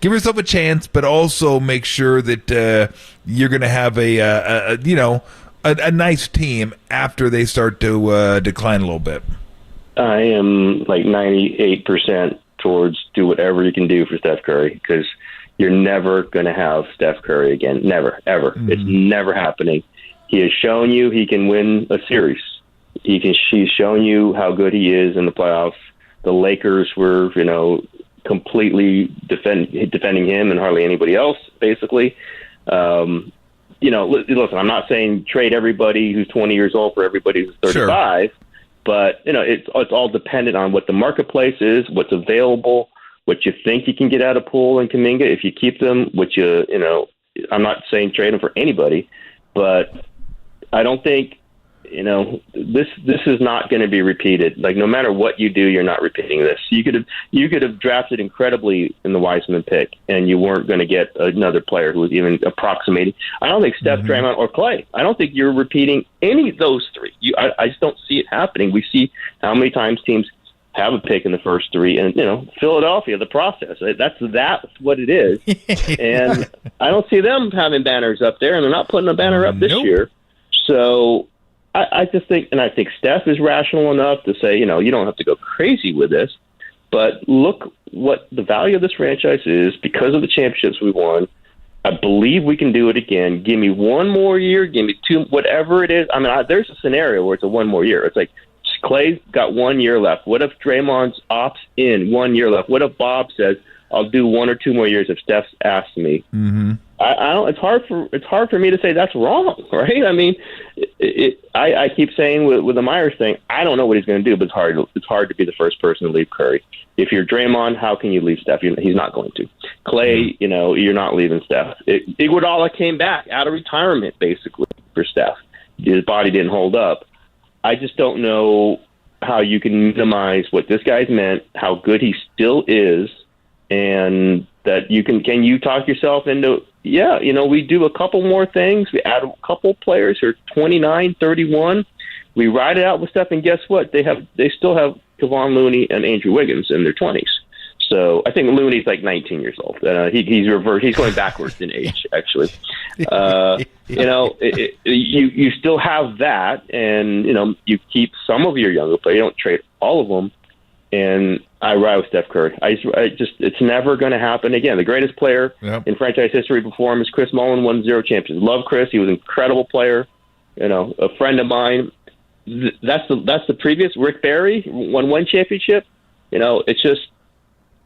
S1: give yourself a chance, but also make sure that you're going to have a nice team after they start to decline a little bit?
S16: I am like 98% towards do whatever you can do for Steph Curry, because you're never going to have Steph Curry again. Never, ever. Mm-hmm. It's never happening. He has shown you he can win a series. He's shown you how good he is in the playoffs. The Lakers were, completely defending him and hardly anybody else, basically. Listen, I'm not saying trade everybody who's 20 years old for everybody who's 35, sure. But, it's all dependent on what the marketplace is, what's available, what you think you can get out of Poole and Kuminga if you keep them, I'm not saying trade them for anybody, but I don't think, this is not going to be repeated. Like, no matter what you do, you're not repeating this. You could have drafted incredibly in the Wiseman pick, and you weren't going to get another player who was even approximating. I don't think Steph, Draymond, or Klay. I don't think you're repeating any of those 3. I just don't see it happening. We see how many times teams have a pick in the first 3, and Philadelphia, the process. That's what it is. And I don't see them having banners up there, and they're not putting a banner up this year. So I just think, and I think Steph is rational enough to say, you don't have to go crazy with this, but look what the value of this franchise is because of the championships we won. I believe we can do it again. Give me 1 more year, give me 2, whatever it is. I mean, there's a scenario where it's a 1 more year. It's like Klay's got 1 year left. What if Draymond's opts in 1 year left? What if Bob says, I'll do 1 or 2 more years if Steph asks me? Mm-hmm. I don't. It's hard for me to say that's wrong, right? I mean, I keep saying with the Myers thing, I don't know what he's going to do, but it's hard to be the first person to leave Curry. If you're Draymond, how can you leave Steph? He's not going to. Klay, you're not leaving Steph. Iguodala came back out of retirement basically for Steph. His body didn't hold up. I just don't know how you can minimize what this guy's meant, how good he still is, and that you can you talk yourself into, we do a couple more things. We add a couple players who are 29, 31. We ride it out with Steph, and guess what? They still have Kevon Looney and Andrew Wiggins in their 20s. So I think Looney's like 19 years old. He's reversed. He's going backwards in age, actually. You still have that, and you keep some of your younger players. You don't trade all of them. And I ride with Steph Curry. It's never going to happen again. The greatest player in franchise history before him is Chris Mullin, won 0 championships. Love Chris. He was an incredible player. A friend of mine. That's the previous. Rick Barry won 1 championship. It's just,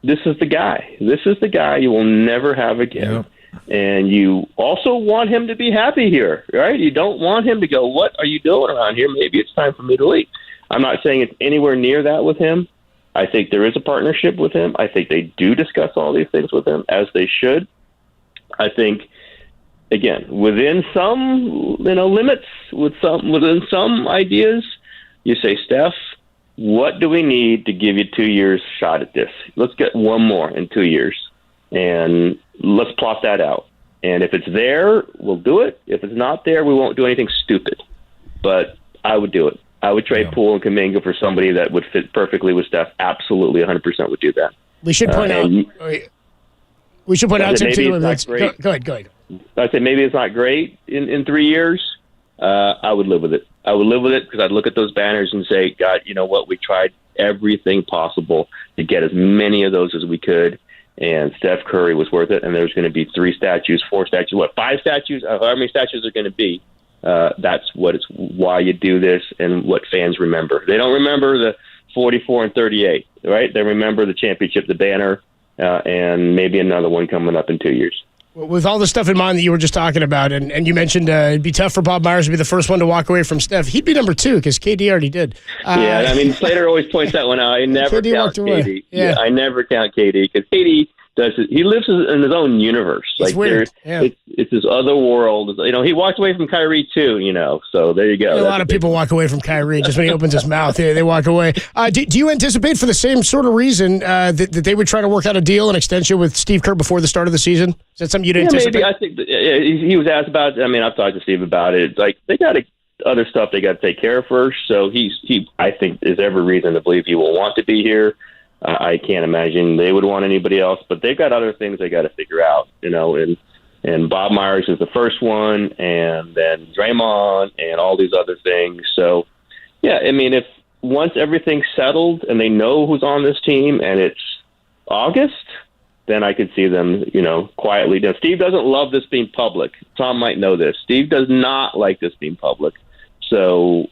S16: this is the guy. This is the guy you will never have again. Yep. And you also want him to be happy here, right? You don't want him to go, what are you doing around here? Maybe it's time for me to leave. I'm not saying it's anywhere near that with him. I think there is a partnership with him. I think they do discuss all these things with him, as they should. I think, again, within some limits, within some ideas, you say, Steph, what do we need to give you 2 years shot at this? Let's get 1 more in 2 years, and let's plot that out. And if it's there, we'll do it. If it's not there, we won't do anything stupid. But I would do it. I would trade Poole and Kuminga for somebody that would fit perfectly with Steph. Absolutely, 100% would do that.
S2: We should point out. We should point out
S16: maybe
S2: too.
S16: it's not great.
S2: Go ahead.
S16: I say maybe it's not great in 3 years. I would live with it. I would live with it because I'd look at those banners and say, God, you know what? We tried everything possible to get as many of those as we could, and Steph Curry was worth it. And there's going to be 3 statues, 4 statues, 5 statues? However many statues are going to be. That's why you do this and what fans remember. They don't remember the 44 and 38, right? They remember the championship, the banner, and maybe another one coming up in 2 years.
S2: With all the stuff in mind that you were just talking about, and you mentioned it'd be tough for Bob Myers to be the first one to walk away from Steph. He'd be number 2 because KD already did.
S16: Yeah, I mean, Slater always points that one out. I never count KD.
S2: Yeah.
S16: I never count KD because KD he lives in his own universe.
S2: It's weird.
S16: It's his other world. You know, he walked away from Kyrie too. You know, so there you go.
S2: A lot of people walk away from Kyrie just when he opens his mouth. They walk away. Do you anticipate for the same sort of reason that they would try to work out a deal, an extension with Steve Kerr before the start of the season? Is that something you'd anticipate?
S16: Maybe. I think he was asked about it. I mean, I've talked to Steve about it. Like they got other stuff they got to take care of first. So he I think there's every reason to believe he will want to be here. I can't imagine they would want anybody else, but they've got other things they got to figure out, you know, and Bob Myers is the first one, and then Draymond and all these other things. So, yeah, I mean, if once everything's settled and they know who's on this team and it's August, then I could see them, you know, quietly. Now, Steve doesn't love this being public. Tom might know this. Steve does not like this being public. So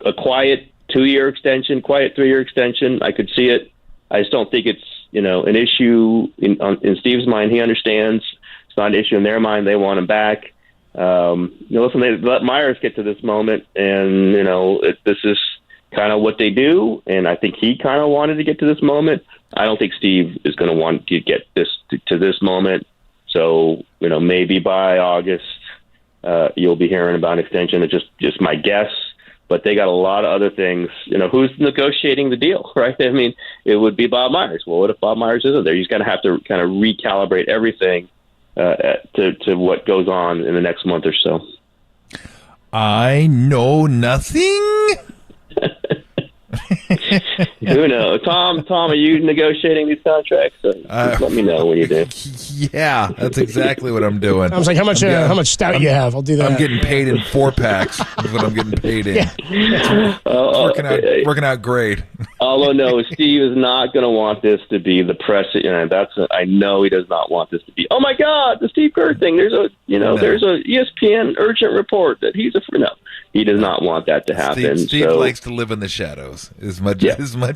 S16: a quiet 2-year extension, quiet 3-year extension, I could see it. I just don't think it's, you know, an issue in Steve's mind. He understands it's not an issue in their mind. They want him back. You know, listen, they let Myers get to this moment, and you know, this is kind of what they do. And I think he kind of wanted to get to this moment. I don't think Steve is going to want to get this to this moment. So, you know, maybe by August, you'll be hearing about an extension. It's just my guess. But they got a lot of other things. You know, who's negotiating the deal, right? I mean, it would be Bob Myers. Well, what if Bob Myers isn't there? He's going to have to kind of recalibrate everything to what goes on in the next month or so.
S1: I know nothing.
S16: Who knows? Tom, are you negotiating these contracts? Just let me know when you do.
S1: Yeah, that's exactly what I'm doing.
S2: I was like, how much stout you have? I'll do that.
S1: I'm getting paid in 4-packs. Is what I'm getting paid in. Yeah. Working out great.
S16: All I know is Steve is not going to want this to be the press. I know he does not want this to be. Oh my God, the Steve Kerr thing. There's a ESPN urgent report that he's no. He does not want that to happen.
S1: Steve likes to live in the shadows as much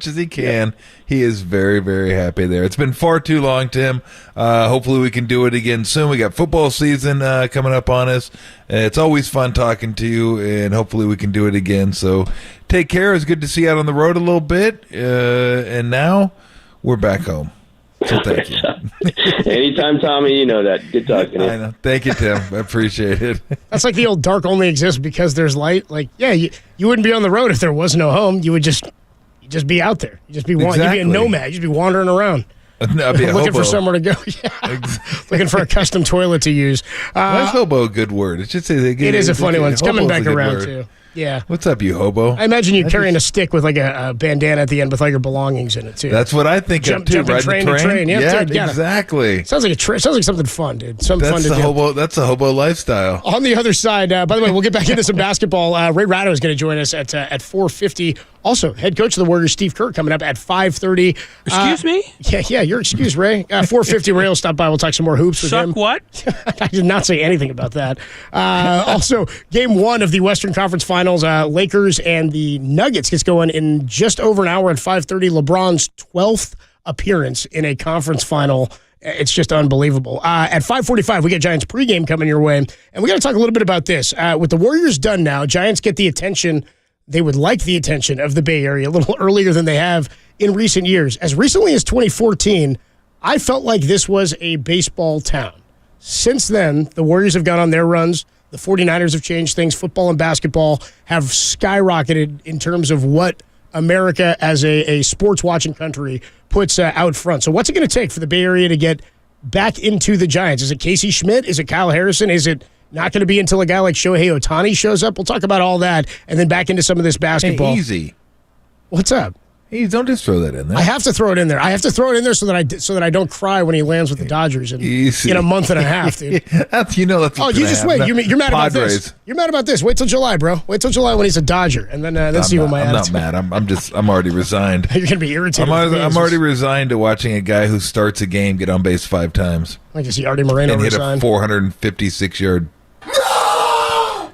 S1: as he can. Yeah. He is very, very happy there. It's been far too long, Tim. Hopefully we can do it again soon. We got football season coming up on us. It's always fun talking to you, and hopefully we can do it again. So take care. It's good to see you out on the road a little bit. And now we're back home. So thank you.
S16: Anytime, Tommy, you know that. Good talking to you.
S1: I know. Thank you, Tim. I appreciate it.
S2: That's like the old dark only exists because there's light. Like, yeah, you wouldn't be on the road if there was no home. You would just be out there. You'd be a nomad. You'd be wandering around. Looking for somewhere to go. Yeah. Looking for a custom toilet to use.
S1: Why is hobo a good word? It should say
S2: it is a funny one. It's coming back around, too. Yeah.
S1: What's up, you hobo?
S2: I imagine you carrying a stick with like a bandana at the end with all your belongings in it, too.
S1: That's what I think of, too.
S2: Jumping train to train.
S1: Yeah, exactly.
S2: Sounds like something fun, dude. Something fun to do.
S1: That's a hobo lifestyle.
S2: On the other side, by the way, we'll get back into some basketball. Ray Ratto is going to join us at 4:50. Also, head coach of the Warriors, Steve Kerr, coming up at 5:30.
S11: Excuse me?
S2: Yeah, you're excused, Ray. 4:50, Ray will stop by. We'll talk some more hoops with him.
S11: What?
S2: I did not say anything about that. Also, Game 1 of the Western Conference Finals, Lakers and the Nuggets gets going in just over an hour at 5:30. LeBron's 12th appearance in a conference final. It's just unbelievable. At 5:45, we get Giants pregame coming your way. And we got to talk a little bit about this. With the Warriors done now, Giants get the attention. They would like the attention of the Bay Area a little earlier than they have in recent years. As recently as 2014, I felt like this was a baseball town. Since then, the Warriors have gone on their runs. The 49ers have changed things. Football and basketball have skyrocketed in terms of what America as a sports-watching country puts out front. So what's it going to take for the Bay Area to get back into the Giants? Is it Casey Schmidt? Is it Kyle Harrison? Is it not going to be until a guy like Shohei Ohtani shows up? We'll talk about all that and then back into some of this basketball.
S1: Hey, easy.
S2: What's up?
S1: Hey, don't just throw that in there.
S2: I have to throw it in there. I have to throw it in there so that I don't cry when he lands with the Dodgers in a month and a half, dude.
S1: That's
S2: you just wait. You're mad about
S1: Padres.
S2: this. You're mad about this. Wait till July, bro. Wait till July when he's a Dodger, and then see what my attitude.
S1: I'm not mad. I'm already resigned.
S2: You're gonna be irritated.
S1: I'm already resigned to watching a guy who starts a game get on base 5 times.
S2: Like, is he Artie Moreno
S1: and hit
S2: resigned?
S1: a 456-yard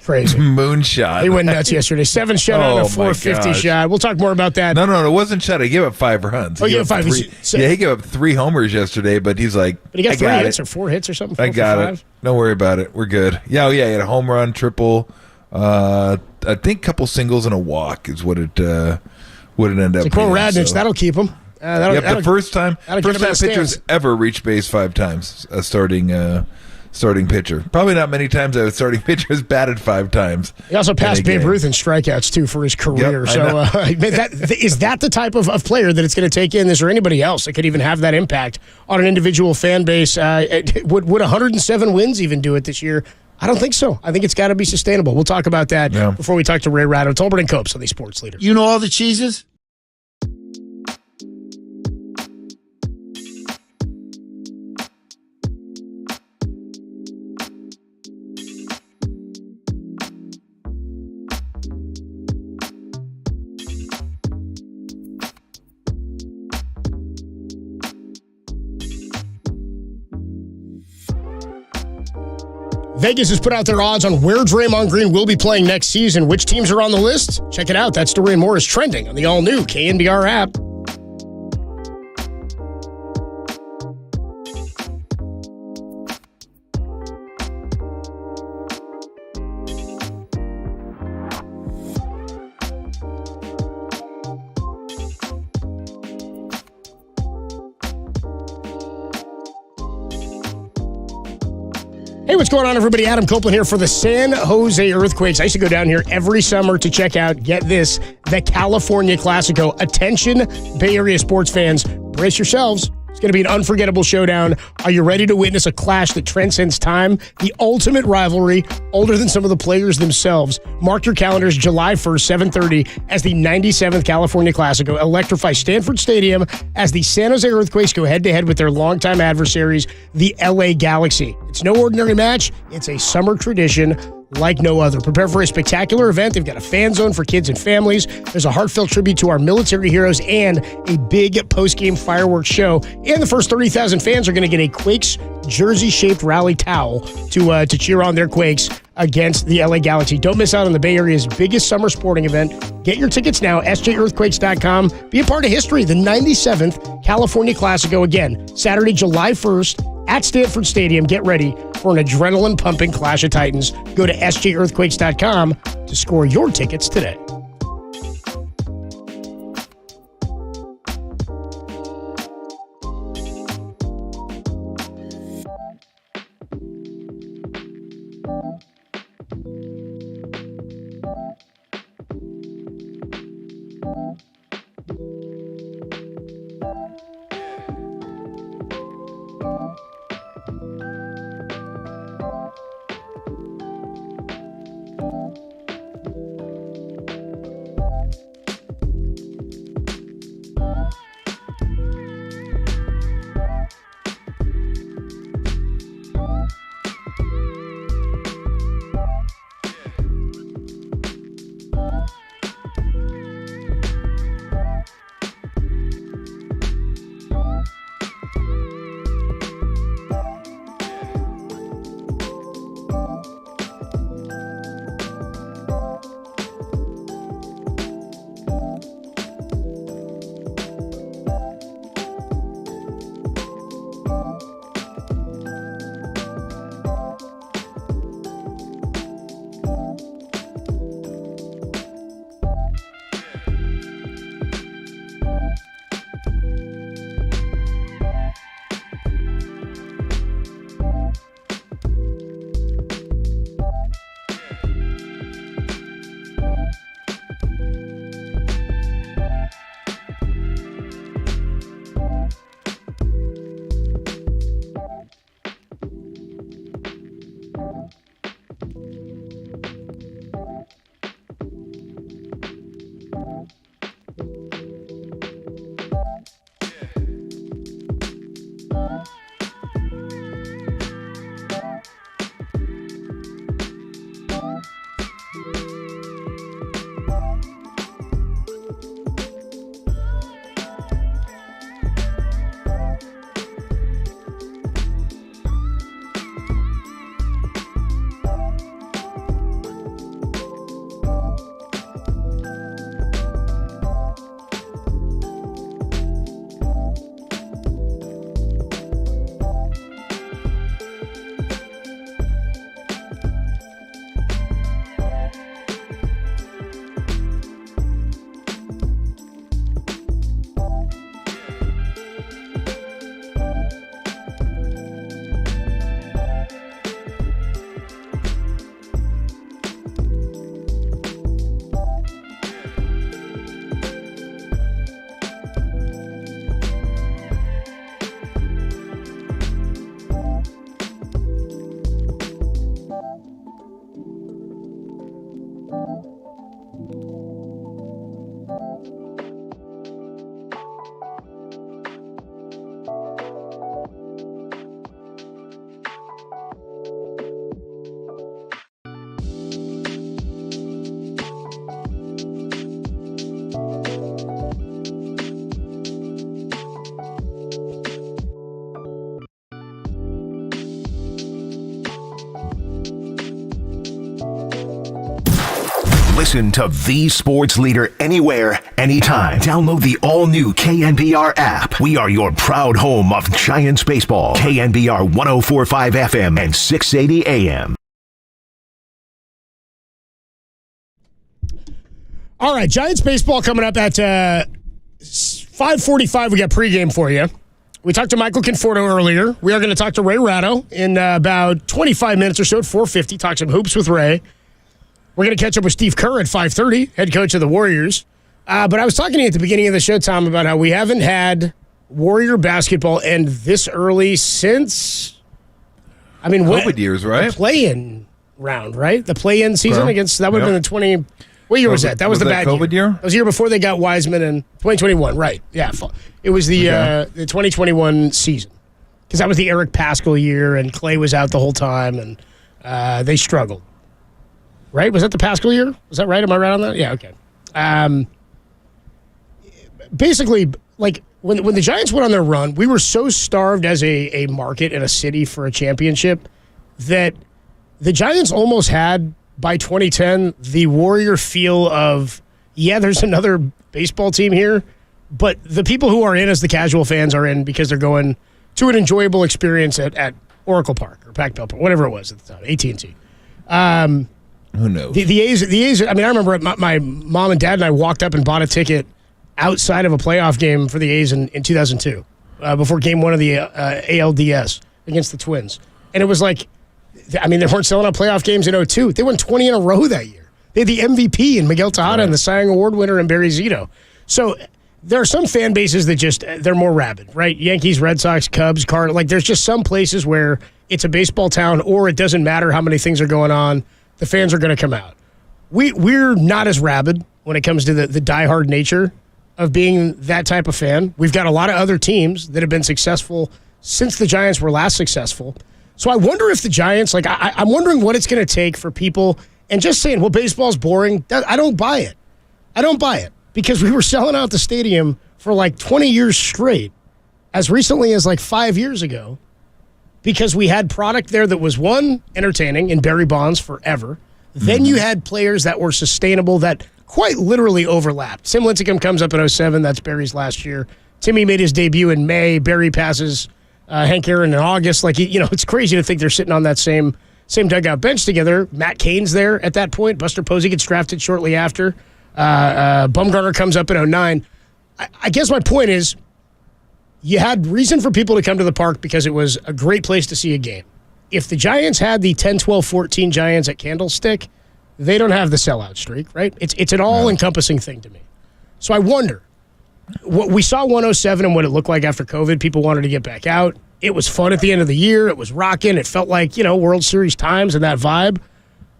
S2: crazy
S1: moonshot.
S2: He went nuts yesterday. 7 shutout and a 450 shot. We'll talk more about that.
S1: No, it wasn't shut. He gave up 5 runs.
S2: He gave up 5.
S1: He gave up 3 homers yesterday, but he's like,
S2: but he got 3 hits or 4 hits or something.
S1: I got it. Don't worry about it. We're good. Yeah, he had a home run, triple. I think a couple singles and a walk is what it ended up being.
S2: Quote Radnich, that'll keep him.
S1: The first time pitchers ever reached base 5 times, starting pitcher. Probably not many times a starting pitcher has batted 5 times.
S2: He also passed Babe Ruth in strikeouts, too, for his career. Is that the type of player that it's going to take in? Is there anybody else that could even have that impact on an individual fan base? Would 107 wins even do it this year? I don't think so. I think it's got to be sustainable. We'll talk about that before we talk to Ray Ratto. Tolbert and Copes on the Sports Leader.
S12: You know all the cheeses?
S2: Vegas has put out their odds on where Draymond Green will be playing next season. Which teams are on the list? Check it out. That story and more is trending on the all-new KNBR app. Hey, what's going on, everybody? Adam Copeland here for the San Jose Earthquakes. I used to go down here every summer to check out, get this, the California Classico. Attention, Bay Area sports fans, brace yourselves. It's going to be an unforgettable showdown. Are you ready to witness a clash that transcends time? The ultimate rivalry, older than some of the players themselves. Mark your calendars, July 1st, 7:30, as the 97th California Classico. Electrify Stanford Stadium as the San Jose Earthquakes go head-to-head with their longtime adversaries, the LA Galaxy. It's no ordinary match. It's a summer tradition like no other. Prepare for a spectacular event. They've got a fan zone for kids and families. There's a heartfelt tribute to our military heroes and a big post-game fireworks show. And the first 30,000 fans are going to get a Quakes jersey-shaped rally towel to cheer on their Quakes against the LA Galaxy. Don't miss out on the Bay Area's biggest summer sporting event. Get your tickets now, sjearthquakes.com. Be a part of history, the 97th California Classico. Again, Saturday, July 1st at Stanford Stadium. Get ready for an adrenaline-pumping clash of titans. Go to sjearthquakes.com to score your tickets today.
S4: Listen to the sports leader anywhere, anytime. Download the all-new KNBR app. We are your proud home of Giants baseball. KNBR 104.5 FM and 680 AM.
S2: All right, Giants baseball coming up at 5:45. We got pregame for you. We talked to Michael Conforto earlier. We are going to talk to Ray Ratto in about 25 minutes or so at 4:50. Talk some hoops with Ray. We're going to catch up with Steve Kerr at 5:30, head coach of the Warriors. But I was talking to you at the beginning of the show, Tom, about how we haven't had Warrior basketball end this early since,
S1: COVID years, right?
S2: The play-in round, right? The play-in season against, that would have been the 20... What year was that? That was the bad
S1: COVID year?
S2: That was the year before they got Wiseman in 2021, right. Yeah. It was the 2021 season. Because that was the Eric Paschall year, and Klay was out the whole time, and they struggled. Right? Was that the Paschall year? Was that right? Am I right on that? Yeah, okay. Basically, like, when the Giants went on their run, we were so starved as a market and a city for a championship that the Giants almost had, by 2010, the Warrior feel of, there's another baseball team here, but the people who are in as the casual fans are in because they're going to an enjoyable experience at Oracle Park or Pac Bell Park, whatever it was at the time, AT&T.
S1: Who knows?
S2: The A's, I remember my mom and dad and I walked up and bought a ticket outside of a playoff game for the A's in 2002, before game one of the ALDS against the Twins. And it was like, they weren't selling out playoff games in 2002. They won 20 in a row that year. They had the MVP in Miguel Tejada and the Cy Young Award winner in Barry Zito. So there are some fan bases that they're more rabid, right? Yankees, Red Sox, Cubs, Cardinals. Like, there's just some places where it's a baseball town, or it doesn't matter how many things are going on, the fans are going to come out. We're not as rabid when it comes to the diehard nature of being that type of fan. We've got a lot of other teams that have been successful since the Giants were last successful. So I wonder if the Giants, I'm wondering what it's going to take for people, and just saying, well, baseball's boring, I don't buy it. I don't buy it, because we were selling out the stadium for 20 years straight, as recently as 5 years ago, because we had product there that was, one, entertaining, in Barry Bonds forever. Then you had players that were sustainable that quite literally overlapped. Tim Lincecum comes up in 2007, that's Barry's last year. Timmy made his debut in May. Barry passes Hank Aaron in August. It's crazy to think they're sitting on that same dugout bench together. Matt Cain's there at that point. Buster Posey gets drafted shortly after. Bumgarner comes up in 2009. I guess my point is, you had reason for people to come to the park because it was a great place to see a game. If the Giants had the 10, 12, 14 Giants at Candlestick, they don't have the sellout streak, right? It's an all-encompassing thing to me. So I wonder, what we saw 107 and what it looked like after COVID. People wanted to get back out. It was fun at the end of the year. It was rocking. It felt like, World Series times and that vibe.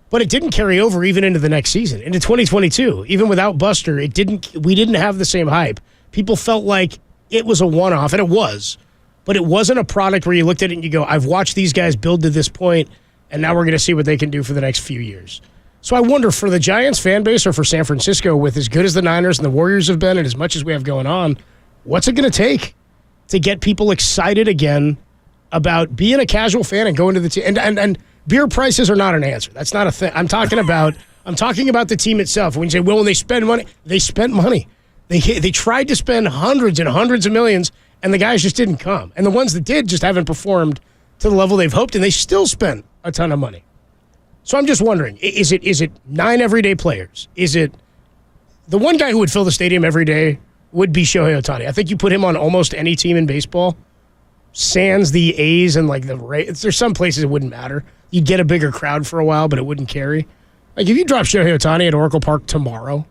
S2: But it didn't carry over even into the next season, into 2022. Even without Buster, we didn't have the same hype. People felt like it was a one-off, and it was. But it wasn't a product where you looked at it and you go, I've watched these guys build to this point, and now we're going to see what they can do for the next few years. So I wonder, for the Giants fan base or for San Francisco, with as good as the Niners and the Warriors have been and as much as we have going on, what's it going to take to get people excited again about being a casual fan and going to the team? And beer prices are not an answer. That's not a thing. I'm talking about the team itself. When you say, well, when they spend money, they spent money. They tried to spend hundreds and hundreds of millions, and the guys just didn't come. And the ones that did just haven't performed to the level they've hoped, and they still spent a ton of money. So I'm just wondering, is it 9 everyday players? Is it the one guy who would fill the stadium every day would be Shohei Ohtani? I think you put him on almost any team in baseball, sans the A's and the Rays. There's some places it wouldn't matter. You'd get a bigger crowd for a while, but it wouldn't carry. If you drop Shohei Ohtani at Oracle Park tomorrow,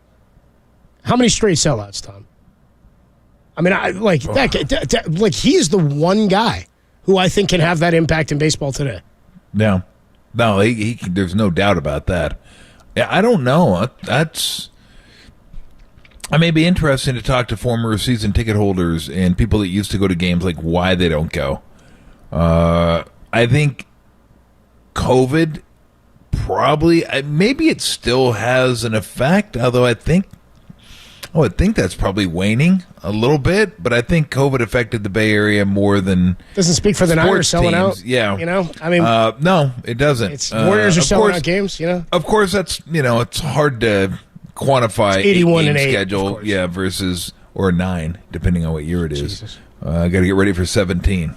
S2: how many straight sellouts, Tom? He is the one guy who I think can have that impact in baseball today.
S1: Yeah. No, there's no doubt about that. Yeah, I don't know. It may be interesting to talk to former season ticket holders and people that used to go to games, why they don't go. I think COVID probably, maybe it still has an effect, although I think Oh, I think that's probably waning a little bit, but I think COVID affected the Bay Area more than
S2: doesn't speak for the Niners selling
S1: teams.
S2: out.
S1: Yeah,
S2: I mean,
S1: no, it doesn't.
S2: It's Warriors are selling out games.
S1: Of course, that's it's hard to quantify
S2: 81 and 8
S1: schedule, versus or 9, depending on what year it is. I got to get ready for 17.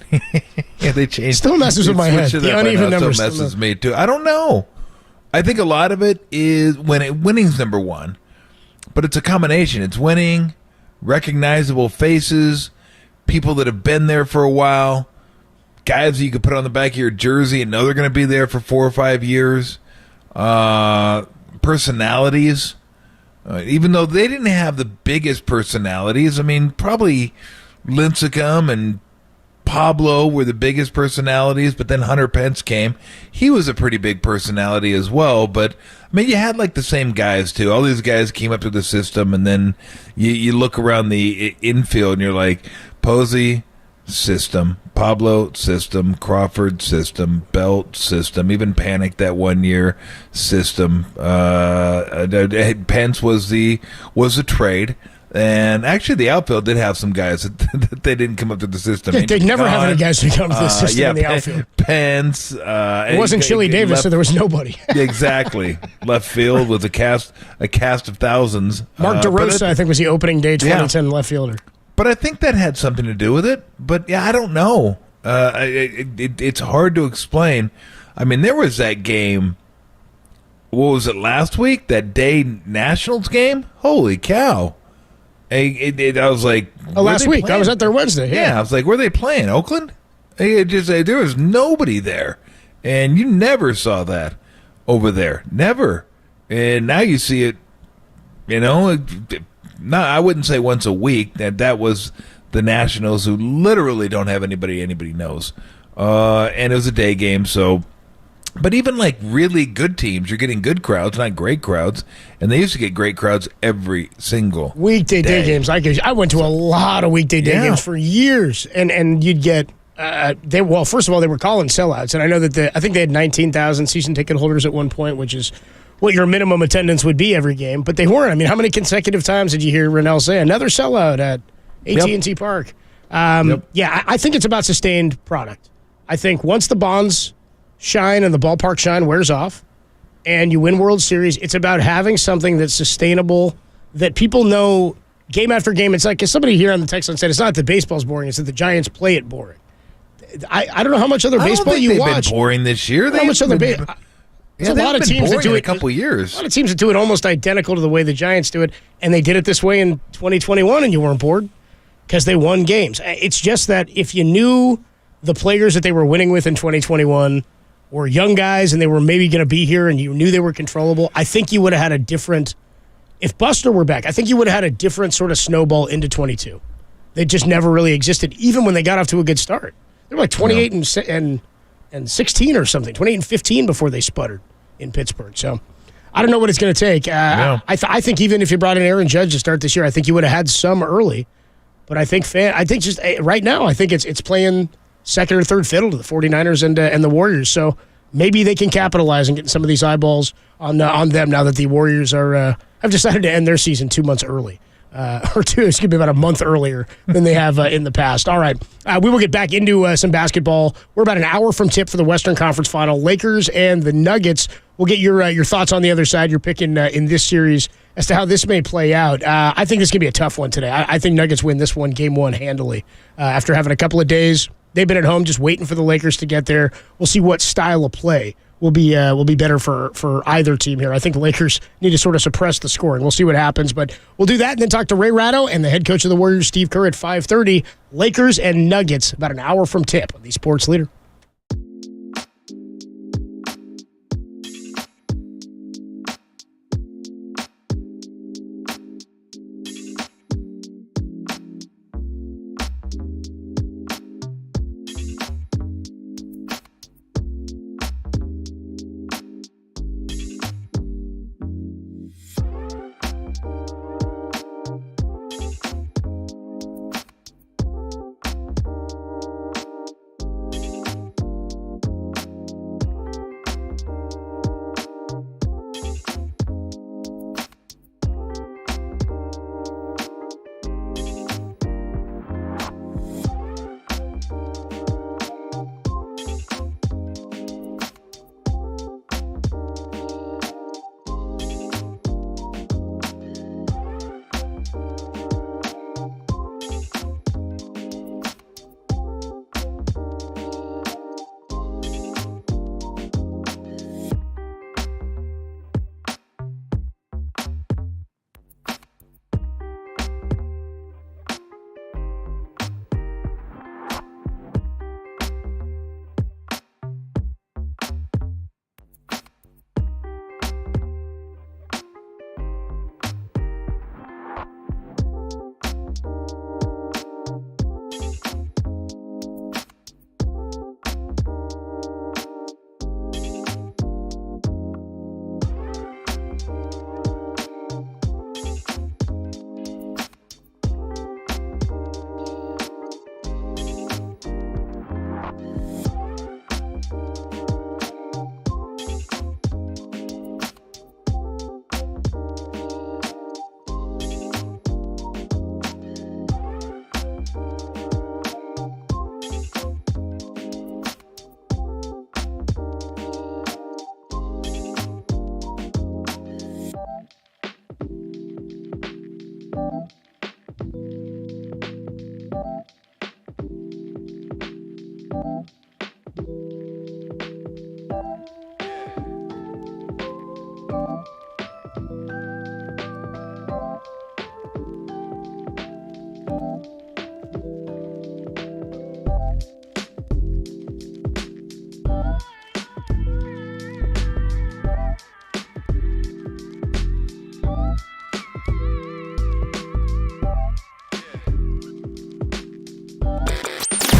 S1: Yeah, they changed.
S2: Still messes with my head. The uneven numbers
S1: still messes me too. I don't know. I think a lot of it is winning's number one, but it's a combination. It's winning, recognizable faces, people that have been there for a while, guys that you could put on the back of your jersey and know they're going to be there for 4 or 5 years, personalities. Even though they didn't have the biggest personalities, I mean, probably Lincecum and Pablo were the biggest personalities, but then Hunter Pence came. He was a pretty big personality as well, but I mean, you had like the same guys too. All these guys came up to the system, and then you look around the infield and you're like, Posey, system, Pablo, system, Crawford, system, Belt, system, even Panic that 1 year, system. Pence was the trade. And actually, the outfield did have some guys that they didn't come up to the system.
S2: Yeah, they never have any guys who come to the system in the outfield.
S1: Pence.
S2: It wasn't Chili Davis, so there was nobody.
S1: Exactly. Left field was a cast of thousands.
S2: Mark DeRosa, I think, was the opening day 2010 left fielder.
S1: But I think that had something to do with it. But, yeah, I don't know. It's hard to explain. I mean, there was that game. What was it, last week? That day Nationals game? Holy cow. I was like,
S2: last week. I was out there Wednesday.
S1: Yeah, I was like, were they playing Oakland? There was nobody there. And you never saw that over there. Never. And now you see it, I wouldn't say once a week. That was the Nationals, who literally don't have anybody knows. And it was a day game, so. But even like really good teams, you're getting good crowds, not great crowds. And they used to get great crowds every single
S2: weekday day games. I went to a lot of weekday day games for years, and you'd get first of all, they were calling sellouts, and I know that I think they had 19,000 season ticket holders at one point, which is what your minimum attendance would be every game. But they weren't. I mean, how many consecutive times did you hear Rennell say another sellout at AT&T Park? Yeah, I think it's about sustained product. I think once the bonds shine and the ballpark shine wears off and you win World Series, it's about having something that's sustainable, that people know game after game. It's like somebody here on the text line said, it's not that baseball's boring, it's that the Giants play it boring. I don't know how much other baseball you watch.
S1: Been boring this year.
S2: How much other baseball? There's a lot of teams that do it
S1: a couple years.
S2: A lot of teams that do it almost identical to the way the Giants do it, and they did it this way in 2021, and you weren't bored because they won games. It's just that if you knew the players that they were winning with in 2021 were young guys and they were maybe going to be here and you knew they were controllable, I think you would have had a different – if Buster were back, I think you would have had a different sort of snowball into 22. They just never really existed, even when they got off to a good start. They were like 28 and 16 or something, 28 and 15 before they sputtered in Pittsburgh. So I don't know what it's going to take. I think even if you brought in Aaron Judge to start this year, I think you would have had some early. But I think just right now, I think it's playing – second or third fiddle to the 49ers and the Warriors. So maybe they can capitalize and get some of these eyeballs on them now that the Warriors have decided to end their season 2 months early. About a month earlier than they have in the past. All right, we will get back into some basketball. We're about an hour from tip for the Western Conference Final. Lakers and the Nuggets. We'll get your thoughts on the other side. You're picking in this series as to how this may play out. I think this is going to be a tough one today. I think Nuggets win this one, game one, handily. After having a couple of days, they've been at home just waiting for the Lakers to get there. We'll see what style of play will be better for either team here. I think the Lakers need to sort of suppress the scoring. We'll see what happens, but we'll do that and then talk to Ray Ratto and the head coach of the Warriors, Steve Kerr, at 5:30. Lakers and Nuggets, about an hour from tip on the Sports Leader.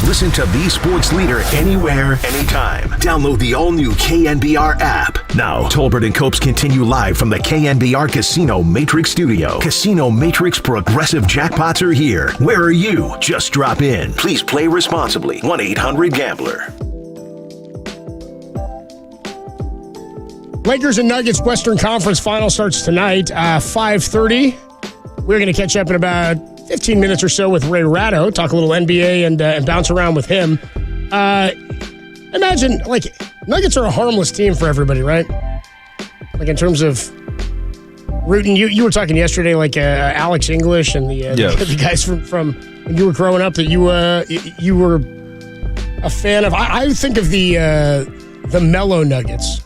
S4: Listen to the sports leader anywhere, anytime. Download the all-new KNBR app. Now, Tolbert and Copes continue live from the KNBR Casino Matrix Studio. Casino Matrix Progressive Jackpots are here. Where are you? Just drop in. Please play responsibly. 1-800-GAMBLER.
S2: Lakers and Nuggets Western Conference Final starts tonight, 5:30. We're going to catch up in about 15 minutes or so with Ray Ratto, talk a little NBA and bounce around with him. Imagine, like, Nuggets are a harmless team for everybody, right? Like, in terms of rooting. You were talking yesterday, like, Alex English and the guys from when you were growing up that you were a fan of. I think of the Mellow Nuggets,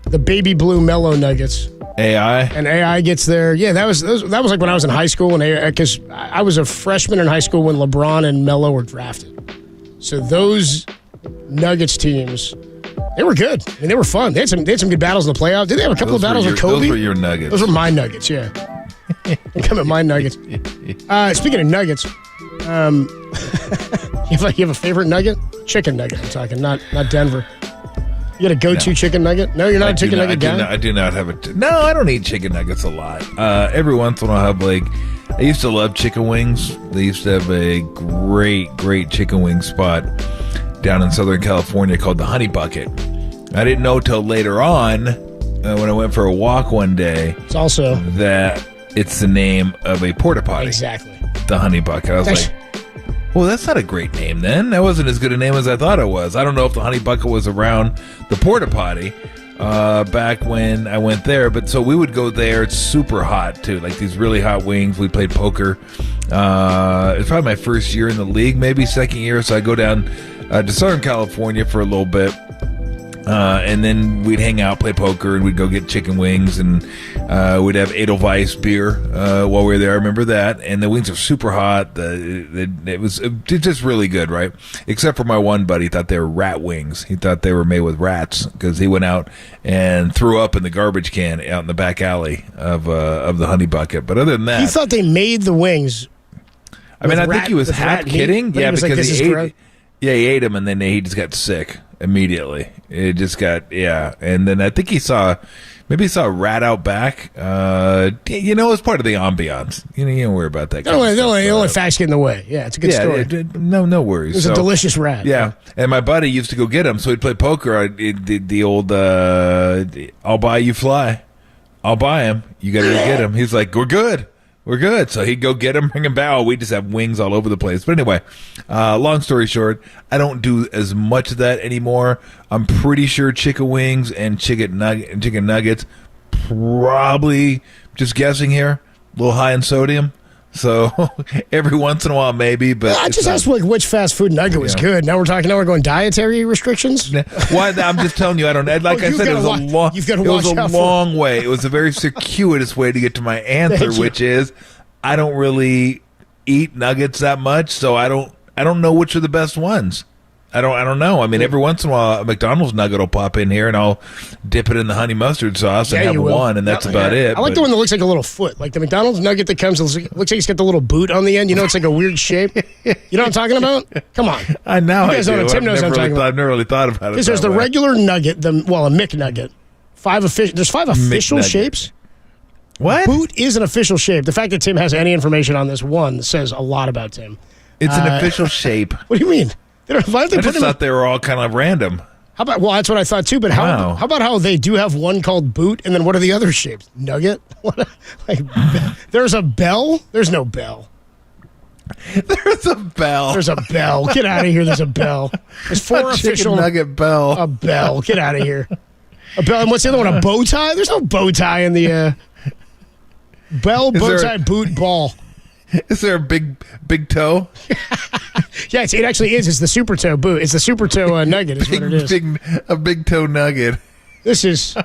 S2: the baby blue Mellow Nuggets.
S1: AI?
S2: And AI gets there. Yeah, that was like when I was in high school, because I was a freshman in high school when LeBron and Melo were drafted. So those Nuggets teams, they were good. I mean, they were fun. They had some good battles in the playoffs. Did they have a couple of battles with Kobe?
S1: Those were your Nuggets.
S2: Those were my Nuggets, yeah. They come at my Nuggets. Speaking of Nuggets, you have a favorite nugget? Chicken nugget, I'm talking, not Denver. You got a go-to chicken nugget? No, you're not a chicken nugget guy?
S1: I do not have a... No, I don't eat chicken nuggets a lot. Every once in a while, I have, like... I used to love chicken wings. They used to have a great chicken wing spot down in Southern California called the Honey Bucket. I didn't know till later on, when I went for a walk one day...
S2: It's also...
S1: that it's the name of a porta potty.
S2: Exactly.
S1: The Honey Bucket. I was like... Well, that's not a great name then. That wasn't as good a name as I thought it was. I don't know if the Honey Bucket was around the porta potty back when I went there. But so we would go there. It's super hot, too. Like these really hot wings. We played poker. It's probably my first year in the league, maybe second year. So I go down to Southern California for a little bit. And then we'd hang out, play poker, and we'd go get chicken wings, and we'd have Edelweiss beer while we were there. I remember that. And the wings are super hot. It was just really good, right? Except for my one buddy thought they were rat wings. He thought they were made with rats because he went out and threw up in the garbage can out in the back alley of the Honey Bucket. But other than that,
S2: he thought they made the wings.
S1: I mean, I think he was half kidding. Yeah, because he ate them, and then he just got sick immediately. It just got, and then I think he saw a rat out back. It's part of the ambiance. You don't worry about that.
S2: Don't let facts get in the way. Yeah, it's a good story.
S1: No worries.
S2: It was a delicious rat.
S1: Yeah, and my buddy used to go get him, so he'd play poker. The old, I'll buy you fly. I'll buy him. You got to go get him. He's like, we're good. So he'd go get him, bring him back. We just have wings all over the place. But anyway, long story short, I don't do as much of that anymore. I'm pretty sure chicken wings and chicken nuggets, probably, just guessing here, a little high in sodium. So every once in a while, maybe. But
S2: I just asked which fast food nugget was good. Now we're going dietary restrictions.
S1: Why? I'm just telling you, I don't. Like I said, it was a long way. It was a very circuitous way to get to my answer, which is I don't really eat nuggets that much, so I don't know which are the best ones. I don't know. I mean, every once in a while, a McDonald's nugget will pop in here, and I'll dip it in the honey mustard sauce and have one, and that's about it.
S2: I like the one that looks like a little foot, like the McDonald's nugget that comes. Looks like it's got the little boot on the end. It's like a weird shape. You know what I'm talking about? Come on.
S1: I know.
S2: You guys
S1: Tim
S2: knows what I'm talking about.
S1: I've never really thought about it.
S2: Because there's the regular nugget, a McNugget. There's 5 official shapes.
S1: What?
S2: Boot is an official shape. The fact that Tim has any information on this one says a lot about Tim.
S1: It's an official shape.
S2: What do you mean?
S1: I just thought they were all kind of random.
S2: How about? Well, that's what I thought too. But how about how they do have one called boot, and then what are the other shapes? Nugget? There's a bell. There's no bell.
S1: There's a bell.
S2: There's a bell. Get out of here. There's a bell. There's 4 official
S1: nugget bell.
S2: A bell. Get out of here. A bell. And what's the other one? A bow tie? There's no bow tie in the bell, bow tie, boot, ball.
S1: Is there a big toe?
S2: Yeah, it actually is. It's the super toe boot. It's the super toe nugget is what it is.
S1: A big toe nugget.
S2: This is, the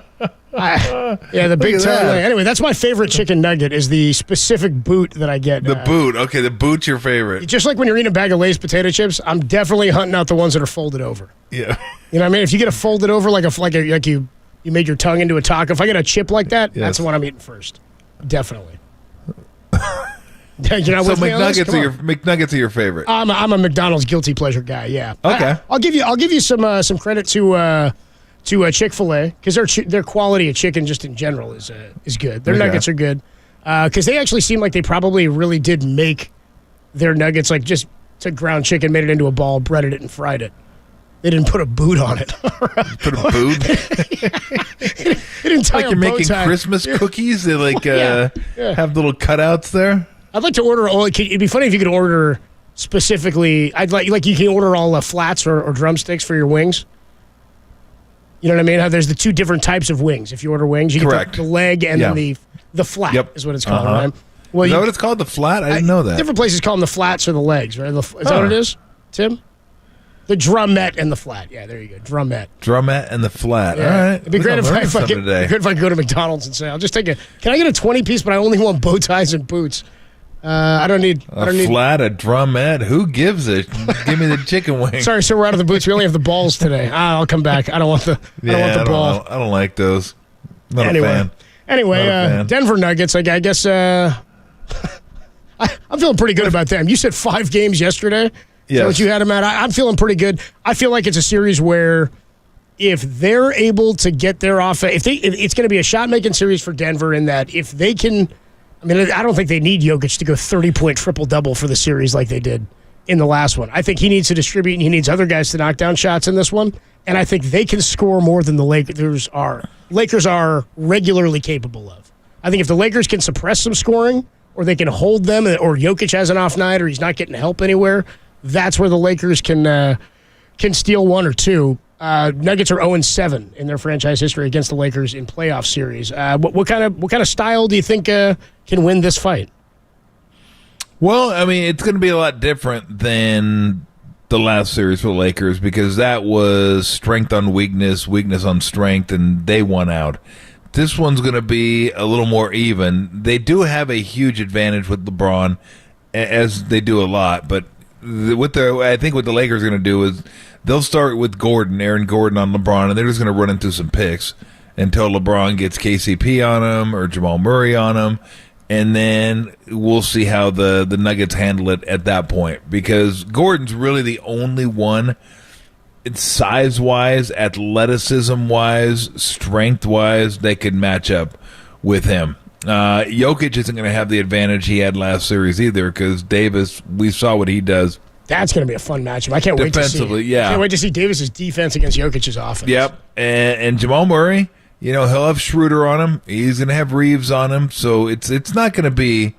S2: big toe nugget. Anyway, that's my favorite chicken nugget is the specific boot that I get.
S1: The boot. Okay, the boot's your favorite.
S2: Just like when you're eating a bag of Lay's potato chips, I'm definitely hunting out the ones that are folded over.
S1: Yeah.
S2: You know what I mean? If you get a folded over like you made your tongue into a taco, if I get a chip like that, that's the one I'm eating first. Definitely. You're not
S1: so
S2: with me on this?
S1: McNuggets are your favorite.
S2: I'm a McDonald's guilty pleasure guy. Yeah.
S1: Okay.
S2: I'll give you some credit to Chick-fil-A because their quality of chicken just in general is good. Their nuggets are good because they actually seem like they probably really did make their nuggets like just took ground chicken, made it into a ball, breaded it, and fried it. They didn't put a boot on it.
S1: Put a boot? Like you're making Christmas cookies? They have little cutouts there?
S2: I'd like to order. It'd be funny if you could order specifically. I'd like you can order all flats or drumsticks for your wings. You know what I mean? How there's the two different types of wings. If you order wings, you get the leg and then the flat is what it's called, right?
S1: Well, is that what it's called? The flat? I didn't know that.
S2: Different places call them the flats or the legs, right? Is that what it is, Tim? The drumette and the flat. Yeah, there you go.
S1: Drumette and the flat.
S2: Yeah.
S1: All right.
S2: It'd be great if I could go to McDonald's and say, I'll just take can I get a 20-piece, but I only want bow ties and boots. I don't need
S1: flat, a drumette. Who gives it? Give me the chicken wing.
S2: Sorry, sir, we're out of the boots. We only have the balls today. I'll come back. I don't want the ball.
S1: I don't like those. Not a fan.
S2: Anyway, Denver Nuggets. I guess I'm feeling pretty good about them. You said 5 games yesterday. Is that what you had them at? I'm feeling pretty good. I feel like it's a series where if they're able to get their offense, it's going to be a shot-making series for Denver in that if they can. I mean, I don't think they need Jokic to go 30-point triple-double for the series like they did in the last one. I think he needs to distribute, and he needs other guys to knock down shots in this one, and I think they can score more than the Lakers are. Lakers are regularly capable of. I think if the Lakers can suppress some scoring, or they can hold them, or Jokic has an off night, or he's not getting help anywhere, that's where the Lakers can steal 1 or 2. Nuggets are 0-7 in their franchise history against the Lakers in playoff series. What kind of style do you think can win this fight?
S1: Well, I mean, it's going to be a lot different than the last series for the Lakers because that was strength on weakness, weakness on strength, and they won out. This one's going to be a little more even. They do have a huge advantage with LeBron, as they do a lot, but I think what the Lakers are going to do is they'll start with Aaron Gordon on LeBron, and they're just going to run into some picks until LeBron gets KCP on him or Jamal Murray on him, and then we'll see how the Nuggets handle it at that point because Gordon's really the only one size-wise, athleticism-wise, strength-wise that could match up with him. Jokic isn't going to have the advantage he had last series either because Davis, we saw what he does.
S2: That's going to be a fun matchup. I can't wait to see.
S1: Defensively, yeah.
S2: Can't wait to see Davis's defense against Jokic's offense.
S1: Yep. And Jamal Murray, he'll have Schroeder on him. He's going to have Reeves on him. So it's not going to be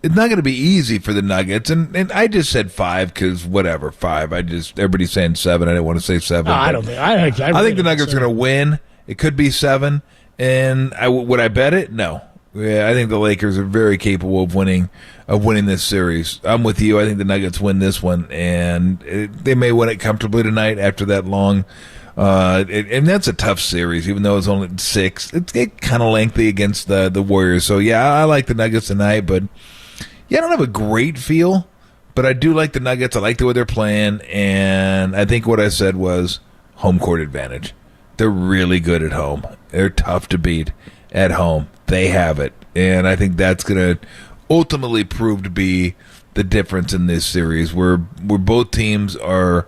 S1: easy for the Nuggets. And I just said 5 because whatever, 5. Everybody's saying 7. I didn't want to say 7.
S2: No, I don't think. I
S1: think the Nuggets are going to win. It could be 7. And would I bet it? No. Yeah, I think the Lakers are very capable of winning this series. I'm with you. I think the Nuggets win this one, and they may win it comfortably tonight after that long. And that's a tough series, even though it's only 6. It's kind of lengthy against the Warriors. So yeah, I like the Nuggets tonight, but I don't have a great feel, but I do like the Nuggets. I like the way they're playing, and I think what I said was home court advantage. They're really good at home. They're tough to beat at home. They have it, and I think that's going to ultimately prove to be the difference in this series, where both teams are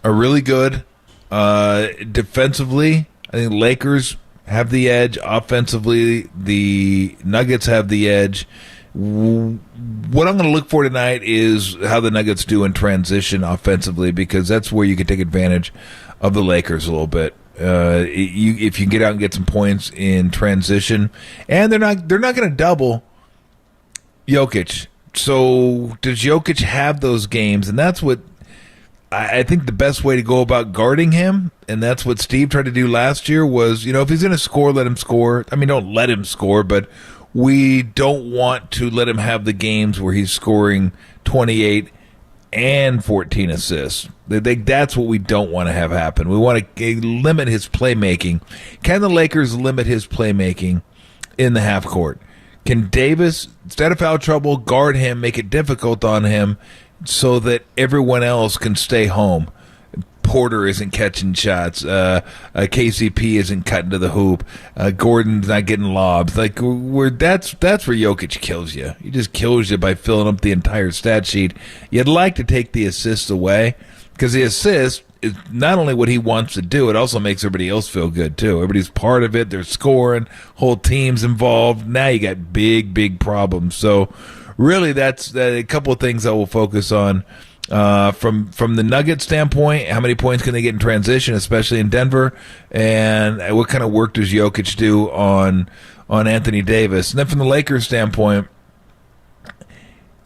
S1: really good defensively. I think Lakers have the edge. Offensively, the Nuggets have the edge. What I'm going to look for tonight is how the Nuggets do in transition offensively, because that's where you can take advantage of the Lakers a little bit. If you get out and get some points in transition, and they're not going to double Jokic. So does Jokic have those games? And that's what I think the best way to go about guarding him, and that's what Steve tried to do last year, was, if he's going to score, let him score. I mean, don't let him score, but we don't want to let him have the games where he's scoring 28 and 14 assists. That's what we don't want to have happen. We want to limit his playmaking. Can the Lakers limit his playmaking in the half court? Can Davis, instead of foul trouble, guard him, make it difficult on him so that everyone else can stay home? Porter isn't catching shots. KCP isn't cutting to the hoop. Gordon's not getting lobs. Like that's where Jokic kills you. He just kills you by filling up the entire stat sheet. You'd like to take the assists away because the assist is not only what he wants to do, it also makes everybody else feel good too. Everybody's part of it. They're scoring. Whole team's involved. Now you got big problems. So really, that's a couple of things I will focus on. From the Nuggets standpoint, how many points can they get in transition, especially in Denver, and what kind of work does Jokic do on Anthony Davis? And then from the Lakers standpoint,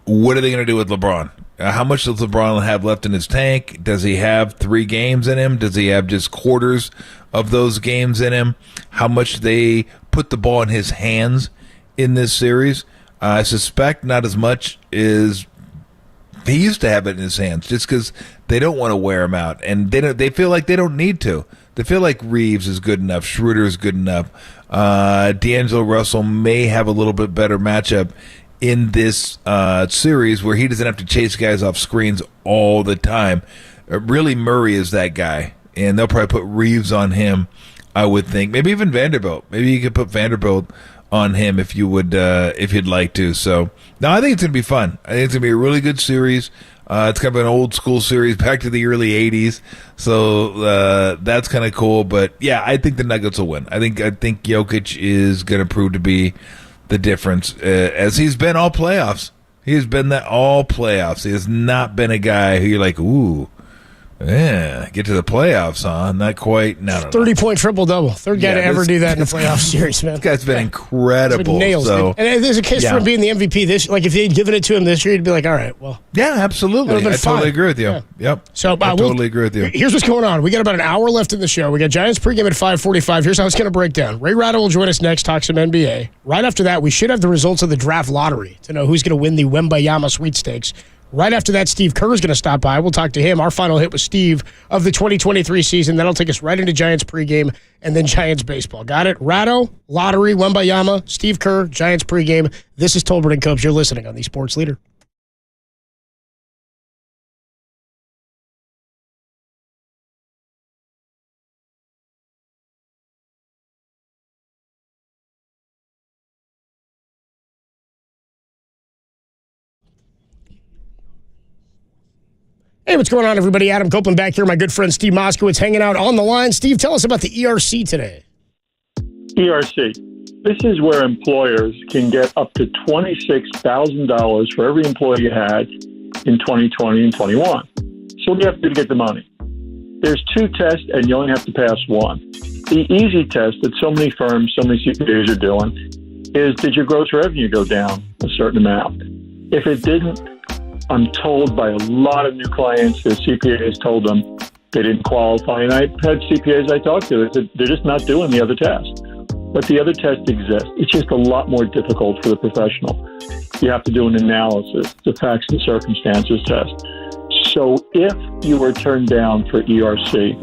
S1: what are they going to do with LeBron? How much does LeBron have left in his tank? Does he have 3 games in him? Does he have just quarters of those games in him? How much they put the ball in his hands in this series? I suspect not as much as he used to have it in his hands, just because they don't want to wear him out, and they feel like they don't need to. They feel like Reeves is good enough, Schroeder is good enough. D'Angelo Russell may have a little bit better matchup in this series where he doesn't have to chase guys off screens all the time. Really, Murray is that guy, and they'll probably put Reeves on him, I would think. Maybe even Vanderbilt. Maybe you could put Vanderbilt on him if you would, if you'd like to. So, no, I think it's going to be fun. I think it's going to be a really good series. It's kind of an old school series back to the early 80s. So, that's kind of cool. But, yeah, I think the Nuggets will win. I think Jokic is going to prove to be the difference, as he's been all playoffs. He has been that all playoffs. He has not been a guy who you're like, ooh, yeah, get to the playoffs, huh? Not quite. No.
S2: 30-point triple-double. Third guy to ever do that in a playoff series, man.
S1: This guy's been incredible.
S2: Been nails,
S1: so.
S2: And there's a case for him being the MVP this. Like, if they'd given it to him this year, he'd be like, all right, well.
S1: Yeah, absolutely. I totally agree with you. Yeah. Yep.
S2: So
S1: I totally agree with you.
S2: Here's what's going on. We got about an hour left in the show. We got Giants pregame at 5:45. Here's how it's going to break down. Ray Ratto will join us next, talk some NBA. Right after that, we should have the results of the draft lottery to know who's going to win the Wembayama sweepstakes. Right after that, Steve Kerr is going to stop by. We'll talk to him. Our final hit with Steve of the 2023 season. That'll take us right into Giants pregame and then Giants baseball. Got it? Ratto, lottery, Wembayama, Steve Kerr, Giants pregame. This is Tolbert and Copes. You're listening on the Sports Leader. Hey, what's going on, everybody? Adam Copeland back here. My good friend Steve Moskowitz hanging out on the line. Steve, tell us about the ERC today.
S17: ERC. This is where employers can get up to $26,000 for every employee you had in 2020 and 21. So what do you have to do to get the money? There's 2 tests, and you only have to pass 1. The easy test that so many firms, so many CPAs are doing is, did your gross revenue go down a certain amount? If it didn't, I'm told by a lot of new clients, their CPAs told them they didn't qualify. And I've had CPAs I talked to that said they're just not doing the other test. But the other test exists. It's just a lot more difficult for the professional. You have to do an analysis, the facts and circumstances test. So if you were turned down for ERC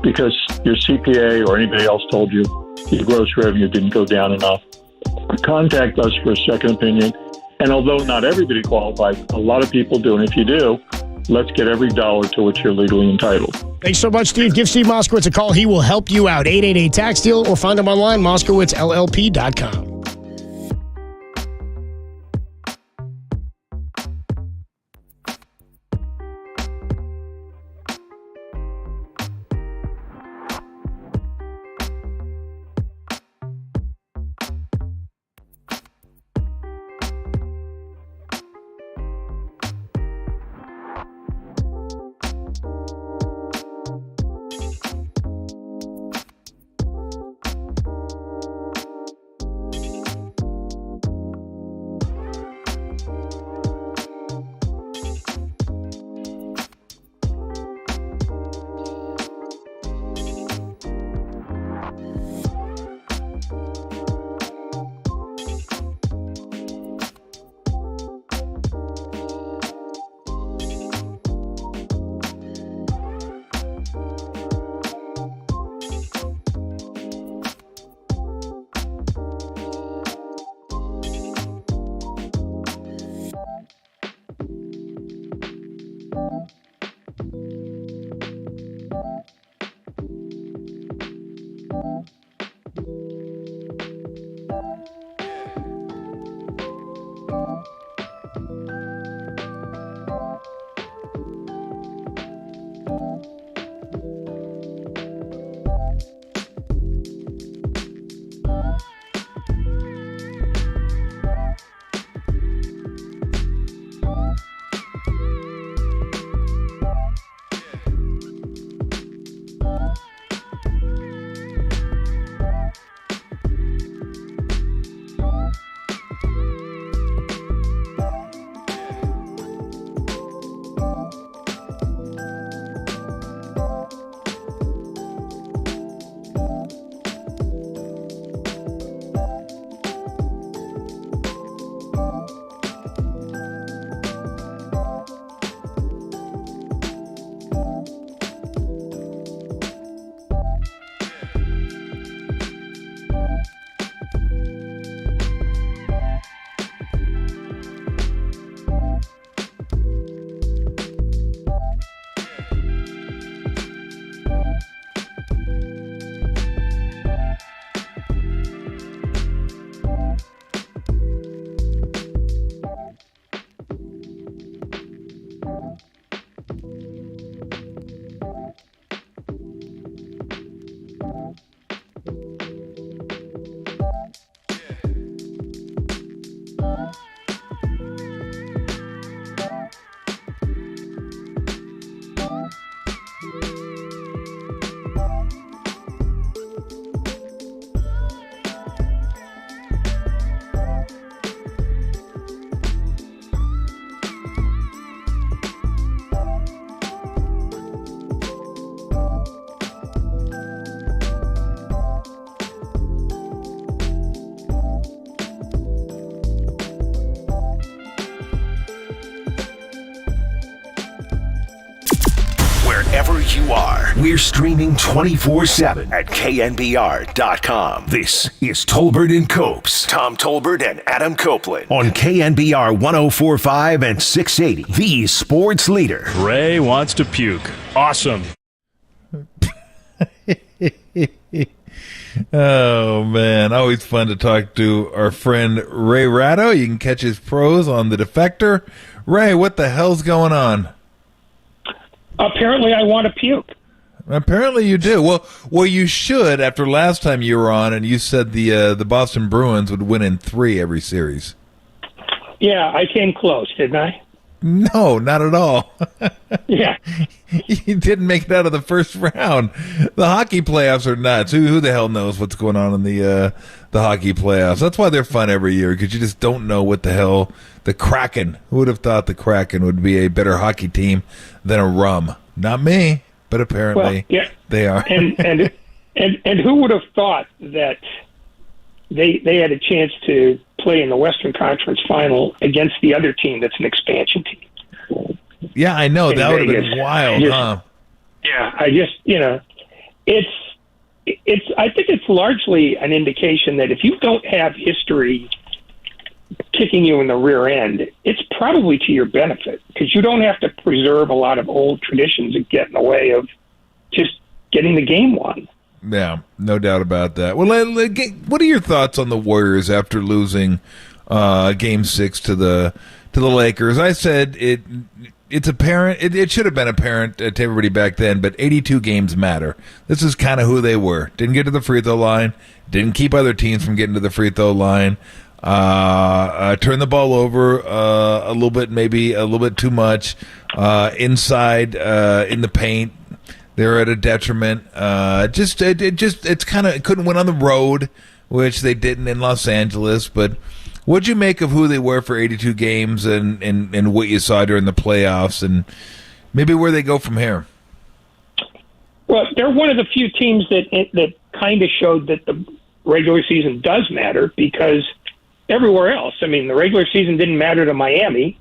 S17: because your CPA or anybody else told you your gross revenue didn't go down enough, contact us for a second opinion. And although not everybody qualifies, a lot of people do. And if you do, let's get every dollar to which you're legally entitled.
S2: Thanks so much, Steve. Give Steve Moskowitz a call. He will help you out. 888-TAX-DEAL or find him online, moskowitzllp.com.
S4: Wherever you are, we're streaming 24/7 at KNBR.com. This is Tolbert and Copes. Tom Tolbert and Adam Copeland on KNBR 104.5 and 680. The sports leader.
S18: Ray wants to puke. Awesome.
S1: Oh, man. Always fun to talk to our friend Ray Ratto. You can catch his pros on The Defector. Ray, what the hell's going on?
S19: Apparently, I want to puke.
S1: Apparently you do. Well, you should. After last time you were on, and you said the Boston Bruins would win in 3 every series.
S19: Yeah, I came close, didn't I?
S1: No, not at all.
S19: Yeah,
S1: you didn't make it out of the first round. The hockey playoffs are nuts. Who the hell knows what's going on in the hockey playoffs? That's why they're fun every year, because you just don't know what the hell the Kraken. Who would have thought the Kraken would be a better hockey team than a Rum? Not me, but apparently they are.
S19: And who would have thought that they had a chance to play in the Western Conference Final against the other team that's an expansion team?
S1: Yeah, I know. That would have been wild, huh?
S19: Yeah, I just, I think it's largely an indication that if you don't have history kicking you in the rear end, it's probably to your benefit, because you don't have to preserve a lot of old traditions and get in the way of just getting the game won.
S1: Yeah, no doubt about that. Well, what are your thoughts on the Warriors after losing Game 6 to the Lakers? I said it's apparent. It should have been apparent to everybody back then, but 82 games matter. This is kind of who they were. Didn't get to the free throw line. Didn't keep other teams from getting to the free throw line. Turned the ball over a little bit, maybe a little bit too much inside in the paint. They're at a detriment. It's kind of, it couldn't win on the road, which they didn't in Los Angeles. But what'd you make of who they were for 82 games and what you saw during the playoffs, and maybe where they go from here?
S19: Well, they're one of the few teams that kind of showed that the regular season does matter, because everywhere else, I mean, the regular season didn't matter to Miami.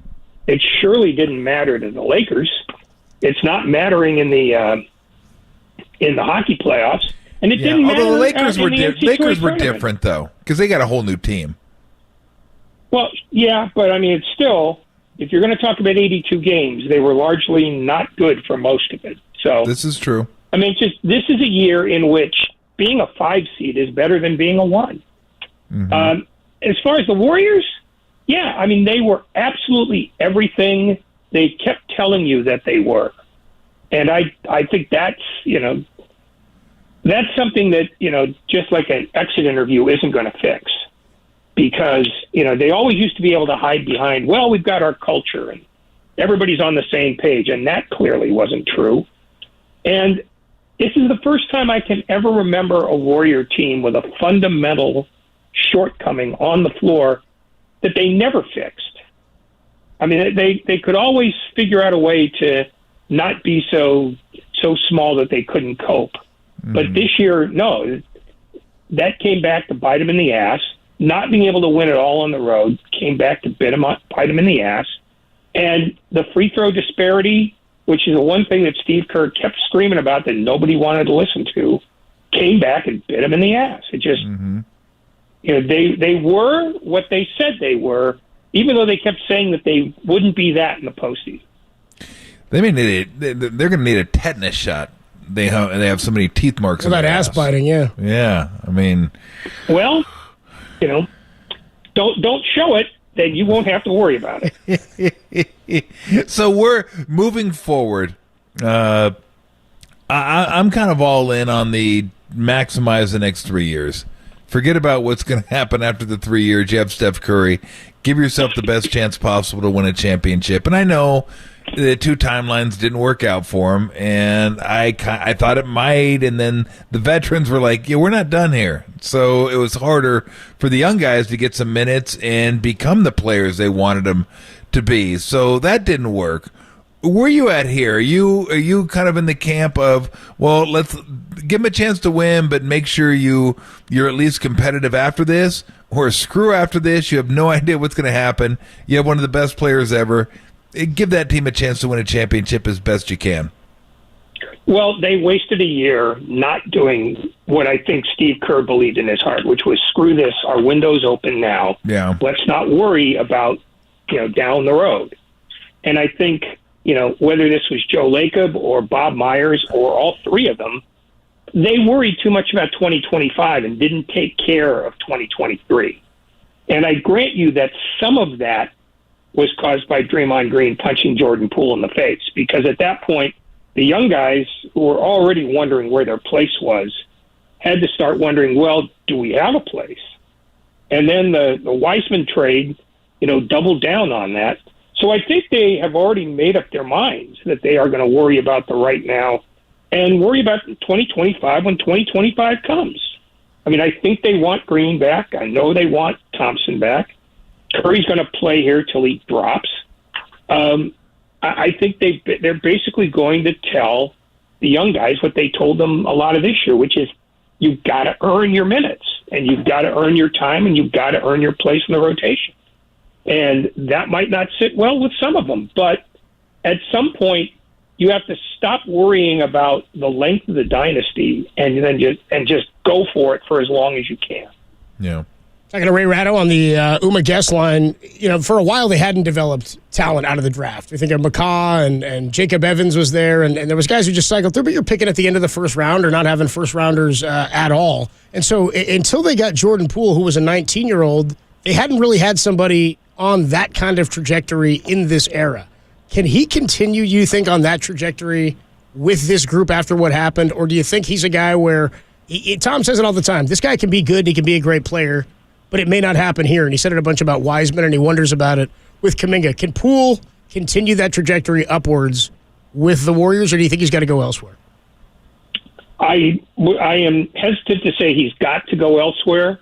S19: It surely didn't matter to the Lakers. It's not mattering in the hockey playoffs, and it didn't matter.
S1: Although the Lakers were
S19: tournament.
S1: different, though, because they got a whole new team.
S19: Well, yeah, but I mean, it's still, if you're going to talk about 82 games, they were largely not good for most of it. So
S1: this is true.
S19: I mean, this is a year in which being a 5 seed is better than being a 1.
S1: Mm-hmm.
S19: As far as the Warriors, yeah, I mean, they were absolutely everything they kept telling you that they were. And I think that's, that's something that, just like an exit interview isn't going to fix. Because, they always used to be able to hide behind, well, we've got our culture and everybody's on the same page. And that clearly wasn't true. And this is the first time I can ever remember a Warrior team with a fundamental shortcoming on the floor that they never fixed. I mean, they could always figure out a way to not be so small that they couldn't cope. Mm-hmm. But this year, no, that came back to bite them in the ass. Not being able to win it all on the road came back to bite them in the ass. And the free throw disparity, which is the one thing that Steve Kerr kept screaming about that nobody wanted to listen to, came back and bit him in the ass. It just, they were what they said they were, even though they kept saying that they wouldn't be that in the postseason.
S1: They're going to need a tetanus shot. They have so many teeth marks.
S2: Well, that ass biting, yeah.
S1: Yeah, I mean,
S19: well, don't show it. Then you won't have to worry about
S1: it. So we're moving forward. I'm kind of all in on the maximize the next 3 years. Forget about what's going to happen after the 3 years. You have Steph Curry. Give yourself the best chance possible to win a championship. And I know the 2 timelines didn't work out for him, and I thought it might, and then the veterans were like, yeah, we're not done here. So it was harder for the young guys to get some minutes and become the players they wanted them to be. So that didn't work. Where are you at here? Are you kind of in the camp of, well, let's give them a chance to win, but make sure you're at least competitive after this, or screw after this, you have no idea what's going to happen, you have one of the best players ever, give that team a chance to win a championship as best you can?
S19: Well, they wasted a year not doing what I think Steve Kerr believed in his heart, which was screw this, our window's open now.
S1: Yeah.
S19: Let's not worry about, down the road. And I think, whether this was Joe Lacob or Bob Myers or all 3 of them, they worried too much about 2025 and didn't take care of 2023. And I grant you that some of that was caused by Draymond Green punching Jordan Poole in the face, because at that point, the young guys who were already wondering where their place was had to start wondering, well, do we have a place? And then the Weissman trade, doubled down on that. So I think they have already made up their minds that they are going to worry about the right now and worry about 2025 when 2025 comes. I mean, I think they want Green back. I know they want Thompson back. Curry's going to play here till he drops. I think they're basically going to tell the young guys what they told them a lot of this year, which is you've got to earn your minutes and you've got to earn your time and you've got to earn your place in the rotation. And that might not sit well with some of them, but at some point you have to stop worrying about the length of the dynasty and then just go for it for as long as you can.
S1: Yeah.
S2: Talking to Ray Ratto on the Uma guest line, for a while they hadn't developed talent out of the draft. We think of McCaw and Jacob Evans was there, and there was guys who just cycled through, but you're picking at the end of the first round or not having first rounders at all. And so until they got Jordan Poole, who was a 19-year-old, they hadn't really had somebody on that kind of trajectory in this era. Can he continue, you think, on that trajectory with this group after what happened, or do you think he's a guy where, Tom says it all the time, this guy can be good, he can be a great player, but it may not happen here. And he said it a bunch about Wiseman, and he wonders about it with Kuminga. Can Poole continue that trajectory upwards with the Warriors, or do you think he's got to go elsewhere?
S19: I am hesitant to say he's got to go elsewhere,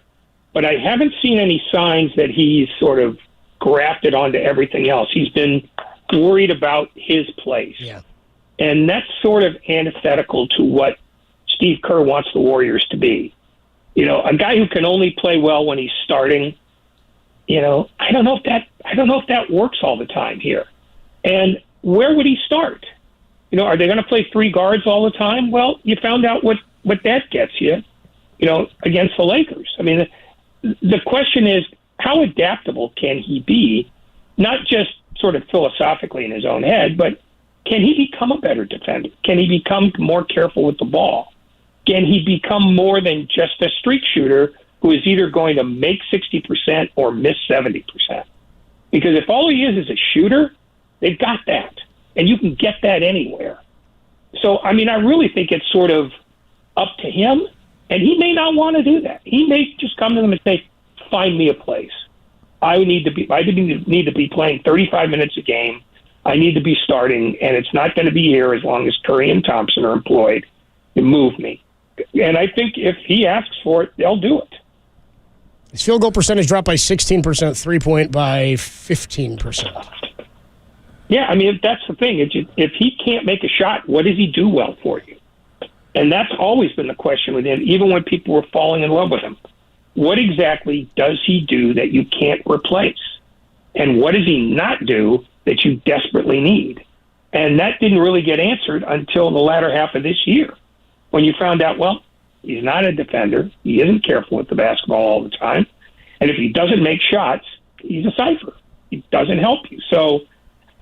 S19: but I haven't seen any signs that he's sort of grafted onto everything else. He's been worried about his place.
S2: Yeah.
S19: And that's sort of antithetical to what Steve Kerr wants the Warriors to be. A guy who can only play well when he's starting, I don't know if that works all the time here. And where would he start? Are they going to play 3 guards all the time? Well, you found out what that gets you, against the Lakers. I mean, the question is, how adaptable can he be, not just sort of philosophically in his own head, but can he become a better defender? Can he become more careful with the ball? can he become more than just a streak shooter who is either going to make 60% or miss 70%? Because if all he is a shooter, they've got that. And you can get that anywhere. So, I mean, I really think it's sort of up to him. And he may not want to do that. He may just come to them and say, find me a place. I need to be playing 35 minutes a game. I need to be starting, and it's not going to be here as long as Curry and Thompson are employed. You move me. And I think if he asks for it, they'll do it.
S2: His field goal percentage dropped by 16%, three-point by 15%.
S19: Yeah, I mean, that's the thing. If he can't make a shot, what does he do well for you? And that's always been the question with him, even when people were falling in love with him. What exactly does he do that you can't replace? And what does he not do that you desperately need? And that didn't really get answered until the latter half of this year, when you found out, well, he's not a defender. He isn't careful with the basketball all the time. And if he doesn't make shots, he's a cipher. He doesn't help you. So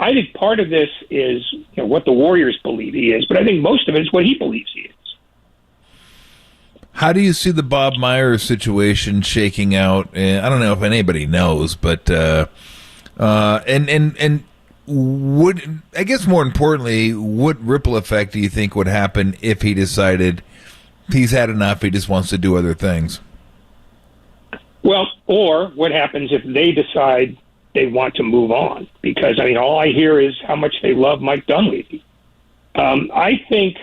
S19: I think part of this is what the Warriors believe he is, but I think most of it is what he believes he is.
S1: How do you see the Bob Myers situation shaking out? I don't know if anybody knows, but and would, I guess more importantly, what ripple effect do you think would happen if he decided he's had enough, he just wants to do other things?
S19: Well, or what happens if they decide they want to move on? Because, I mean, all I hear is how much they love Mike Dunleavy. I think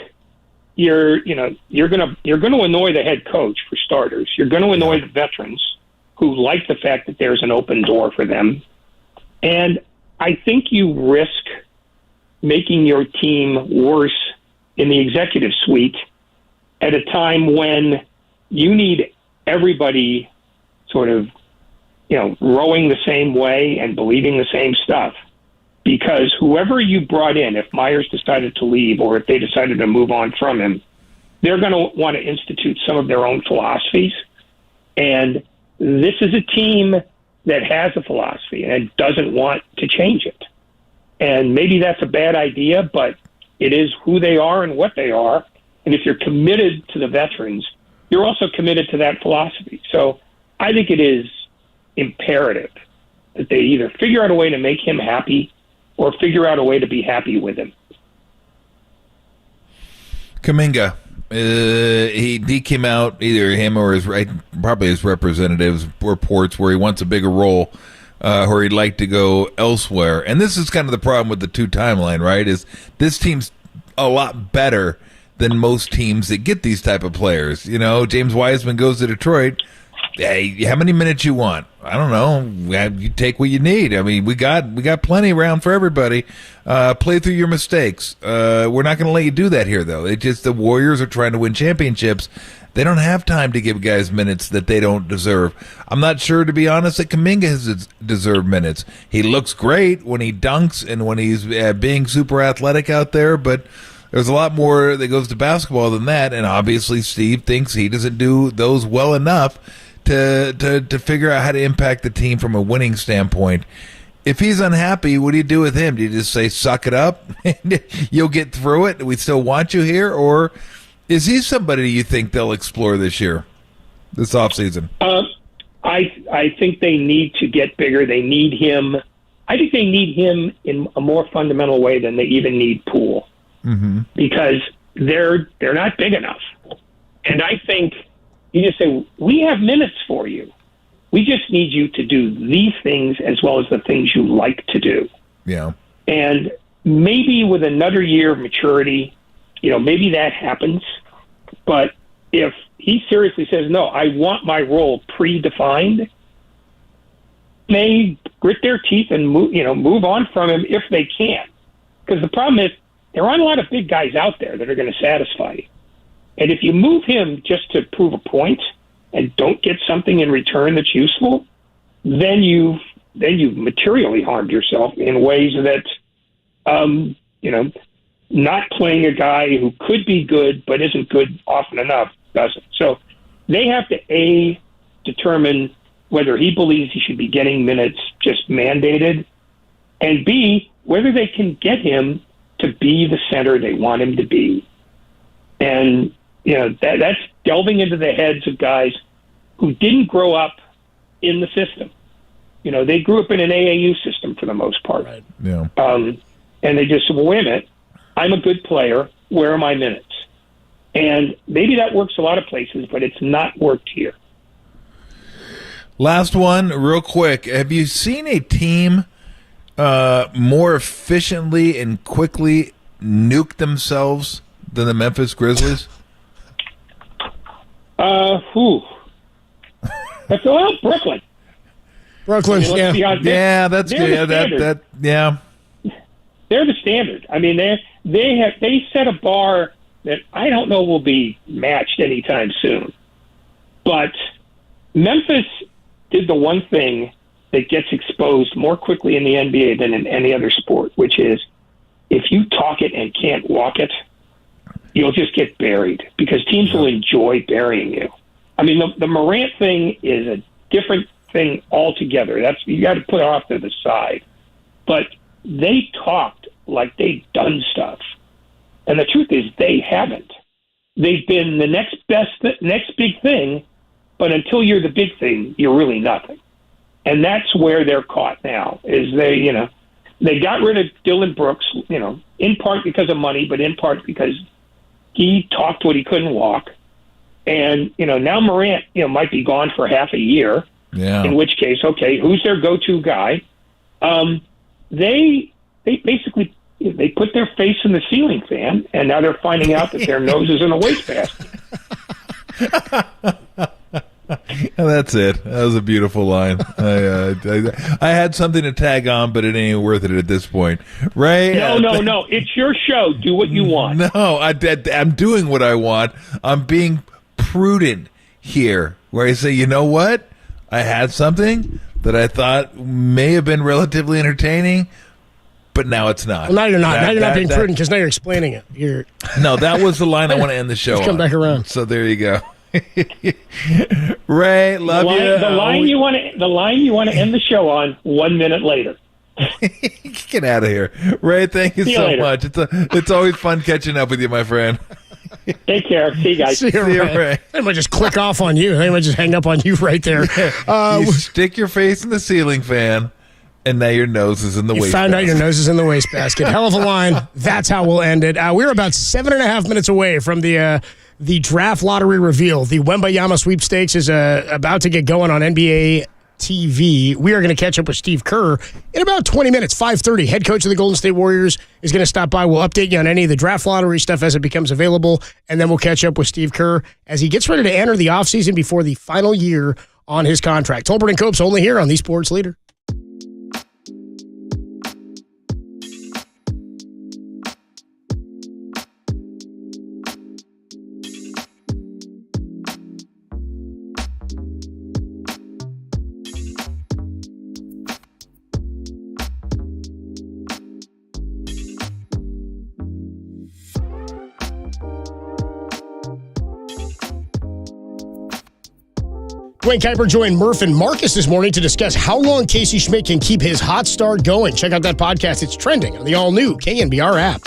S19: you're going to annoy the head coach, for starters. You're going to annoy the veterans who like the fact that there's an open door for them. And I think you risk making your team worse in the executive suite at a time when you need everybody sort of, rowing the same way and believing the same stuff. Because whoever you brought in, if Myers decided to leave or if they decided to move on from him, they're going to want to institute some of their own philosophies. And this is a team that has a philosophy and doesn't want to change it. And maybe that's a bad idea, but it is who they are and what they are. And if you're committed to the veterans, you're also committed to that philosophy. So I think it is imperative that they either figure out a way to make him happy or figure out a way to be happy with him.
S1: Kuminga, he came out, either him or probably his representatives, reports where he wants a bigger role, or he'd like to go elsewhere. And this is kind of the problem with the two timeline, right? Is this team's a lot better than most teams that get these type of players. James Wiseman goes to Detroit. Hey, how many minutes you want? I don't know. You take what you need. I mean, we got plenty around for everybody. Play through your mistakes. We're not going to let you do that here, though. It's just the Warriors are trying to win championships. They don't have time to give guys minutes that they don't deserve. I'm not sure, to be honest, that Kuminga has deserved minutes. He looks great when he dunks and when he's being super athletic out there, but there's a lot more that goes to basketball than that, and obviously Steve thinks he doesn't do those well enough to figure out how to impact the team from a winning standpoint. If he's unhappy, what do you do with him? Do you just say, suck it up? You'll get through it. We still want you here? Or is he somebody you think they'll explore this year, this offseason?
S19: I think they need to get bigger. They need him. I think they need him in a more fundamental way than they even need Poole. Mm-hmm. Because they're not big enough. And I think you just say, we have minutes for you. We just need you to do these things as well as the things you like to do.
S1: Yeah.
S19: And maybe with another year of maturity, maybe that happens. But if he seriously says, no, I want my role predefined, they grit their teeth and move on from him if they can. Because the problem is there aren't a lot of big guys out there that are going to satisfy you. And if you move him just to prove a point and don't get something in return that's useful, then you've materially harmed yourself in ways that, not playing a guy who could be good but isn't good often enough doesn't. So they have to, determine whether he believes he should be getting minutes just mandated, and B, whether they can get him to be the center they want him to be. And That's delving into the heads of guys who didn't grow up in the system. They grew up in an AAU system for the most part.
S1: Right. Yeah.
S19: And they just said, well, wait a minute, I'm a good player. Where are my minutes? And maybe that works a lot of places, but it's not worked here.
S1: Last one, real quick. Have you seen a team more efficiently and quickly nuke themselves than the Memphis Grizzlies?
S19: Brooklyn.
S2: Brooklyn,
S1: yeah, that's good. Yeah.
S19: They're the standard. I mean, they set a bar that I don't know will be matched anytime soon. But Memphis did the one thing that gets exposed more quickly in the NBA than in any other sport, which is if you talk it and can't walk it, you'll just get buried because teams will enjoy burying you. I mean, the Morant thing is a different thing altogether. You got to put it off to the side. But they talked like they'd done stuff. And the truth is they haven't. They've been the next big thing, but until you're the big thing, you're really nothing. And that's where they're caught now, is they got rid of Dylan Brooks, in part because of money, but in part because he talked what he couldn't walk. And, now Morant, might be gone for half a year.
S1: Yeah.
S19: In which case, okay, who's their go-to guy? They basically they put their face in the ceiling fan, and now they're finding out that their nose is in a wastebasket.
S1: That's it. That was a beautiful line. I had something to tag on, but it ain't worth it at this point. Ray?
S19: No. It's your show. Do what you want.
S1: No, I'm doing what I want. I'm being prudent here, where I say, you know what? I had something that I thought may have been relatively entertaining, but now it's not.
S2: Well, now you're not. Now you're not being prudent because now you're explaining it.
S1: No, that was the line I want to end the show on.
S2: Come back around.
S1: So there you go. Ray, love you.
S19: The line you want to end the show on 1 minute later.
S1: Get out of here, Ray. Thank you so much. It's always fun catching up with you, my friend.
S19: Take care. See you guys.
S2: See you, Ray. They might just click off on you. They might just hang up on you right there.
S1: You stick your face in the ceiling fan, and now your nose is in the wastebasket.
S2: You found out your nose is in the wastebasket. Hell of a line. That's how we'll end it. We're about 7.5 minutes away from the draft lottery reveal. The Wembayama sweepstakes is about to get going on NBA TV. We are going to catch up with Steve Kerr in about 20 minutes, 5:30. Head coach of the Golden State Warriors is going to stop by. We'll update you on any of the draft lottery stuff as it becomes available, and then we'll catch up with Steve Kerr as he gets ready to enter the offseason before the final year on his contract. Tolbert and Copes only here on the Sports Leader. Dwayne Kuiper joined Murph and Marcus this morning to discuss how long Casey Schmidt can keep his hot start going. Check out that podcast. It's trending on the all-new KNBR app.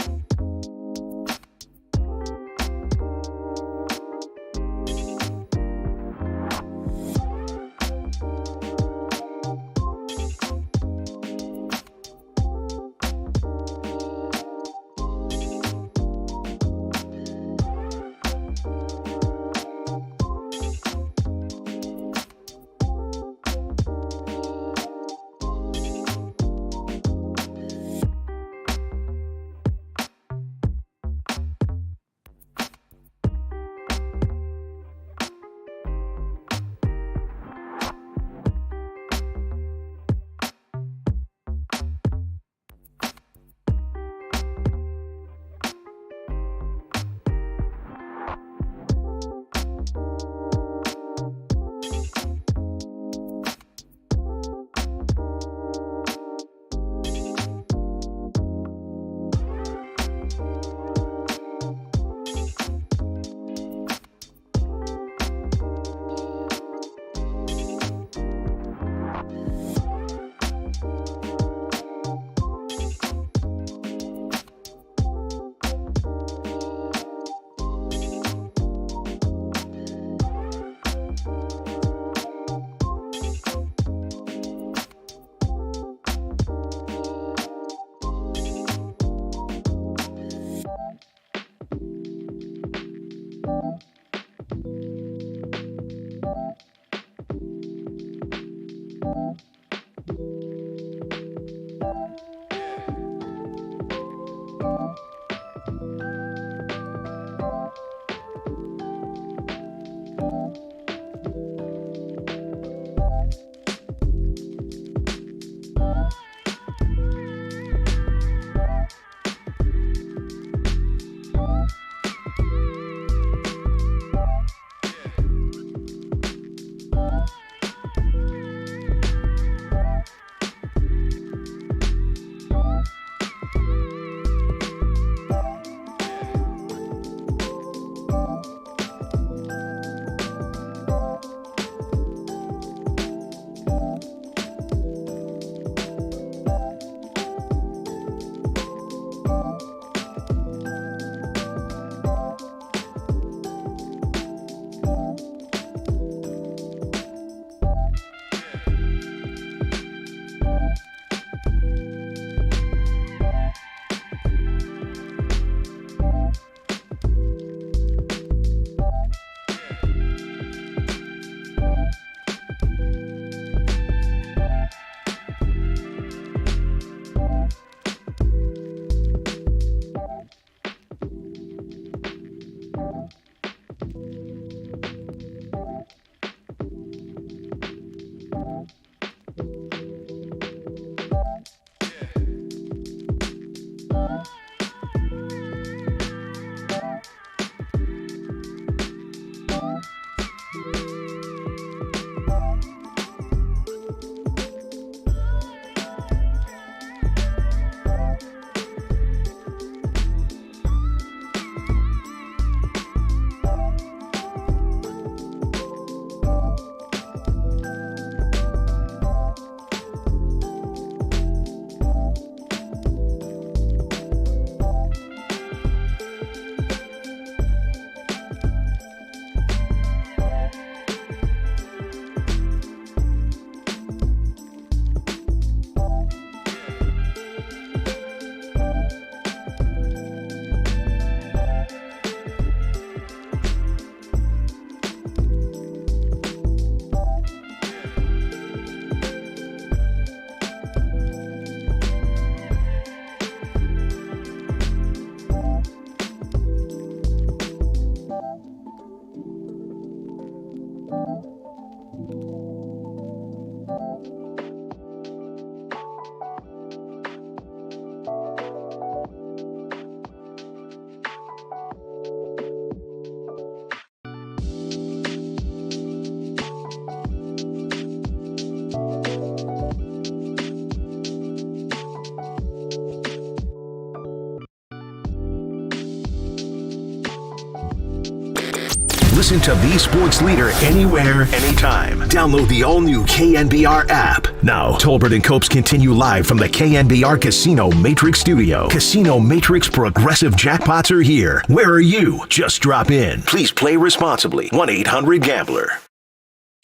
S4: Listen to the sports leader anywhere, anytime. Download the all-new KNBR app. Now, Tolbert and Copes continue live from the KNBR Casino Matrix Studio. Casino Matrix Progressive Jackpots are here. Where are you? Just drop in. Please play responsibly. 1-800-GAMBLER.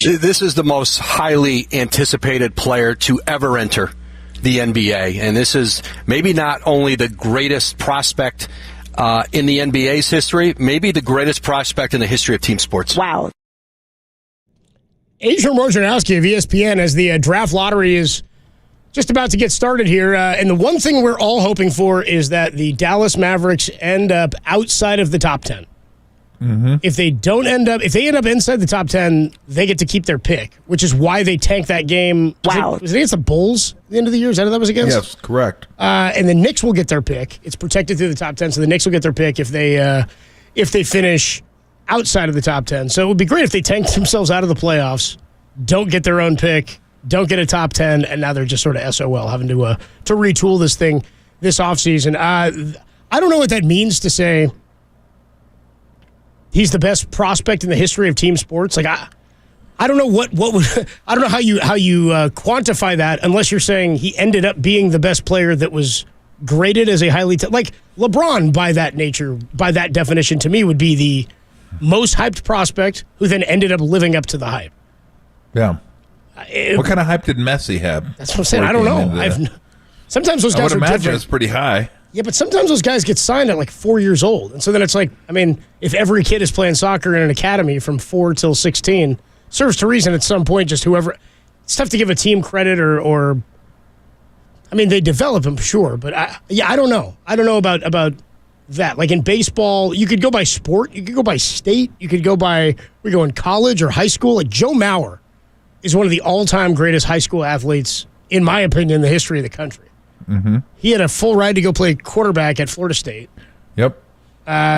S20: This is the most highly anticipated player to ever enter the NBA. And this is maybe not only the greatest prospect in the NBA's history, maybe the greatest prospect in the history of team sports.
S7: Wow.
S2: Adrian Wojnarowski of ESPN, as the draft lottery is just about to get started here. And the one thing we're all hoping for is that the Dallas Mavericks end up outside of the top 10. Mm-hmm. If they end up inside the top 10, they get to keep their pick, which is why they tanked that game. Was it against the Bulls at the end of the year? Is that who that was against?
S1: Yes, correct.
S2: And the Knicks will get their pick. It's protected through the top 10, so the Knicks will get their pick if they finish outside of the top 10. So it would be great if they tanked themselves out of the playoffs, don't get their own pick, don't get a top 10, and now they're just sort of SOL, having to retool this thing this offseason. I don't know what that means to say he's the best prospect in the history of team sports. Like I don't know what would I don't know how you quantify that unless you're saying he ended up being the best player that was graded as a highly like LeBron by that nature, by that definition, to me would be the most hyped prospect who then ended up living up to the hype.
S1: Yeah. What kind of hype did Messi have?
S2: That's what I'm saying. I don't know. Sometimes those guys
S1: I would imagine
S2: different.
S1: It's pretty high.
S2: Yeah, but sometimes those guys get signed at like 4 years old. And so then it's like, I mean, if every kid is playing soccer in an academy from 4 till 16, serves to reason at some point just whoever. it's tough to give a team credit or I mean, they develop him, sure, but I don't know. I don't know about that. Like in baseball, you could go by sport, you could go by state, you could go by, we go in college or high school. Like Joe Mauer is one of the all-time greatest high school athletes, in my opinion, in the history of the country.
S1: Mm-hmm.
S2: He had a full ride to go play quarterback at Florida State.
S1: Yep.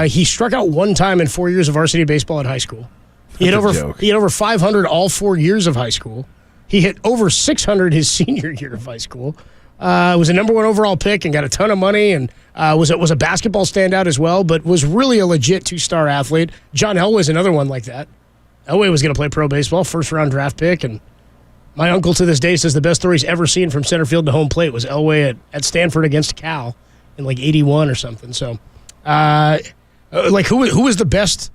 S2: He struck out one time in 4 years of varsity baseball at high school. He had over 500 all 4 years of high school. He hit over 600 his senior year of high school. Was a number 1 overall pick and got a ton of money and was a basketball standout as well, but was really a legit 2-star athlete. John Elway's another one like that. Elway was going to play pro baseball, first-round draft pick, and my uncle to this day says the best story he's ever seen from center field to home plate was Elway at Stanford against Cal in like 81 or something. So, like who was the best?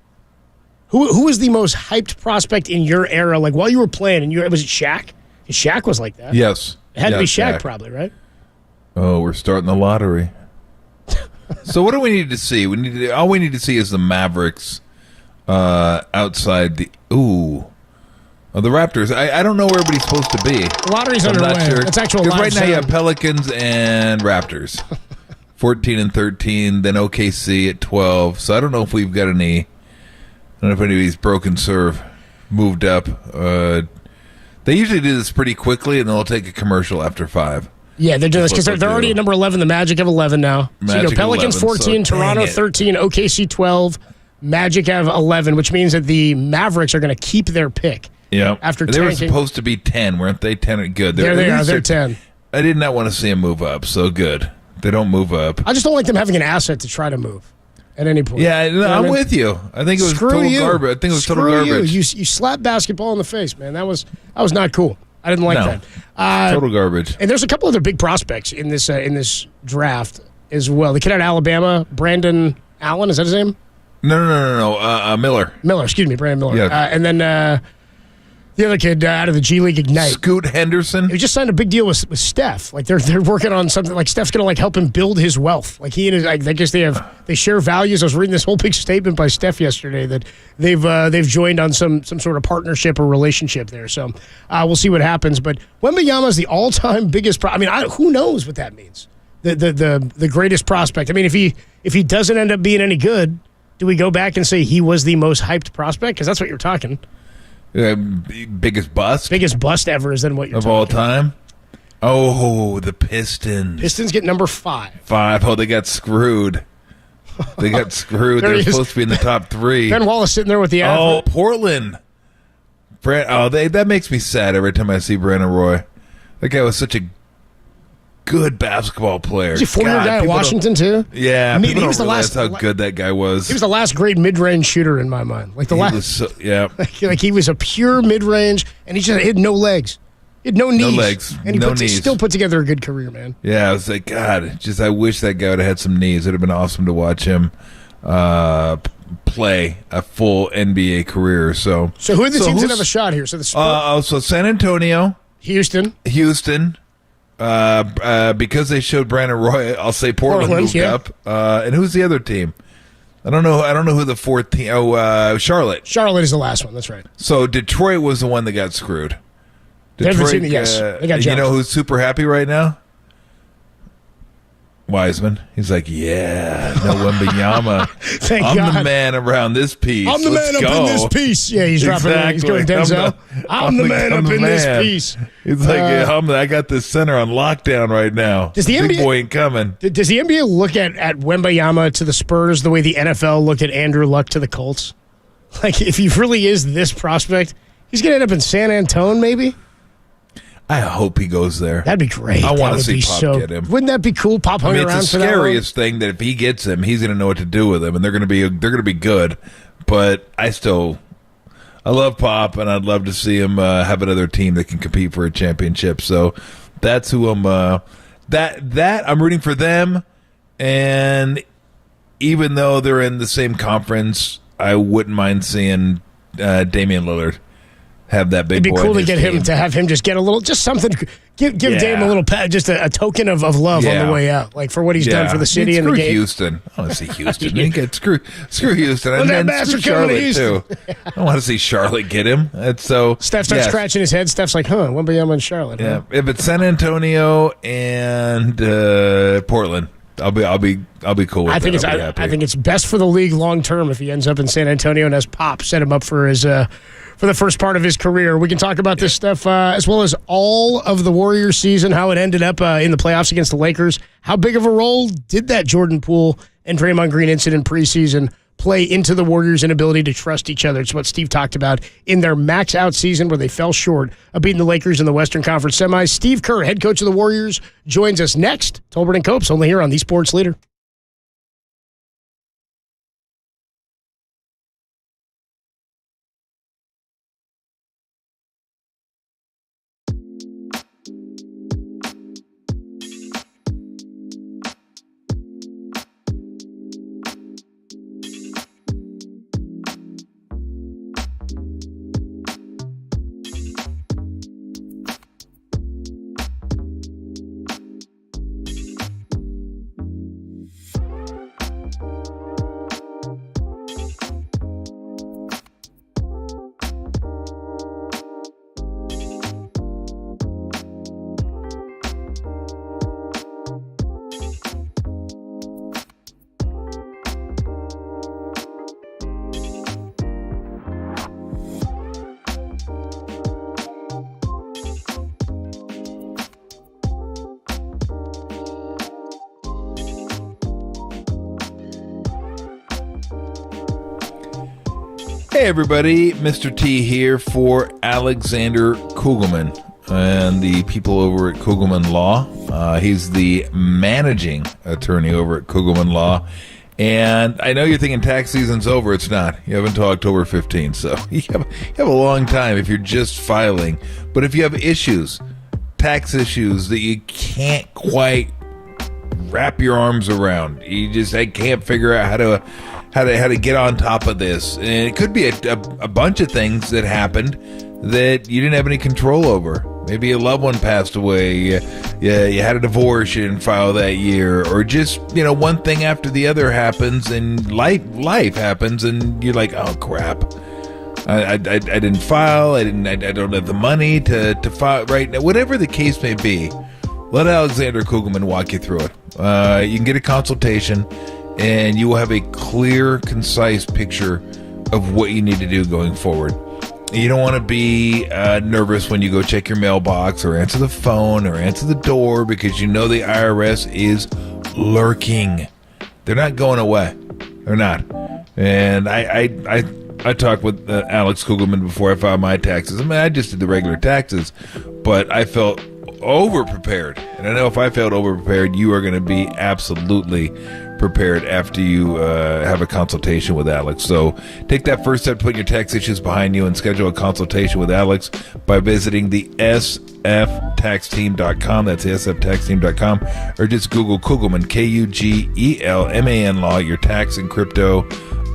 S2: Who was the most hyped prospect in your era? Like while you were playing, and was it Shaq? Shaq was like that.
S1: Yes.
S2: It had to be Shaq, probably, right?
S1: Oh, we're starting the lottery. So what do we need to see? All we need to see is the Mavericks outside the the Raptors. I don't know where everybody's supposed to be.
S2: The lottery's underway.
S1: Not sure.
S2: That's actual live
S1: right now
S2: sound.
S1: you have Pelicans and Raptors, 14 and 13. Then OKC at 12. So I don't know if we've got any. I don't know if anybody's broken serve moved up. They usually do this pretty quickly, and they'll take a commercial after 5.
S2: Yeah, they're doing this because they're already at number 11. The Magic have 11 now. So you go Pelicans 14, Toronto 13, OKC 12, Magic have 11, which means that the Mavericks are going to keep their pick.
S1: Yeah.
S2: After
S1: they were
S2: tanking.
S1: supposed to be 10, weren't they? 10 good.
S2: There they are. They're 10.
S1: I did not want to see them move up, so good. They don't move up.
S2: I just don't like them having an asset to try to move at any point.
S1: Yeah, I'm with you. I think it was total garbage. I think it was total garbage.
S2: You slap basketball in the face, man. That was not cool. I didn't like that.
S1: Total garbage.
S2: And there's a couple other big prospects in this draft as well. The kid out of Alabama, Brandon Allen, is that his name?
S1: No. Miller.
S2: Excuse me, Brandon Miller.
S1: Yeah.
S2: And then the other kid out of the G League Ignite,
S1: Scoot Henderson.
S2: He just signed a big deal with Steph. Like they're working on something. Like Steph's gonna like help him build his wealth. Like he and his, I guess they share values. I was reading this whole big statement by Steph yesterday that they've joined on some sort of partnership or relationship there. So we'll see what happens. But Wembanyama is the all-time biggest. Who knows what that means? The greatest prospect. I mean, if he doesn't end up being any good, do we go back and say he was the most hyped prospect? Because that's what you're talking.
S1: Biggest bust?
S2: Biggest bust ever is then what you're
S1: of
S2: talking
S1: all time? Oh, the Pistons.
S2: Pistons get number 5.
S1: 5. Oh, they got screwed. They got screwed. They were supposed to be in the top 3.
S2: Ben Wallace sitting there with the athlete.
S1: Portland. That makes me sad every time I see Brandon Roy. That guy was such a good basketball player.
S2: Was he a 4-year guy at Washington, too?
S1: Yeah.
S2: He was the last.
S1: How good that guy was.
S2: He was the last great mid-range shooter in my mind. Like the last. Like he was a pure mid-range, and he had no legs. He had no knees.
S1: No legs.
S2: And he still put together a good career, man.
S1: Yeah, I was like, God, I wish that guy would have had some knees. It would have been awesome to watch him play a full NBA career. So
S2: who are the teams that have a shot here? So the
S1: so San Antonio,
S2: Houston.
S1: Because they showed Brandon Roy, I'll say Portland moved up. And who's the other team? I don't know who the fourth team. Charlotte.
S2: Charlotte is the last one. That's right.
S1: So Detroit was the one that got screwed.
S2: Detroit, yes, they got jumped.
S1: You know who's super happy right now? Wiseman. He's like, yeah, no Wembanyama.
S2: Thank
S1: I'm
S2: God.
S1: the man around this piece.
S2: I'm the
S1: Let's
S2: man
S1: go.
S2: up in this piece. Yeah, he's dropping it. He's going Denzel. I'm the man up in this piece.
S1: He's like, I got this center on lockdown right now.
S2: Does the
S1: Big
S2: NBA,
S1: boy ain't coming.
S2: Does the NBA look at Wembanyama to the Spurs the way the NFL looked at Andrew Luck to the Colts? Like, if he really is this prospect, he's going to end up in San Antonio, maybe?
S1: I hope he goes there.
S2: That'd be great.
S1: I want to see Pop get him.
S2: Wouldn't that be cool? Pop hung around
S1: it's
S2: for
S1: the
S2: that
S1: scariest thing that if he gets him, he's going to know what to do with him, and they're going to be good. But I love Pop, and I'd love to see him have another team that can compete for a championship. So that's who I'm. I'm rooting for them, and even though they're in the same conference, I wouldn't mind seeing Damian Lillard have that big
S2: It'd be
S1: boy
S2: cool
S1: in
S2: to
S1: his
S2: get him
S1: team.
S2: to have him just get a little, just something, give Dame a little pat, just a token of love on the way out, like for what he's done for the city and the game.
S1: Houston. I want to see Houston. Screw Houston.
S2: Well,
S1: And
S2: that
S1: then
S2: bastard
S1: screw
S2: coming to
S1: Charlotte, too. I want to see Charlotte get him. Steph
S2: starts scratching his head. Steph's like, Wembanyama in Charlotte.
S1: Yeah, if it's San Antonio and Portland, I'll be cool with
S2: I think
S1: that.
S2: I think it's best for the league long term if he ends up in San Antonio and has Pop set him up for his for the first part of his career. We can talk about this stuff as well as all of the Warriors season, how it ended up in the playoffs against the Lakers. How big of a role did that Jordan Poole and Draymond Green incident preseason play into the Warriors' inability to trust each other? It's what Steve talked about in their max-out season where they fell short of beating the Lakers in the Western Conference semis. Steve Kerr, head coach of the Warriors, joins us next. Tolbert and Copes, only here on The Sports Leader.
S1: Hey everybody, Mr. T here for Alexander Kugelman and the people over at Kugelman Law. He's the managing attorney over at Kugelman Law. And I know you're thinking tax season's over. It's not. You have until October 15th. So you have a long time if you're just filing. But if you have issues, tax issues that you can't quite wrap your arms around, I can't figure out how to get on top of this. And it could be a bunch of things that happened that you didn't have any control over. Maybe a loved one passed away. You had a divorce you didn't file that year, or just one thing after the other happens, and life happens, and you're like, oh crap, I didn't file. I don't have the money to file right now. Whatever the case may be, let Alexander Kugelman walk you through it. You can get a consultation, and you will have a clear, concise picture of what you need to do going forward. You don't want to be nervous when you go check your mailbox or answer the phone or answer the door, because you know the IRS is lurking. They're not going away. They're not. And I talked with Alex Kugelman before I filed my taxes. I mean, I just did the regular taxes, but I felt over-prepared. And I know if I felt over-prepared, you are going to be absolutely prepared after you have a consultation with Alex. So take that first step to put your tax issues behind you and schedule a consultation with Alex by visiting the sftaxteam.com. That's sftaxteam.com, or just Google Kugelman, Kugelman Law, your tax and crypto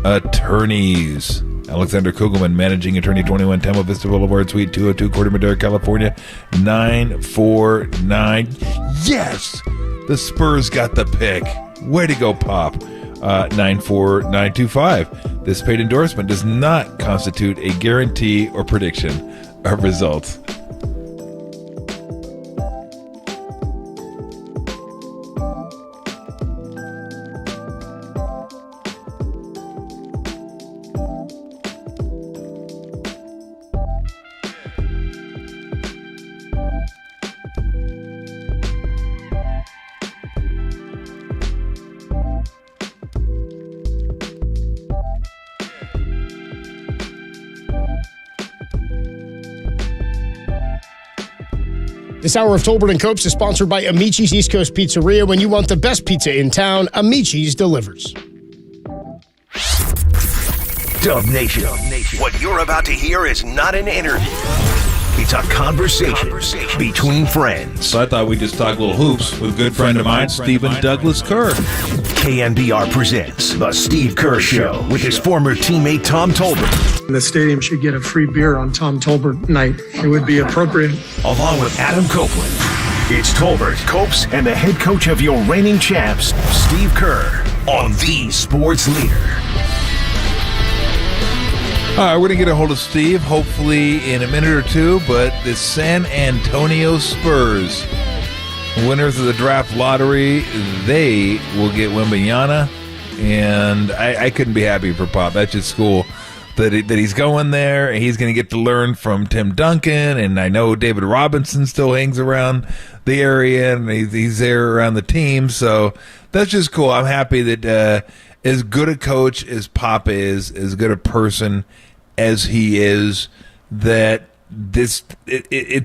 S1: attorneys. Alexander Kugelman, managing attorney, 21 Temple Vista Boulevard, Suite 202, Corte Madera, California, 949. Yes! The Spurs got the pick. Way to go, Pop. 94925. This paid endorsement does not constitute a guarantee or prediction of results.
S2: This hour of Tolbert and Copes is sponsored by Amici's East Coast Pizzeria. When you want the best pizza in town, Amici's delivers.
S4: Dub Nation. What you're about to hear is not an interview. It's a conversation between friends.
S1: So I thought we'd just talk little hoops with a good friend of mine, Stephen Douglas Kerr.
S4: KNBR presents The Steve Kerr Show with his former teammate Tom Tolbert.
S5: The stadium should get a free beer on Tom Tolbert night. It would be appropriate.
S4: Along with Adam Copeland, it's Tolbert, Copes, and the head coach of your reigning champs, Steve Kerr, on the Sports Leader.
S1: All right, we're going to get a hold of Steve, hopefully in a minute or two, but the San Antonio Spurs, winners of the draft lottery, they will get Wembanyama, and I couldn't be happy for Pop. That's just cool that he's going there, and he's going to get to learn from Tim Duncan, and I know David Robinson still hangs around the area, and he's there around the team, so that's just cool. I'm happy that as good a coach as Pop is, as good a person as he is, that it's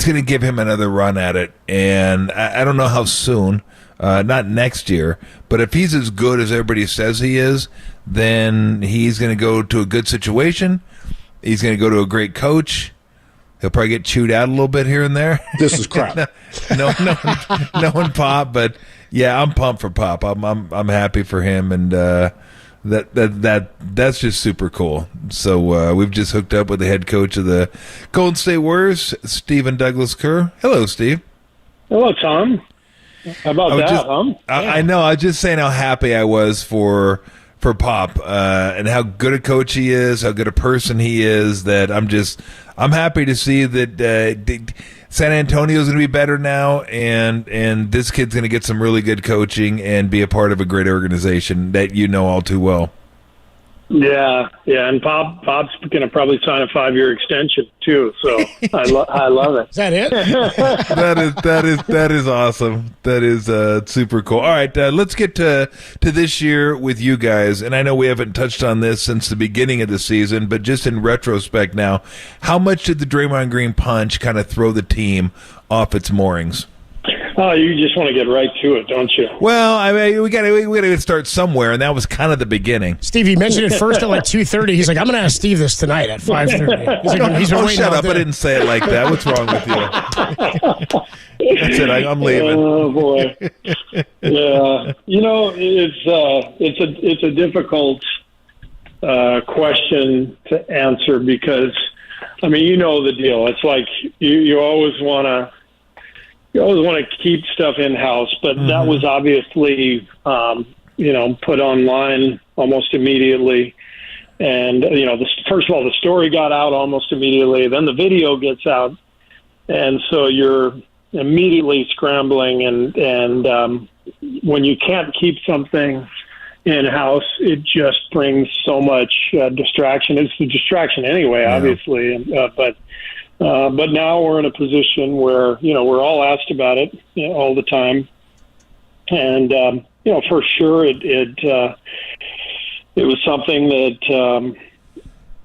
S1: going to give him another run at it. And I don't know how soon, not next year, but if he's as good as everybody says he is, then he's going to go to a good situation. He's going to go to a great coach. He'll probably get chewed out a little bit here and there.
S21: This is crap.
S1: no one Pop, but yeah, I'm pumped for Pop. I'm happy for him, and that's just super cool. So we've just hooked up with the head coach of the Golden State Warriors, Stephen Douglas Kerr. Hello, Steve.
S22: Hello, Tom. How about that, Tom?
S1: I know. I was just saying how happy I was for Pop and how good a coach he is, how good a person he is. That I'm happy to see that San Antonio is going to be better now, and this kid's going to get some really good coaching and be a part of a great organization that you know all too well.
S22: Yeah, and Pop's going to probably sign a 5-year extension too. So I love it.
S2: Is that it?
S1: that is awesome. That is super cool. All right, let's get to this year with you guys. And I know we haven't touched on this since the beginning of the season, but just in retrospect now, how much did the Draymond Green punch kind of throw the team off its moorings?
S22: Oh, you just want to get right to it, don't you?
S1: Well, I mean, we got to start somewhere, and that was kind of the beginning.
S2: Steve, he mentioned it first at like 2:30. He's like, I'm going to ask Steve this tonight at 5:30. He's like, he's been waiting
S1: shut
S2: all
S1: up!
S2: day.
S1: I didn't say it like that. What's wrong with you? That's it. I'm leaving.
S22: Oh boy. Yeah, it's a difficult question to answer because, I mean, you know the deal. It's like you always want to. You always want to keep stuff in-house, but that was obviously, put online almost immediately. And, first of all, the story got out almost immediately. Then the video gets out. And so you're immediately scrambling. And when you can't keep something in-house, it just brings so much distraction. It's a distraction anyway, obviously. But now we're in a position where, we're all asked about it all the time. And, for sure it was something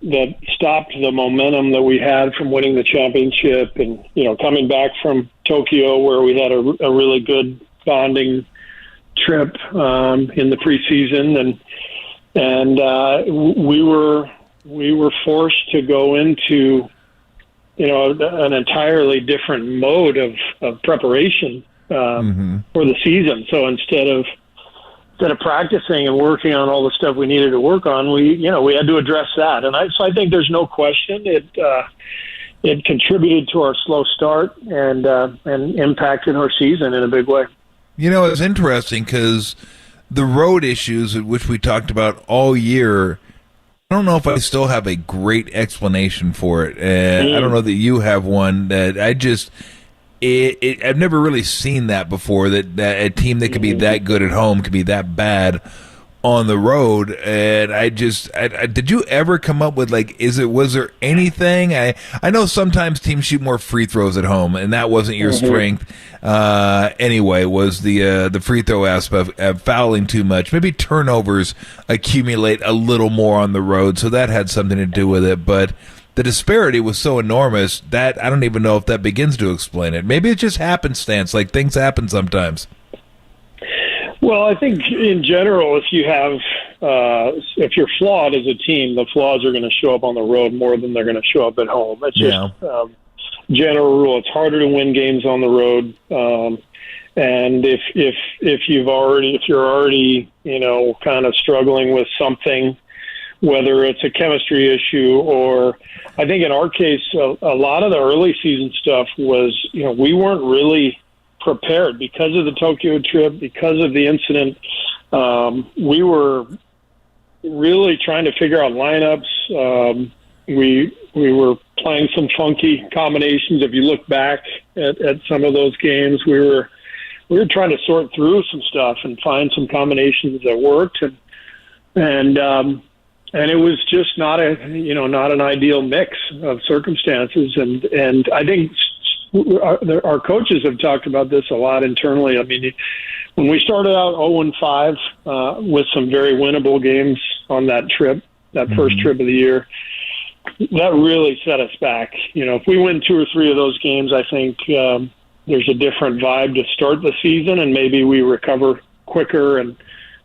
S22: that stopped the momentum that we had from winning the championship and, coming back from Tokyo where we had a really good bonding trip in the preseason. And we were forced to go into an entirely different mode of preparation for the season. So instead of practicing and working on all the stuff we needed to work on, we had to address that. And I think there's no question it contributed to our slow start and impacted our season in a big way.
S1: It's interesting because the road issues, which we talked about all year, I don't know if I still have a great explanation for it. I don't know that you have one. That I've never really seen that before. That a team that could be that good at home could be that bad on the road. And I did you ever come up with was there anything? I know sometimes teams shoot more free throws at home, and that wasn't your strength. Anyway, was the free throw aspect of fouling too much. Maybe turnovers accumulate a little more on the road, so that had something to do with it. But the disparity was so enormous that I don't even know if that begins to explain it. Maybe it's just happenstance, like things happen sometimes.
S22: Well, I think in general, if you're flawed as a team, the flaws are going to show up on the road more than they're going to show up at home. It's just general rule. It's harder to win games on the road, and if you're already kind of struggling with something, whether it's a chemistry issue or I think in our case, a lot of the early season stuff was, we weren't really prepared because of the Tokyo trip, because of the incident. We were really trying to figure out lineups. We were playing some funky combinations. If you look back at some of those games, we were trying to sort through some stuff and find some combinations that worked, and it was just not an ideal mix of circumstances. And I think our coaches have talked about this a lot internally. I mean, when we started out 0-5 with some very winnable games on that trip, that first trip of the year, that really set us back. If we win 2 or 3 of those games, I think there's a different vibe to start the season, and maybe we recover quicker and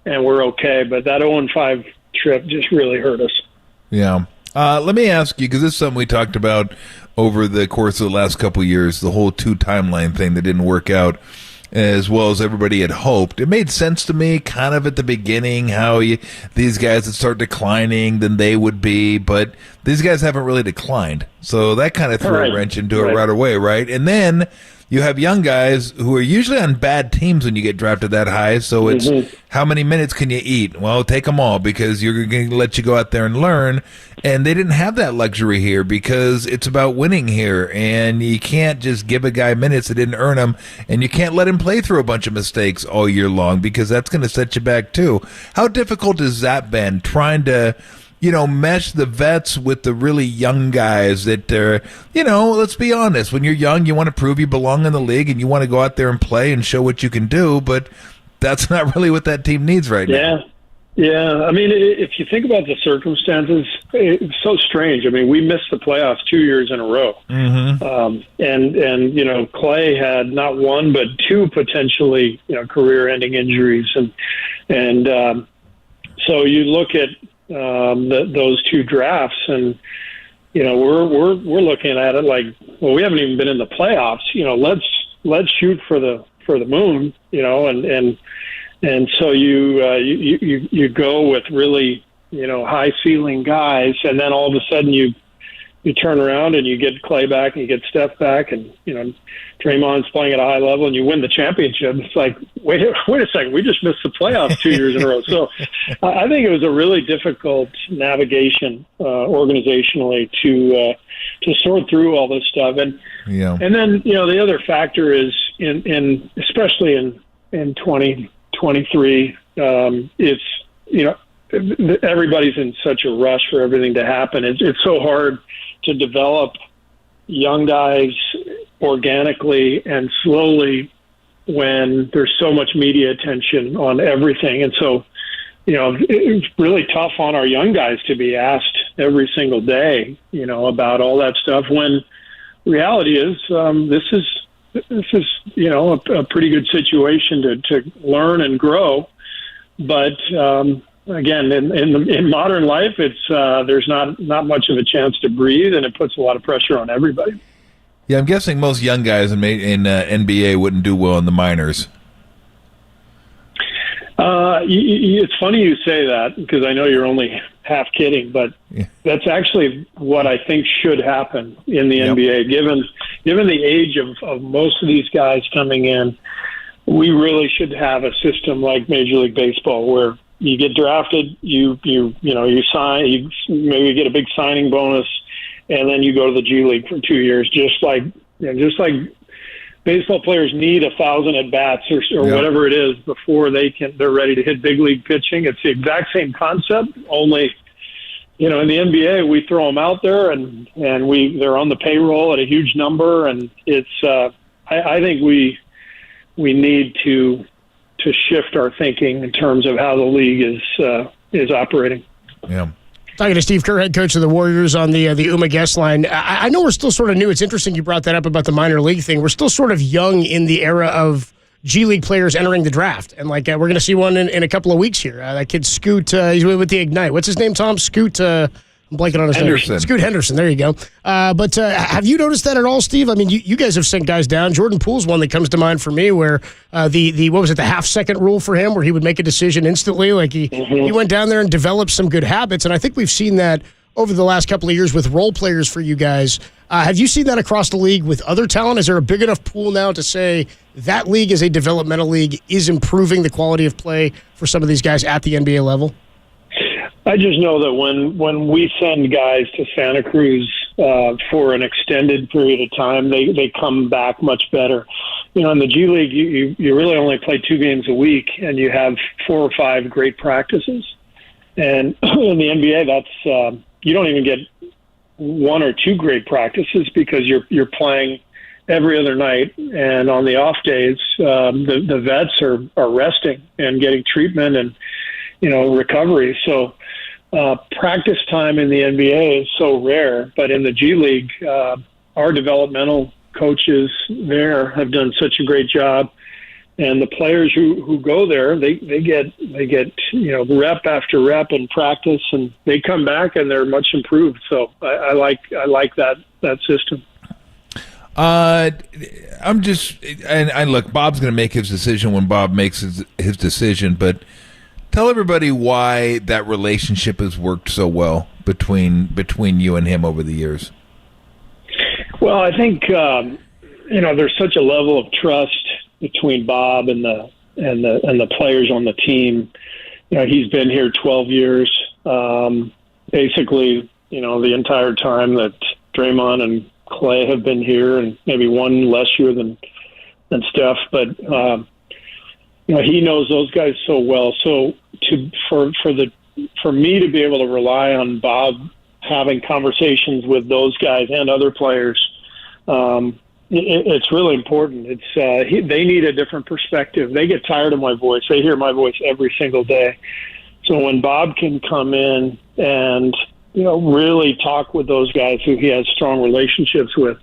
S22: we're okay. But that 0-5 trip just really hurt us.
S1: Yeah. Let me ask you, because this is something we talked about over the course of the last couple of years, the whole 2 timeline thing that didn't work out as well as everybody had hoped. It made sense to me kind of at the beginning how these guys would start declining than they would be, but these guys haven't really declined. So that kind of threw a wrench into it right away, right? And then you have young guys who are usually on bad teams when you get drafted that high, so it's how many minutes can you eat? Well, take them all because you're going to let you go out there and learn, and they didn't have that luxury here because it's about winning here, and you can't just give a guy minutes that didn't earn them, and you can't let him play through a bunch of mistakes all year long because that's going to set you back too. How difficult has that been, trying to mesh the vets with the really young guys that are, let's be honest, when you're young, you want to prove you belong in the league and you want to go out there and play and show what you can do, but that's not really what that team needs right now.
S22: Yeah. I mean, if you think about the circumstances, it's so strange. I mean, we missed the playoffs 2 years in a row. And Klay had not 1, but 2 potentially, career-ending injuries. And so you look at, those 2 drafts, and we're looking at it like, well, we haven't even been in the playoffs. Let's shoot for the moon. And so you go with really high ceiling guys, and then all of a sudden you turn around and you get Klay back and you get Steph back, and Draymond's playing at a high level, and you win the championship. It's like, wait a second, we just missed the playoffs 2 years in a row. So I think it was a really difficult navigation organizationally to sort through all this stuff. And then the other factor is in especially in 2023, it's everybody's in such a rush for everything to happen. It's so hard to develop young guys organically and slowly when there's so much media attention on everything. And so, it's really tough on our young guys to be asked every single day, about all that stuff, when reality is this is a pretty good situation to learn and grow. But again, in modern life, it's there's not much of a chance to breathe, and it puts a lot of pressure on everybody.
S1: Yeah, I'm guessing most young guys in NBA wouldn't do well in the minors.
S22: It's funny you say that, because I know you're only half kidding, but that's actually what I think should happen in the NBA. Given the age of most of these guys coming in, we really should have a system like Major League Baseball where you get drafted, you sign, you maybe get a big signing bonus, and then you go to the G League for 2 years, just like baseball players need 1,000 at bats or whatever it is before they're ready to hit big league pitching. It's the exact same concept, only in the NBA we throw them out there and they're on the payroll at a huge number, and it's I think we need to shift our thinking in terms of how the league is operating.
S1: Yeah.
S2: Talking to Steve Kerr, head coach of the Warriors, on the UMA guest line. I know we're still sort of new. It's interesting you brought that up about the minor league thing. We're still sort of young in the era of G League players entering the draft. And we're going to see one in a couple of weeks here. That kid Scoot, he's with the Ignite. What's his name, Tom? Scoot, I'm I'm blanking on his name. Scoot Henderson. There you go. But have you noticed that at all, Steve? I mean, you guys have sent guys down. Jordan Poole's one that comes to mind for me, where the what was it, the half-second rule for him, where he would make a decision instantly. Like he went down there and developed some good habits, and I think we've seen that over the last couple of years with role players for you guys. Have you seen that across the league with other talent? Is there a big enough pool now to say that league is a developmental league, is improving the quality of play for some of these guys at the NBA level?
S22: I just know that when we send guys to Santa Cruz for an extended period of time, they come back much better. You know, in the G League, you really only play 2 games a week, and you have 4 or 5 great practices. And in the NBA, that's you don't even get 1 or 2 great practices because you're playing every other night, and on the off days, the vets are resting and getting treatment and recovery. So practice time in the NBA is so rare, but in the G League, our developmental coaches there have done such a great job, and the players who go there, they get rep after rep in practice, and they come back and they're much improved. So I like that system.
S1: I'm just, and look, Bob's going to make his decision when Bob makes his decision, but tell everybody why that relationship has worked so well between you and him over the years.
S22: Well, I think there's such a level of trust between Bob and the players on the team. He's been here 12 years, basically. The entire time that Draymond and Klay have been here, and maybe one less year than Steph, but he knows those guys so well. So for me to be able to rely on Bob having conversations with those guys and other players, it's really important. It's they need a different perspective. They get tired of my voice. They hear my voice every single day. So when Bob can come in and really talk with those guys who he has strong relationships with,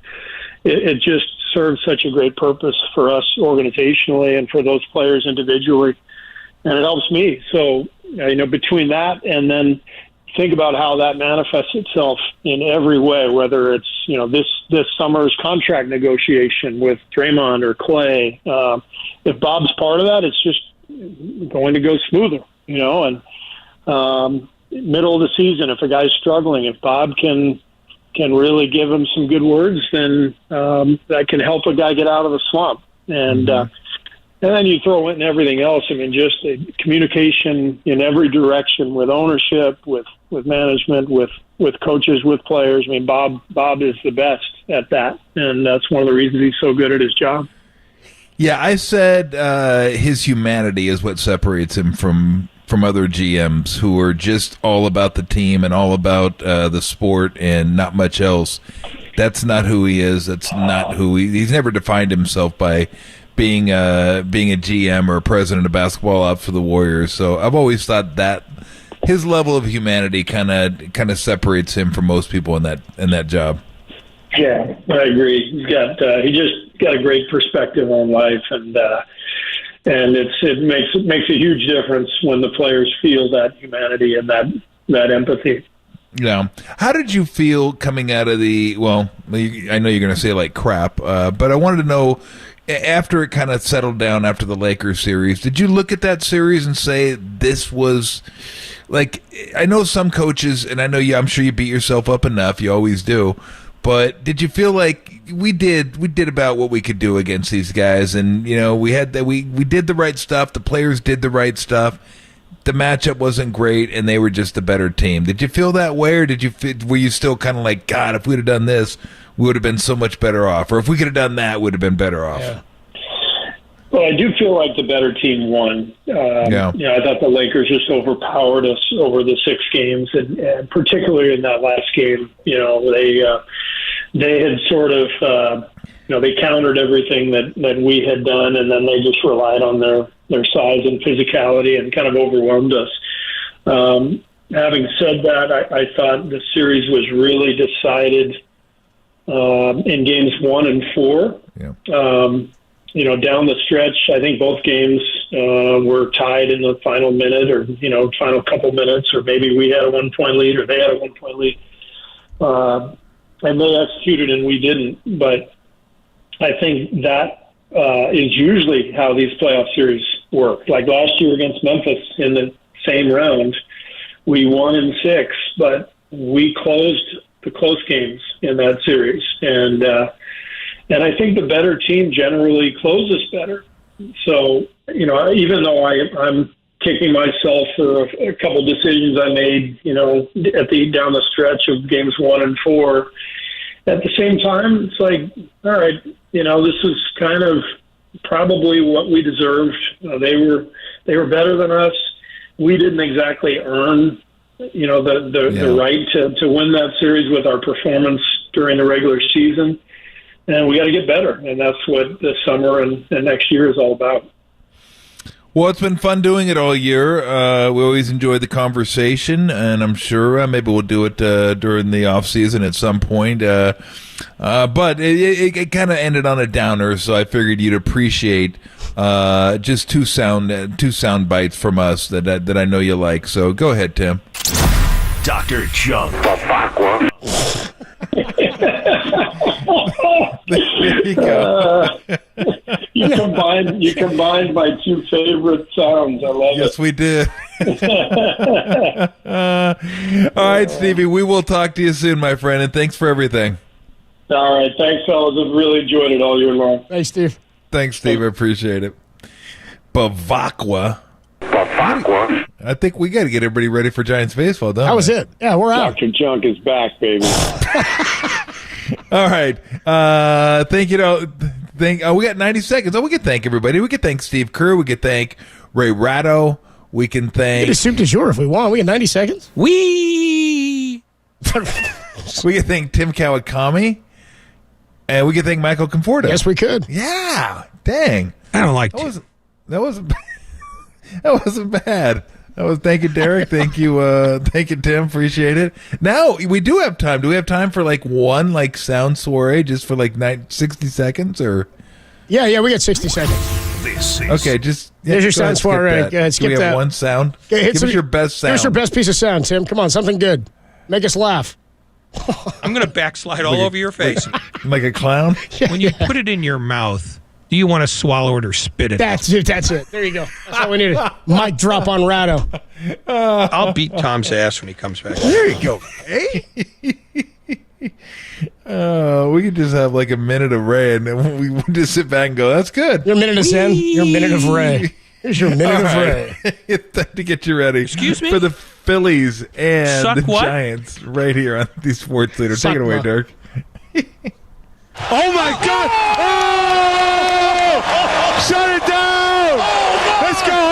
S22: it just serves such a great purpose for us organizationally and for those players individually, and it helps me. So between that and then think about how that manifests itself in every way, whether it's this summer's contract negotiation with Draymond or Klay. If Bob's part of that, it's just going to go smoother. And middle of the season, if a guy's struggling, if Bob can really give him some good words, then that can help a guy get out of the slump. And then you throw in everything else. I mean, just communication in every direction with ownership, with management, with coaches, with players. I mean, Bob is the best at that, and that's one of the reasons he's so good at his job.
S1: Yeah, I said his humanity is what separates him from other GMs who are just all about the team and all about the sport and not much else. That's not who he is. That's not who he's never defined himself by being a GM or a president of basketball ops for the Warriors. So I've always thought that his level of humanity kind of separates him from most people in that job.
S22: Yeah, I agree. He just got a great perspective on life, and it makes a huge difference when the players feel that humanity and that empathy.
S1: Yeah. How did you feel coming out of I know you're going to say like crap, but I wanted to know, after it kind of settled down after the Lakers series, did you look at that series and say this was, like, I know some coaches, and I know I'm sure you beat yourself up enough, you always do, but did you feel like we did about what we could do against these guys, and we did the right stuff, the players did the right stuff, the matchup wasn't great, and they were just a better team? Did you feel that way, or were you still kind of like, God, if we'd have done this, we would have been so much better off, or if we could have done that, would have been better off?
S22: Yeah. Well, I do feel like the better team won. I thought the Lakers just overpowered us over the 6 games, and particularly in that last game, they had sort of, they countered everything that we had done, and then they just relied on their size and physicality and kind of overwhelmed us. Having said that, I thought the series was really decided in games 1 and 4.
S1: Yeah.
S22: down the stretch, I think both games were tied in the final minute or, final couple minutes, or maybe we had a 1-point lead or they had a 1-point lead. And they executed and we didn't. But I think that is usually how these playoff series work. Like last year against Memphis in the same round, we won in 6, but we closed the close games in that series. And I think the better team generally closes better. So, even though I'm kicking myself for a couple decisions I made, down the stretch of games 1 and 4, at the same time, it's like, all right, this is kind of probably what we deserved. They were better than us. We didn't exactly earn, the right to win that series with our performance during the regular season. And we got to get better, and that's what this summer and next year is all about.
S1: Well, it's been fun doing it all year. We always enjoy the conversation, and I'm sure maybe we'll do it during the off season at some point. But it kind of ended on a downer, so I figured you'd appreciate just two sound bites from us that I know you like. So go ahead, Tim.
S4: Dr. Junk.
S1: There you go.
S22: You combined my two favorite sounds. I love it.
S1: Yes, we did. All right, Stevie, we will talk to you soon, my friend, and thanks for everything.
S22: All right, thanks, fellas. I've really enjoyed it all year long.
S2: Thanks, Steve.
S1: Thanks, Steve. I appreciate it. Bavakwa. I think we got to get everybody ready for Giants baseball, don't we?
S2: That was it. Yeah, we're out.
S22: Dr. Junk is back, baby.
S1: All right. Thank you. We got 90 seconds. We could thank everybody. We could thank Steve Kerr. We could thank Ray Ratto. We can thank.
S2: Get a soup du jour if we want. We got 90 seconds.
S1: We could thank Tim Kawakami. And we could thank Michael Conforto.
S2: Yes, we could.
S1: Yeah. Dang.
S11: I don't like
S1: that wasn't bad. Thank you, Derek. Thank you, Tim. Appreciate it. Now we do have time. Do we have time for one sound soiree just for 60 seconds or?
S2: Yeah, we got 60 seconds.
S4: This is
S1: okay. Just
S2: there's your sound soiree.
S1: Skip
S2: Do we
S1: have one sound?
S2: Okay,
S1: give us your best sound.
S2: Give us your best piece of sound, Tim. Come on, something good. Make us laugh.
S11: I'm going to backslide all over your face.
S1: Like a clown?
S11: When you put it in your mouth, do you want to swallow it or spit it
S2: That's it. There you go. That's all we needed. Mic drop on Ratto.
S11: I'll beat Tom's ass when he comes back.
S1: There you go. Hey? We could just have a minute of Ray, and then we just sit back and go, that's good.
S2: Your minute of Zen, your minute of Ray. Here's your minute of Ray.
S1: Time to get you ready.
S11: Excuse me?
S1: For the Phillies and
S11: Suck
S1: the
S11: what?
S1: Giants right here on the Sports Leader. Take it away, Dirk.
S9: Oh, my God.